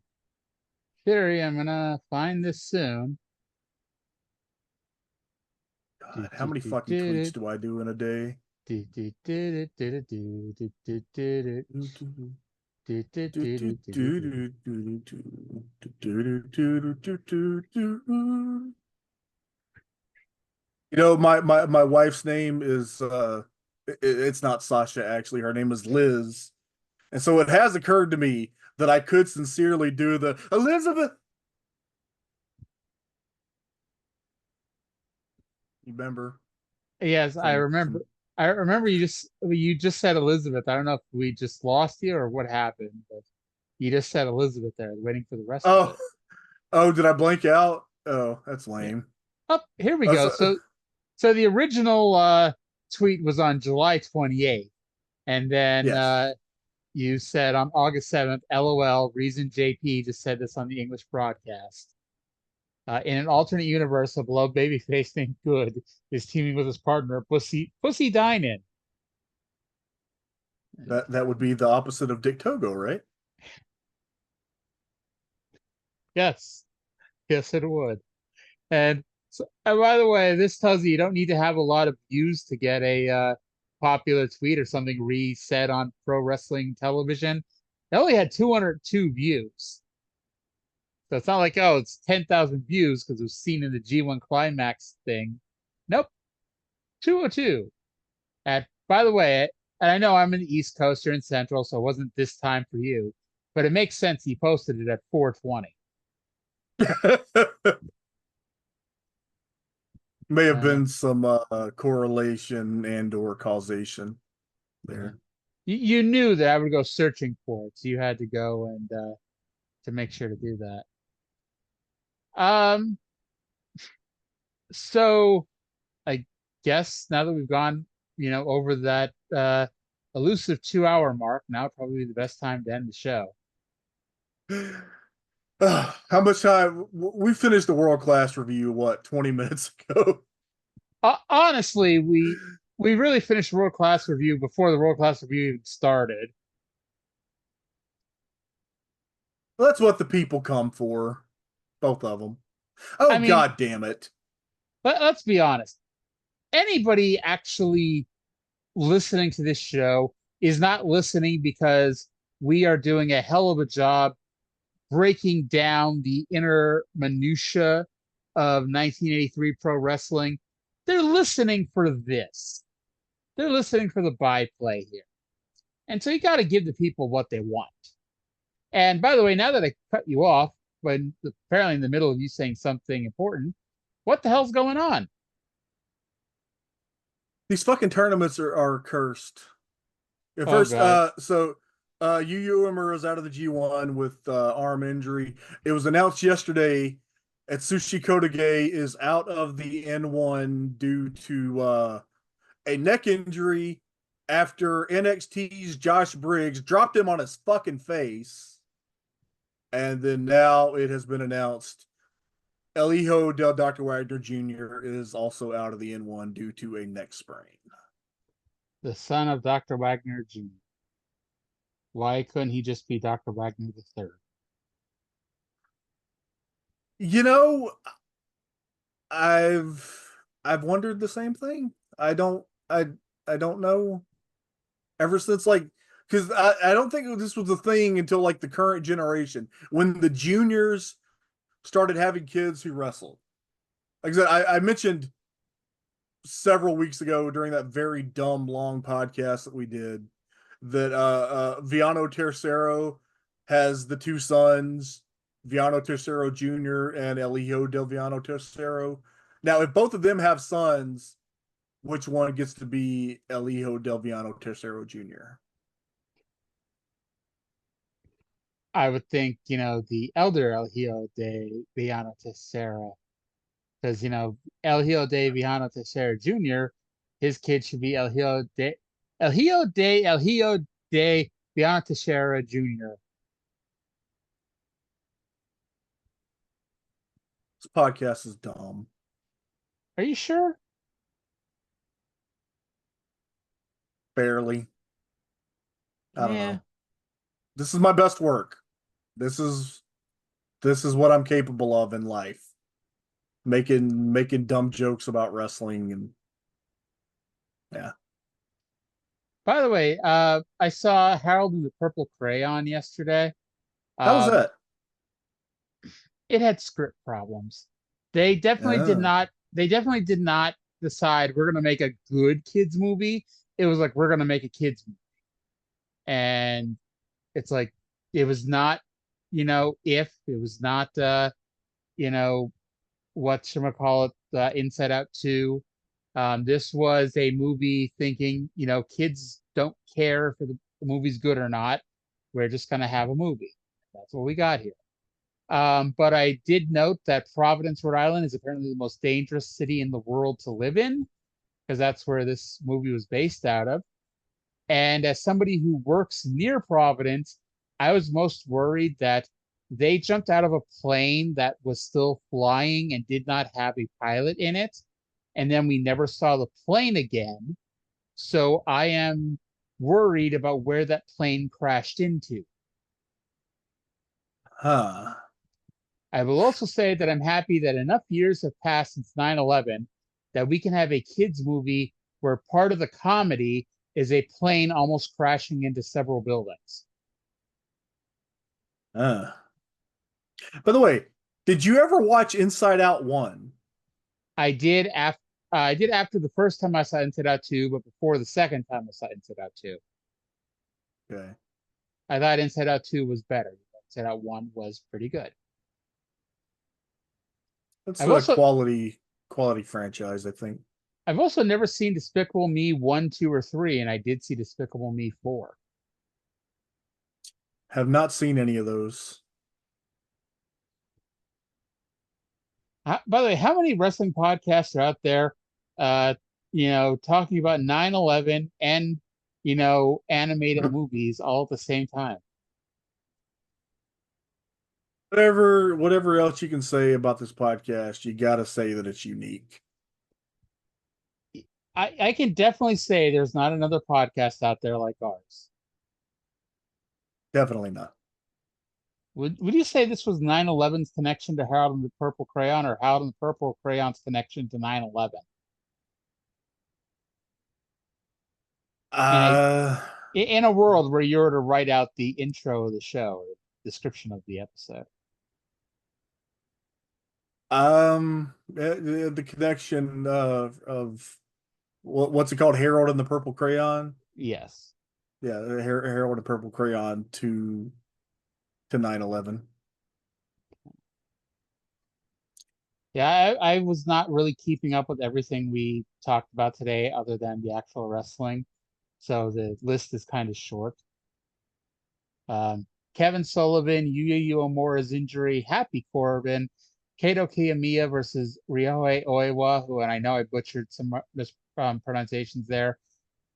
theory, I'm gonna find this soon. God, how many fucking tweets do I do in a day? You know, my wife's name is it's not Sasha, actually. Her name is Liz. And so it has occurred to me that I could sincerely do the Elizabeth. You remember? Yes, I remember. I remember you just said Elizabeth. I don't know if we just lost you or what happened, but you just said Elizabeth there, waiting for the rest of it. Oh, did I blank out? Oh, that's lame. Oh, here we go. So the original tweet was on July 28th, and then you said on August 7th, LOL, reason JP just said this on the English broadcast. In an alternate universe, a beloved babyface named Good is teaming with his partner, Pussy Dynan. That would be the opposite of Dick Togo, right? Yes. Yes, it would. And by the way, this tells you don't need to have a lot of views to get a popular tweet or something reset on pro wrestling television. It only had 202 views. So it's not like, oh, it's 10,000 views because it was seen in the G1 Climax thing. Nope. 202. And by the way, and I know I'm in the East Coast, you're in Central, so it wasn't this time for you, but it makes sense he posted it at 4:20. May have been some correlation and or causation there. You knew that I would go searching for it, so you had to go and to make sure to do that. So I guess now that we've gone, over that elusive 2-hour mark, now probably the best time to end the show. How much time? We finished the world class review, 20 minutes ago? Honestly, we really finished world class review before the world class review even started. That's what the people come for. Both of them. Oh, I mean, God damn it. let's be honest. Anybody actually listening to this show is not listening because we are doing a hell of a job breaking down the inner minutia of 1983 pro wrestling. They're listening for this. They're listening for the byplay here. And so you got to give the people what they want. And by the way, now that I cut you off, when apparently in the middle of you saying something important, what the hell's going on? These fucking tournaments are cursed. At Oh, first, God. Yu Uemura is out of the G1 with arm injury. It was announced yesterday that Atsushi Kotoge is out of the N1 due to a neck injury after NXT's Josh Briggs dropped him on his fucking face. And then now it has been announced El Hijo del Dr. Wagner Jr. is also out of the N1 due to a neck sprain. The son of Dr. Wagner Jr. Why couldn't he just be Dr. Wagner III? You know, I've wondered the same thing. I don't know. Ever since because I don't think this was a thing until like the current generation when the juniors started having kids who wrestled. Like I said, I mentioned several weeks ago during that very dumb long podcast that we did that Viano Tercero has the two sons, Viano Tercero Jr. and El Hijo del Viano Tercero. Now, if both of them have sons, which one gets to be El Hijo del Viano Tercero Jr.? I would think, the elder El Hijo de Viano Tercero. Because, El Hijo de Viano Tercero Jr., his kid should be El Hijo de Viano Tercero Jr. This podcast is dumb. Are you sure? Barely. I don't know. This is my best work. This is what I'm capable of in life. Making dumb jokes about wrestling and yeah. By the way, I saw Harold and the Purple Crayon yesterday. How was that? It had script problems. They definitely did not. They definitely did not decide we're going to make a good kids movie. It was like we're going to make a kids movie, and it's like it was not. If it was not, whatchamacallit, Inside Out 2. This was a movie thinking, kids don't care if the movie's good or not. We're just going to have a movie. That's what we got here. But I did note that Providence, Rhode Island is apparently the most dangerous city in the world to live in, because that's where this movie was based out of. And as somebody who works near Providence, I was most worried that they jumped out of a plane that was still flying and did not have a pilot in it. And then we never saw the plane again. So I am worried about where that plane crashed into. Huh. I will also say that I'm happy that enough years have passed since 9/11 that we can have a kids movie where part of the comedy is a plane almost crashing into several buildings. By the way, did you ever watch Inside Out 1? I did after the first time I saw Inside Out 2, but before the second time I saw Inside Out 2. Okay. I thought Inside Out 2 was better. Inside Out 1 was pretty good. That's a quality franchise, I think. I've also never seen Despicable Me 1, 2, or 3, and I did see Despicable Me 4. Have not seen any of those. By the way, how many wrestling podcasts are out there, talking about 9/11 and, animated movies all at the same time? Whatever else you can say about this podcast, you got to say that it's unique. I can definitely say there's not another podcast out there like ours. Definitely not. Would you say this was 9/11's connection to Harold and the Purple Crayon, or Harold and the Purple Crayon's connection to 9/11? In a world where you were to write out the intro of the show, or description of the episode. The connection of what's it called? Harold and the Purple Crayon? Yes. Yeah, Harold and the Purple Crayon to 9/11. Yeah, I was not really keeping up with everything we talked about today other than the actual wrestling. So the list is kind of short. Kevin Sullivan, Yuya Uemura's injury, Happy Corbin, Kato Kiyomiya versus Ryohei Oiwa, who, and I know I butchered some mispronunciations there.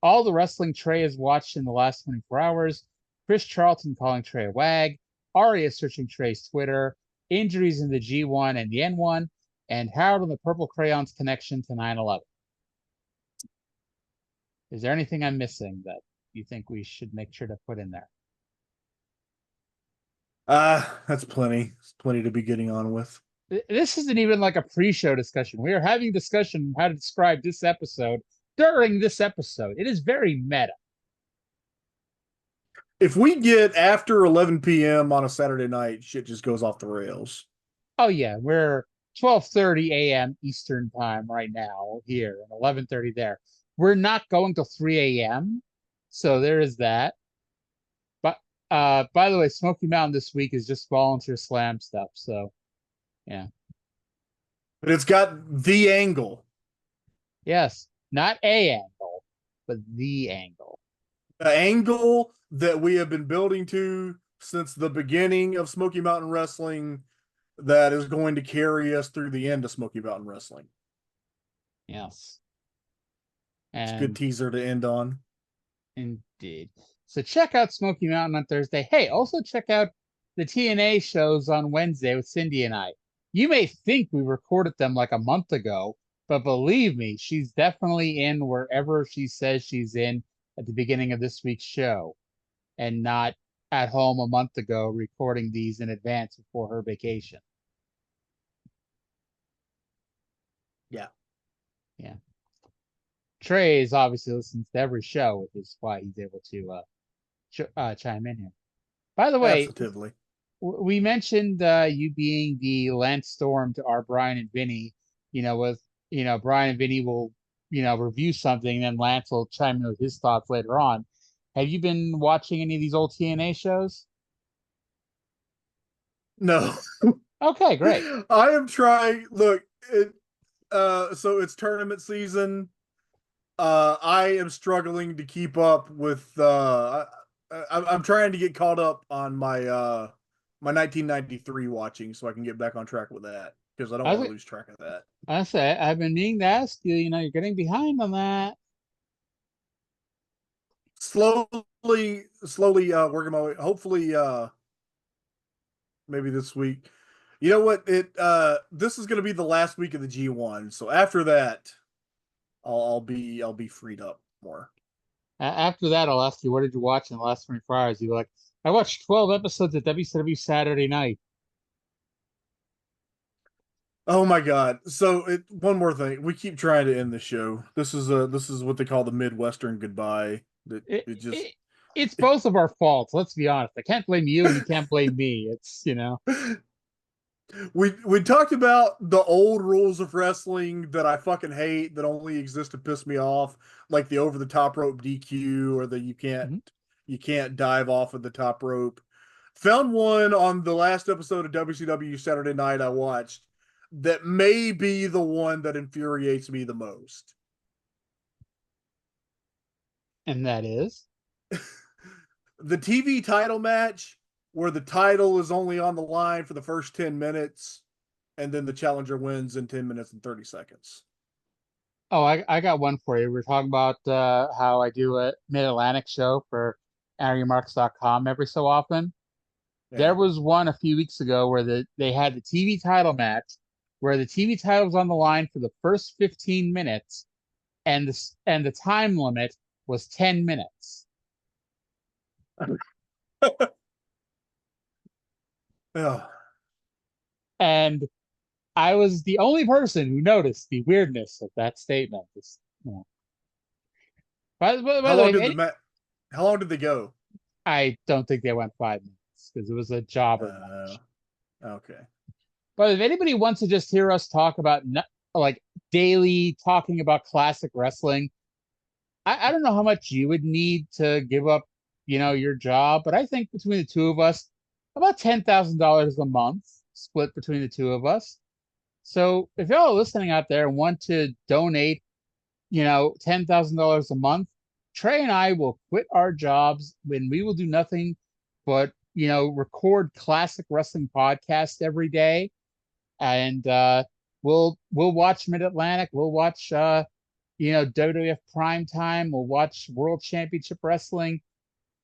All the wrestling Trey has watched in the last 24 hours. Chris Charlton calling Trey a wag. Arya searching Trey's Twitter. Injuries in the G1 and the N1. And Harold and the Purple Crayon's connection to 9/11. Is there anything I'm missing that you think we should make sure to put in there? That's plenty. It's plenty to be getting on with. This isn't even like a pre-show discussion. We are having discussion on how to describe this episode during this episode. It is very meta. If we get after 11 p.m. on a Saturday night, shit just goes off the rails. Oh yeah, we're 12:30 a.m. Eastern time right now here, and 11:30 there. We're not going till 3 a.m., so there is that. But by the way, Smoky Mountain this week is just volunteer slam stuff, so yeah. But it's got the angle. Yes, not a angle, but the angle. The angle that we have been building to since the beginning of Smoky Mountain Wrestling, that is going to carry us through the end of Smoky Mountain Wrestling. Yes. It's a good teaser to end on. Indeed. So check out Smoky Mountain on Thursday. Hey, also check out the TNA shows on Wednesday with Cindy and I. You may think we recorded them like a month ago, but believe me, she's definitely in wherever she says she's in at the beginning of this week's show, and not at home a month ago recording these in advance before her vacation. Yeah. Yeah. Trey is obviously listens to every show, which is why he's able to chime in here. By the way, Absolutely. We mentioned you being the Lance Storm to our Brian and Vinny. With Brian and Vinny will review something, and then Lance will chime in with his thoughts later on. Have you been watching any of these old TNA shows? No. Okay, great. I am trying. Look, so it's tournament season. I am struggling to keep up with. I'm trying to get caught up on my my 1993 watching, so I can get back on track with that, because I don't want to lose track of that. I say I've been meaning to ask you. You're getting behind on that. Slowly working my way. Hopefully, maybe this week. You know what? This is going to be the last week of the G1, so after that, I'll be freed up more. After that, I'll ask you, what did you watch in the last 24 hours? You're like, I watched 12 episodes of WCW Saturday Night. Oh my God! So one more thing. We keep trying to end the show. This is what they call the Midwestern goodbye. It's both of our faults. Let's be honest. I can't blame you, and you can't blame me. It's We talked about the old rules of wrestling that I fucking hate, that only exist to piss me off, like the over the top rope DQ, or the you can't dive off of the top rope. Found one on the last episode of WCW Saturday Night I watched that may be the one that infuriates me the most. And that is? The TV title match, where the title is only on the line for the first 10 minutes, and then the challenger wins in 10 minutes and 30 seconds. Oh, I got one for you. We're talking about how I do a Mid-Atlantic show for AngryMarks.com every so often. Yeah. There was one a few weeks ago where they had the TV title match, where the TV title was on the line for the first 15 minutes, and the time limit was 10 minutes. Yeah. And I was the only person who noticed the weirdness of that statement. You know. By How the long way, did how long did they go? I don't think they went 5 minutes because it was a jobber match. Okay. But if anybody wants to just hear us talk about like daily talking about classic wrestling, I don't know how much you would need to give up, your job, but I think between the two of us, about $10,000 a month split between the two of us. So if y'all are listening out there and want to donate, $10,000 a month, Trey and I will quit our jobs when we will do nothing but, record classic wrestling podcasts every day. And we'll watch Mid Atlantic. We'll watch WWF Primetime. We'll watch World Championship Wrestling.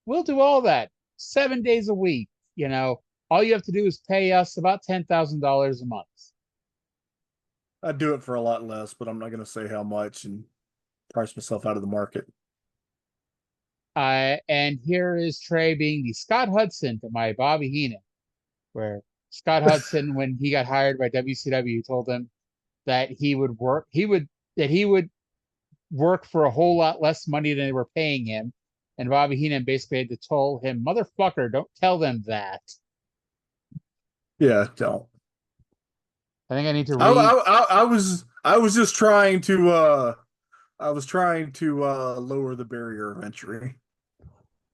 We'll do all that 7 days a week. All you have to do is pay us about $10,000 a month. I'd do it for a lot less, but I'm not going to say how much and price myself out of the market. And here is Trey being the Scott Hudson to my Bobby Heenan, where Scott Hudson, when he got hired by WCW, told him that he would work for a whole lot less money than they were paying him. And Bobby Heenan basically had to tell him, "Motherfucker, don't tell them that." Yeah, don't. I think I need to read. I was just trying to lower the barrier of entry.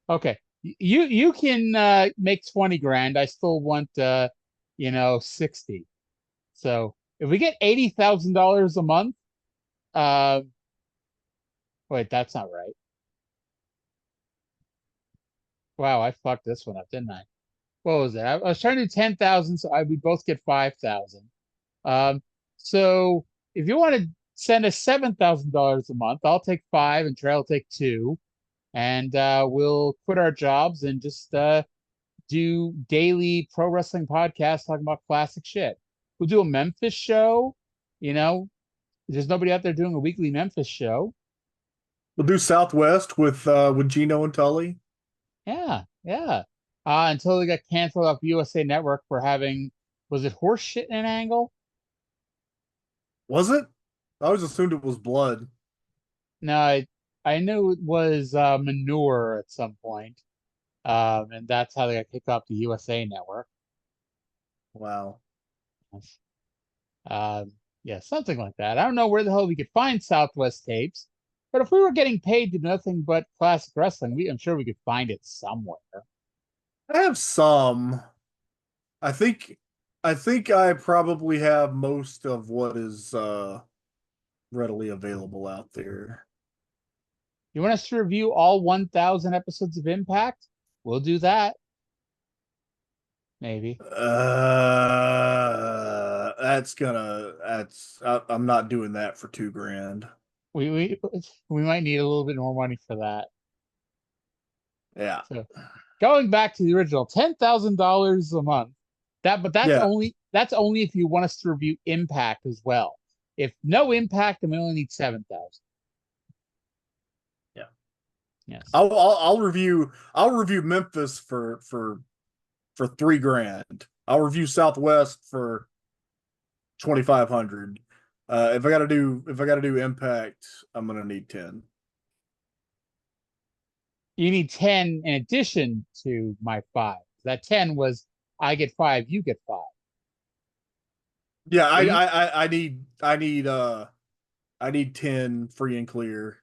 Okay. You can make 20 grand. I still want 60. So if we get $80,000 a month, wait, that's not right. Wow, I fucked this one up, didn't I? What was it? I was trying to do 10,000, so we both get 5,000. So if you want to send us $7,000 a month, I'll take 5 and Trey will take 2. And we'll quit our jobs and just do daily pro wrestling podcasts talking about classic shit. We'll do a Memphis show. There's nobody out there doing a weekly Memphis show. We'll do Southwest with Gino and Tully. Yeah. Until they got canceled off USA Network for having, was it horse shit in an angle? Was it? I always assumed it was blood. No, I knew it was manure at some point. And that's how they got kicked off the USA Network. Wow. Yeah, something like that. I don't know where the hell we could find Southwest tapes, but if we were getting paid to do nothing but classic wrestling, I'm sure we could find it somewhere. I have some. I think I probably have most of what is readily available out there. You want us to review all 1,000 episodes of Impact? We'll do that. Maybe. I'm not doing that for $2,000. We might need a little bit more money for that. Yeah. So, going back to the original, $10,000 a month. That's only if you want us to review Impact as well. If no Impact, then we only need 7,000. Yeah. Yes. I'll review Memphis for $3,000. I'll review Southwest for $2,500. If I gotta do Impact, I'm gonna need 10. You need 10 in addition to my 5. That 10 was I get 5, you get 5. Yeah, I need 10 free and clear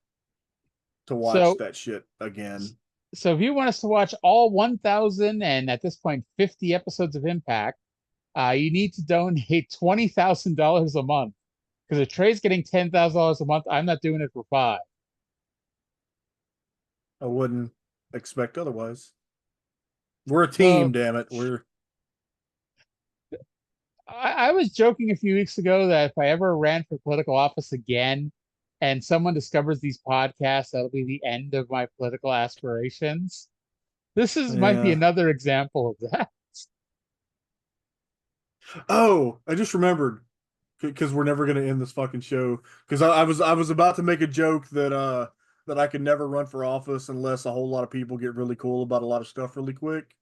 to watch that shit again. So if you want us to watch all 1,000 and at this point 50 episodes of Impact, you need to donate $20,000 a month. Because if Trey's getting $10,000 a month, I'm not doing it for 5. I wouldn't expect otherwise. We're a team, damn it. I was joking a few weeks ago that if I ever ran for political office again and someone discovers these podcasts, that'll be the end of my political aspirations. This might be another example of that. Oh, I just remembered, because we're never going to end this fucking show. Because I was about to make a joke that I could never run for office unless a whole lot of people get really cool about a lot of stuff really quick.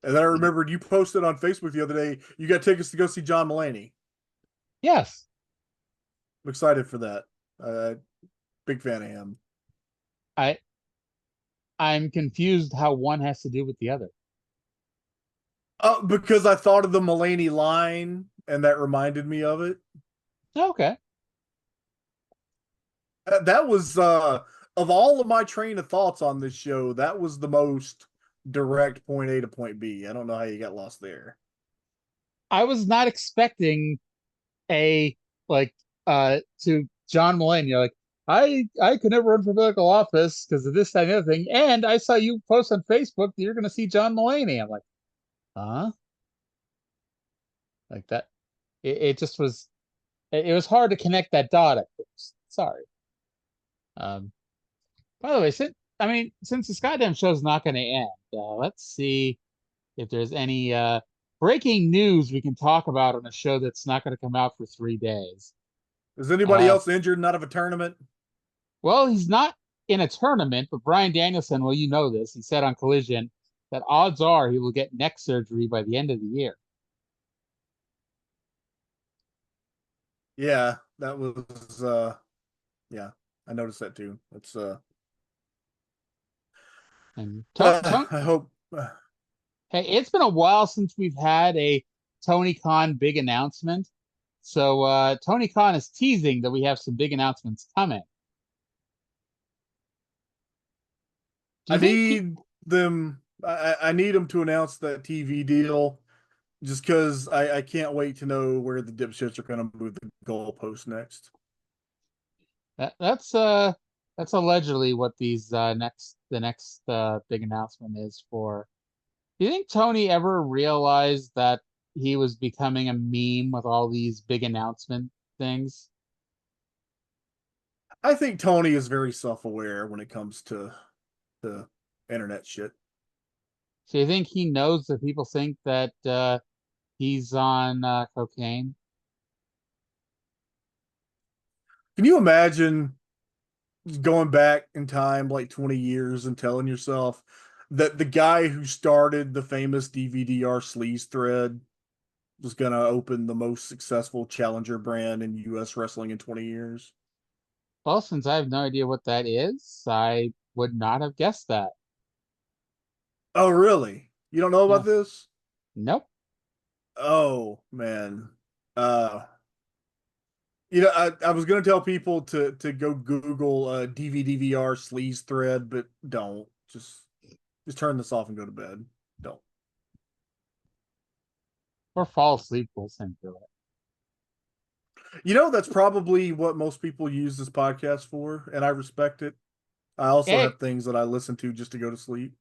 And then I remembered you posted on Facebook the other day, you got tickets to go see John Mulaney. Yes. I'm excited for that. Big fan of him. I'm confused how one has to do with the other. Because I thought of the Mulaney line, and that reminded me of it. Okay. That was of all of my train of thoughts on this show, that was the most direct point A to point B. I don't know how you got lost there. I was not expecting to John Mulaney. You're like, I could never run for political office because of this, that, and the other thing. And I saw you post on Facebook that you're going to see John Mulaney. I'm like, huh? Like that. It just was. It was hard to connect that dot at first. Sorry. By the way, since this goddamn show's not going to end, let's see if there's any breaking news we can talk about on a show that's not going to come out for 3 days. Is anybody else injured and out of a tournament? Well, he's not in a tournament, but Bryan Danielson, well, you know this, he said on Collision that odds are he will get neck surgery by the end of the year. Yeah, that was yeah, I noticed that too. It's and I hope hey, it's been a while since we've had a Tony Khan big announcement. So Tony Khan is teasing that we have some big announcements coming. I need them to announce that TV deal, just because I can't wait to know where the dipshits are going to move the goalpost next. That's allegedly what the next big announcement is for. Do you think Tony ever realized that he was becoming a meme with all these big announcement things? I think Tony is very self-aware when it comes to the internet shit. So you think he knows that people think that he's on cocaine? Can you imagine going back in time like 20 years and telling yourself that the guy who started the famous DVDR sleaze thread was going to open the most successful challenger brand in US wrestling in 20 years? Well, since I have no idea what that is, I would not have guessed that. Oh, really? You don't know about this? Nope. Oh, man. You know, I was going to tell people to go Google DVR sleaze thread, but don't. Just turn this off and go to bed. Don't. Or fall asleep listening to it. You know, that's probably what most people use this podcast for, and I respect it. I also have things that I listen to just to go to sleep.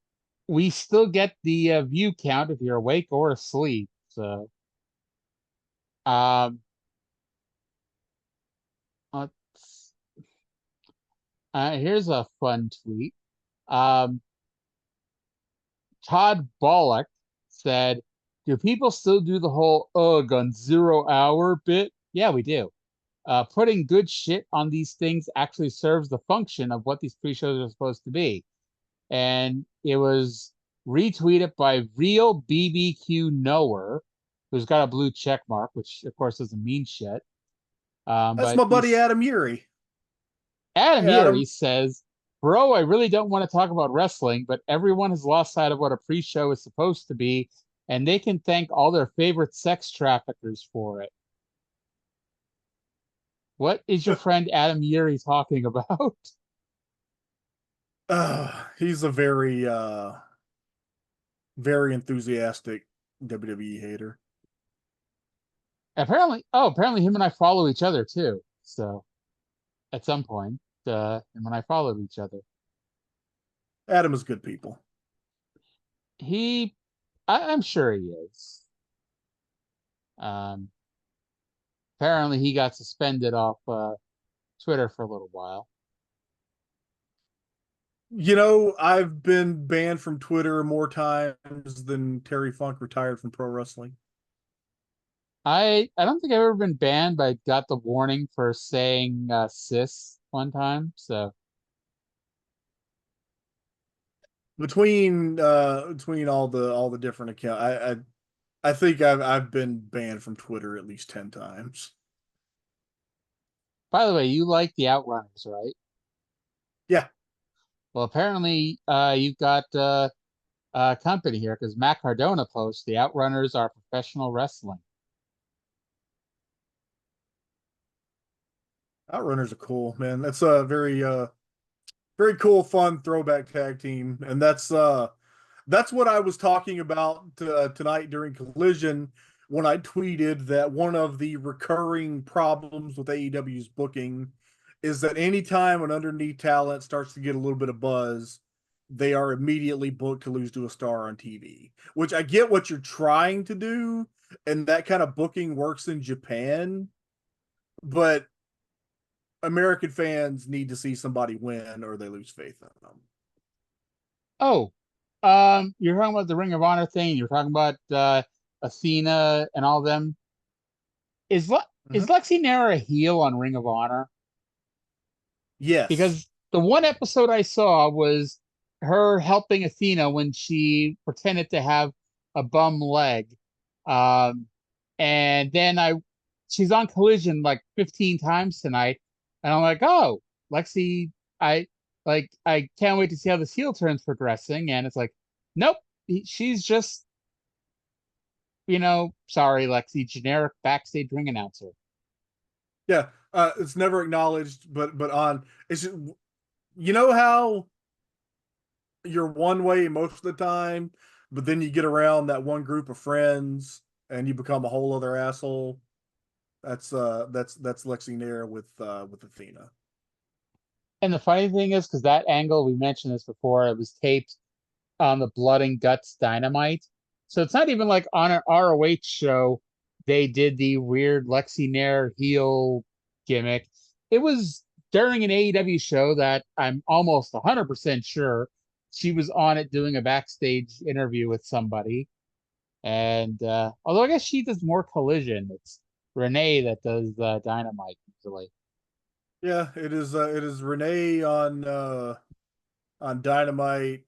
We still get the view count if you're awake or asleep. So, here's a fun tweet. Todd Bollock said, "Do people still do the whole ugh on 0 hour bit?" Yeah, we do. Putting good shit on these things actually serves the function of what these pre-shows are supposed to be. And it was retweeted by Real BBQ Knower, who's got a blue check mark, which of course doesn't mean shit. That's my buddy Adam Urey. Adam Urey says, "Bro, I really don't want to talk about wrestling, but everyone has lost sight of what a pre-show is supposed to be, and they can thank all their favorite sex traffickers for it." What is your friend Adam Urey talking about? He's a very, very enthusiastic WWE hater. Apparently him and I follow each other too. So at some point, him and I followed each other. Adam is good people. I'm sure he is. Apparently he got suspended off Twitter for a little while. You know, I've been banned from Twitter more times than Terry Funk retired from pro wrestling. I don't think I've ever been banned, but I got the warning for saying cis one time, so. between all the different accounts, I think I've been banned from Twitter at least 10 times. By the way, you like the Outrunners, right? Yeah. Well, apparently, you've got company here because Matt Cardona posts the Outrunners are professional wrestling. Outrunners are cool, man. That's a very cool, fun throwback tag team, and that's what I was talking about tonight during Collision when I tweeted that one of the recurring problems with AEW's booking is that anytime an underneath talent starts to get a little bit of buzz, they are immediately booked to lose to a star on TV. Which I get what you're trying to do, and that kind of booking works in Japan, but American fans need to see somebody win or they lose faith in them. Oh, you're talking about the Ring of Honor thing. You're talking about Athena and all them. Is Lexi Nair a heel on Ring of Honor? Yes. Because the one episode I saw was her helping Athena when she pretended to have a bum leg. And then she's on Collision like 15 times tonight. And I'm like, oh, Lexi, I can't wait to see how this heel turn's progressing. And it's like, nope, she's just, sorry, Lexi, generic backstage ring announcer. Yeah, it's never acknowledged, but it's just, how you're one way most of the time, but then you get around that one group of friends and you become a whole other asshole. That's Lexi Nair with Athena. And the funny thing is, because that angle, we mentioned this before, it was taped on the Blood and Guts Dynamite. So it's not even like on an ROH show they did the weird Lexi Nair heel gimmick. It was during an AEW show that I'm almost 100% sure she was on it doing a backstage interview with somebody. And although I guess she does more Collision, it's Renee that does Dynamite usually. Yeah, it is Renee on Dynamite,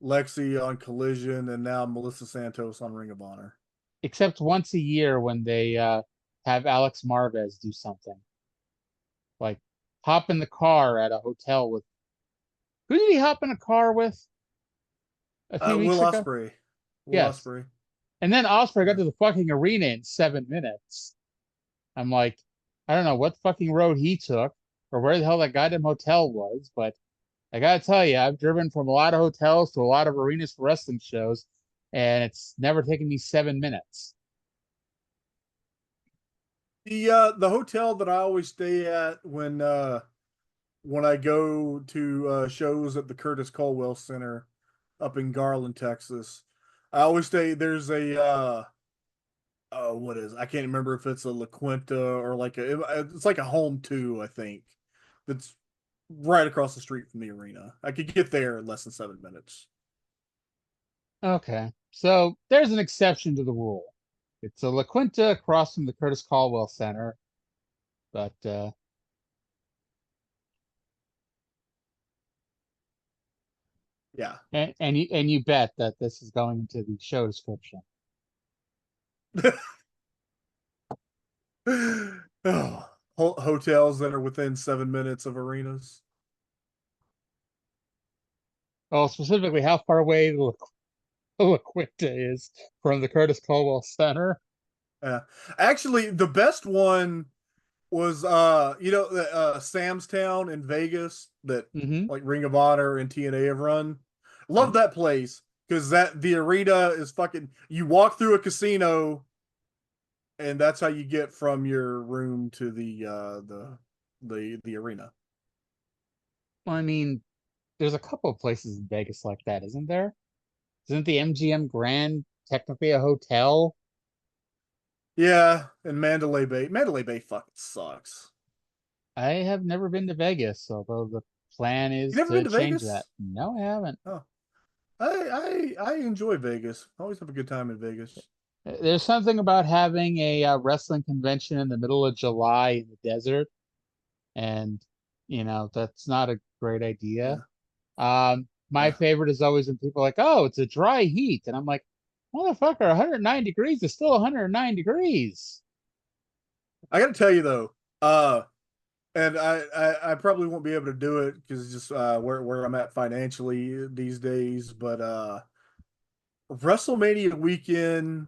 Lexi on Collision, and now Melissa Santos on Ring of Honor. Except once a year when they have Alex Marvez do something. Like hop in the car at a hotel with... Who did he hop in a car with? A few weeks Will ago? Ospreay. Yes. Ospreay. And then Ospreay got to the fucking arena in 7 minutes. I'm like, I don't know what fucking road he took or where the hell that goddamn hotel was, but I gotta tell you, I've driven from a lot of hotels to a lot of arenas for wrestling shows, and it's never taken me 7 minutes. The hotel that I always stay at when I go to shows at the Curtis Colwell Center up in Garland, Texas, I always stay. There's a what is? I can't remember if it's a La Quinta or it's like a Home 2, I think. That's right across the street from the arena. I could get there in less than 7 minutes. Okay, so there's an exception to the rule. It's a La Quinta across from the Curtis Caldwell Center, but yeah, and you bet that this is going into the show description. Oh, hotels that are within 7 minutes of arenas. Oh, specifically, how far away the La Quinta is from the Curtis Caldwell Center. Yeah, actually, the best one was Sam's Town in Vegas that like Ring of Honor and TNA have run. Love that place because the arena is fucking. You walk through a casino, and that's how you get from your room to the arena. Well, I mean, there's a couple of places in Vegas like that, isn't there? Isn't the MGM Grand technically a hotel? Yeah, and Mandalay Bay. Mandalay Bay fucking sucks. I have never been to Vegas, although the plan is You never to been to change Vegas? that. No, I haven't. Oh, I enjoy Vegas. I always have a good time in Vegas. There's something about having a wrestling convention in the middle of July in the desert, and that's not a great idea. My favorite is always when people are like, "Oh, it's a dry heat," and I'm like, "Motherfucker, 109 degrees is still 109 degrees." I got to tell you though, and I probably won't be able to do it because it's just where I'm at financially these days. But WrestleMania weekend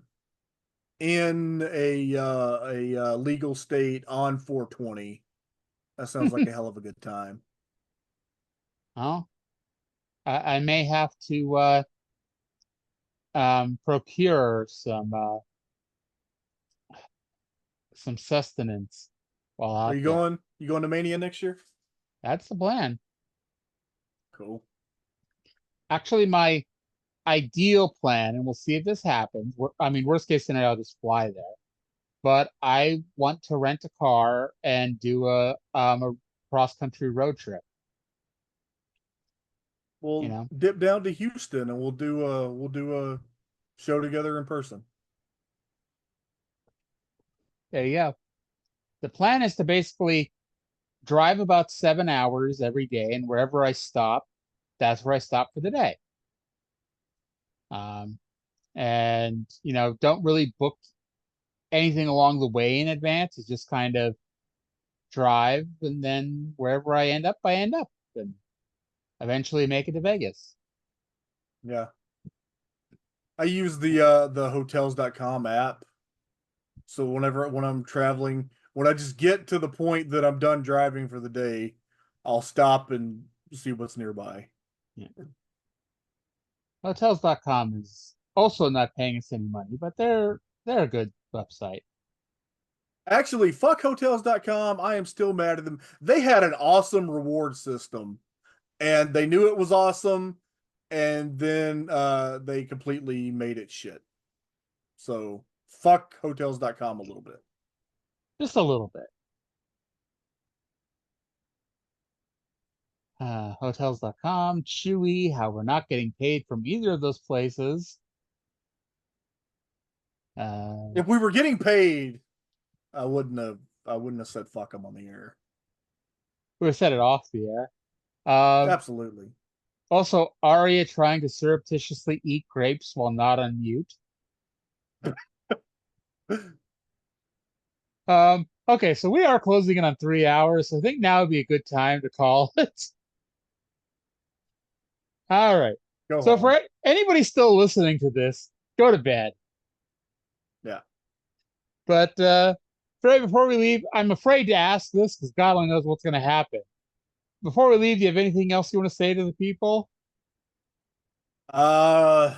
in a legal state on 420. That sounds like a hell of a good time. Oh, I may have to procure some sustenance while out Are you there. going? You going to Mania next year? That's the plan. Cool. Actually, my ideal plan, and we'll see if this happens. I mean, worst case scenario, I'll just fly there. But I want to rent a car and do a cross country road trip. We'll You know, dip down to Houston and we'll do a show together in person. there you go. The plan is to basically drive about 7 hours every day, and wherever I stop, that's where I stop for the day. And don't really book anything along the way in advance. It's just kind of drive, and then wherever I end up, and eventually make it to Vegas. Yeah. I use the hotels.com app. So when I'm traveling, when I just get to the point that I'm done driving for the day, I'll stop and see what's nearby. Yeah. Hotels.com is also not paying us any money, but they're a good website. Actually, fuck hotels.com. I am still mad at them. They had an awesome reward system and they knew it was awesome, and then they completely made it shit. So fuck hotels.com a little bit. Just a little bit. Hotels.com, Chewy, how we're not getting paid from either of those places. If we were getting paid, I wouldn't have said fuck them on the air. We would have said it off the air. Absolutely. Also, Arya trying to surreptitiously eat grapes while not on mute. Okay, so we are closing in on 3 hours, so I think now would be a good time to call it. All right. So for anybody still listening to this, go to bed. Yeah. But before we leave, I'm afraid to ask this because God only knows what's going to happen. Before we leave, do you have anything else you want to say to the people? Pro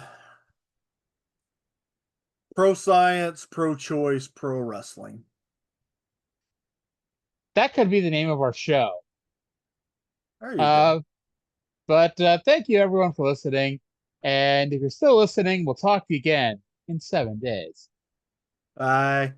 science, pro choice, pro wrestling. That could be the name of our show. There you go. But thank you everyone for listening. And if you're still listening, we'll talk to you again in 7 days. Bye.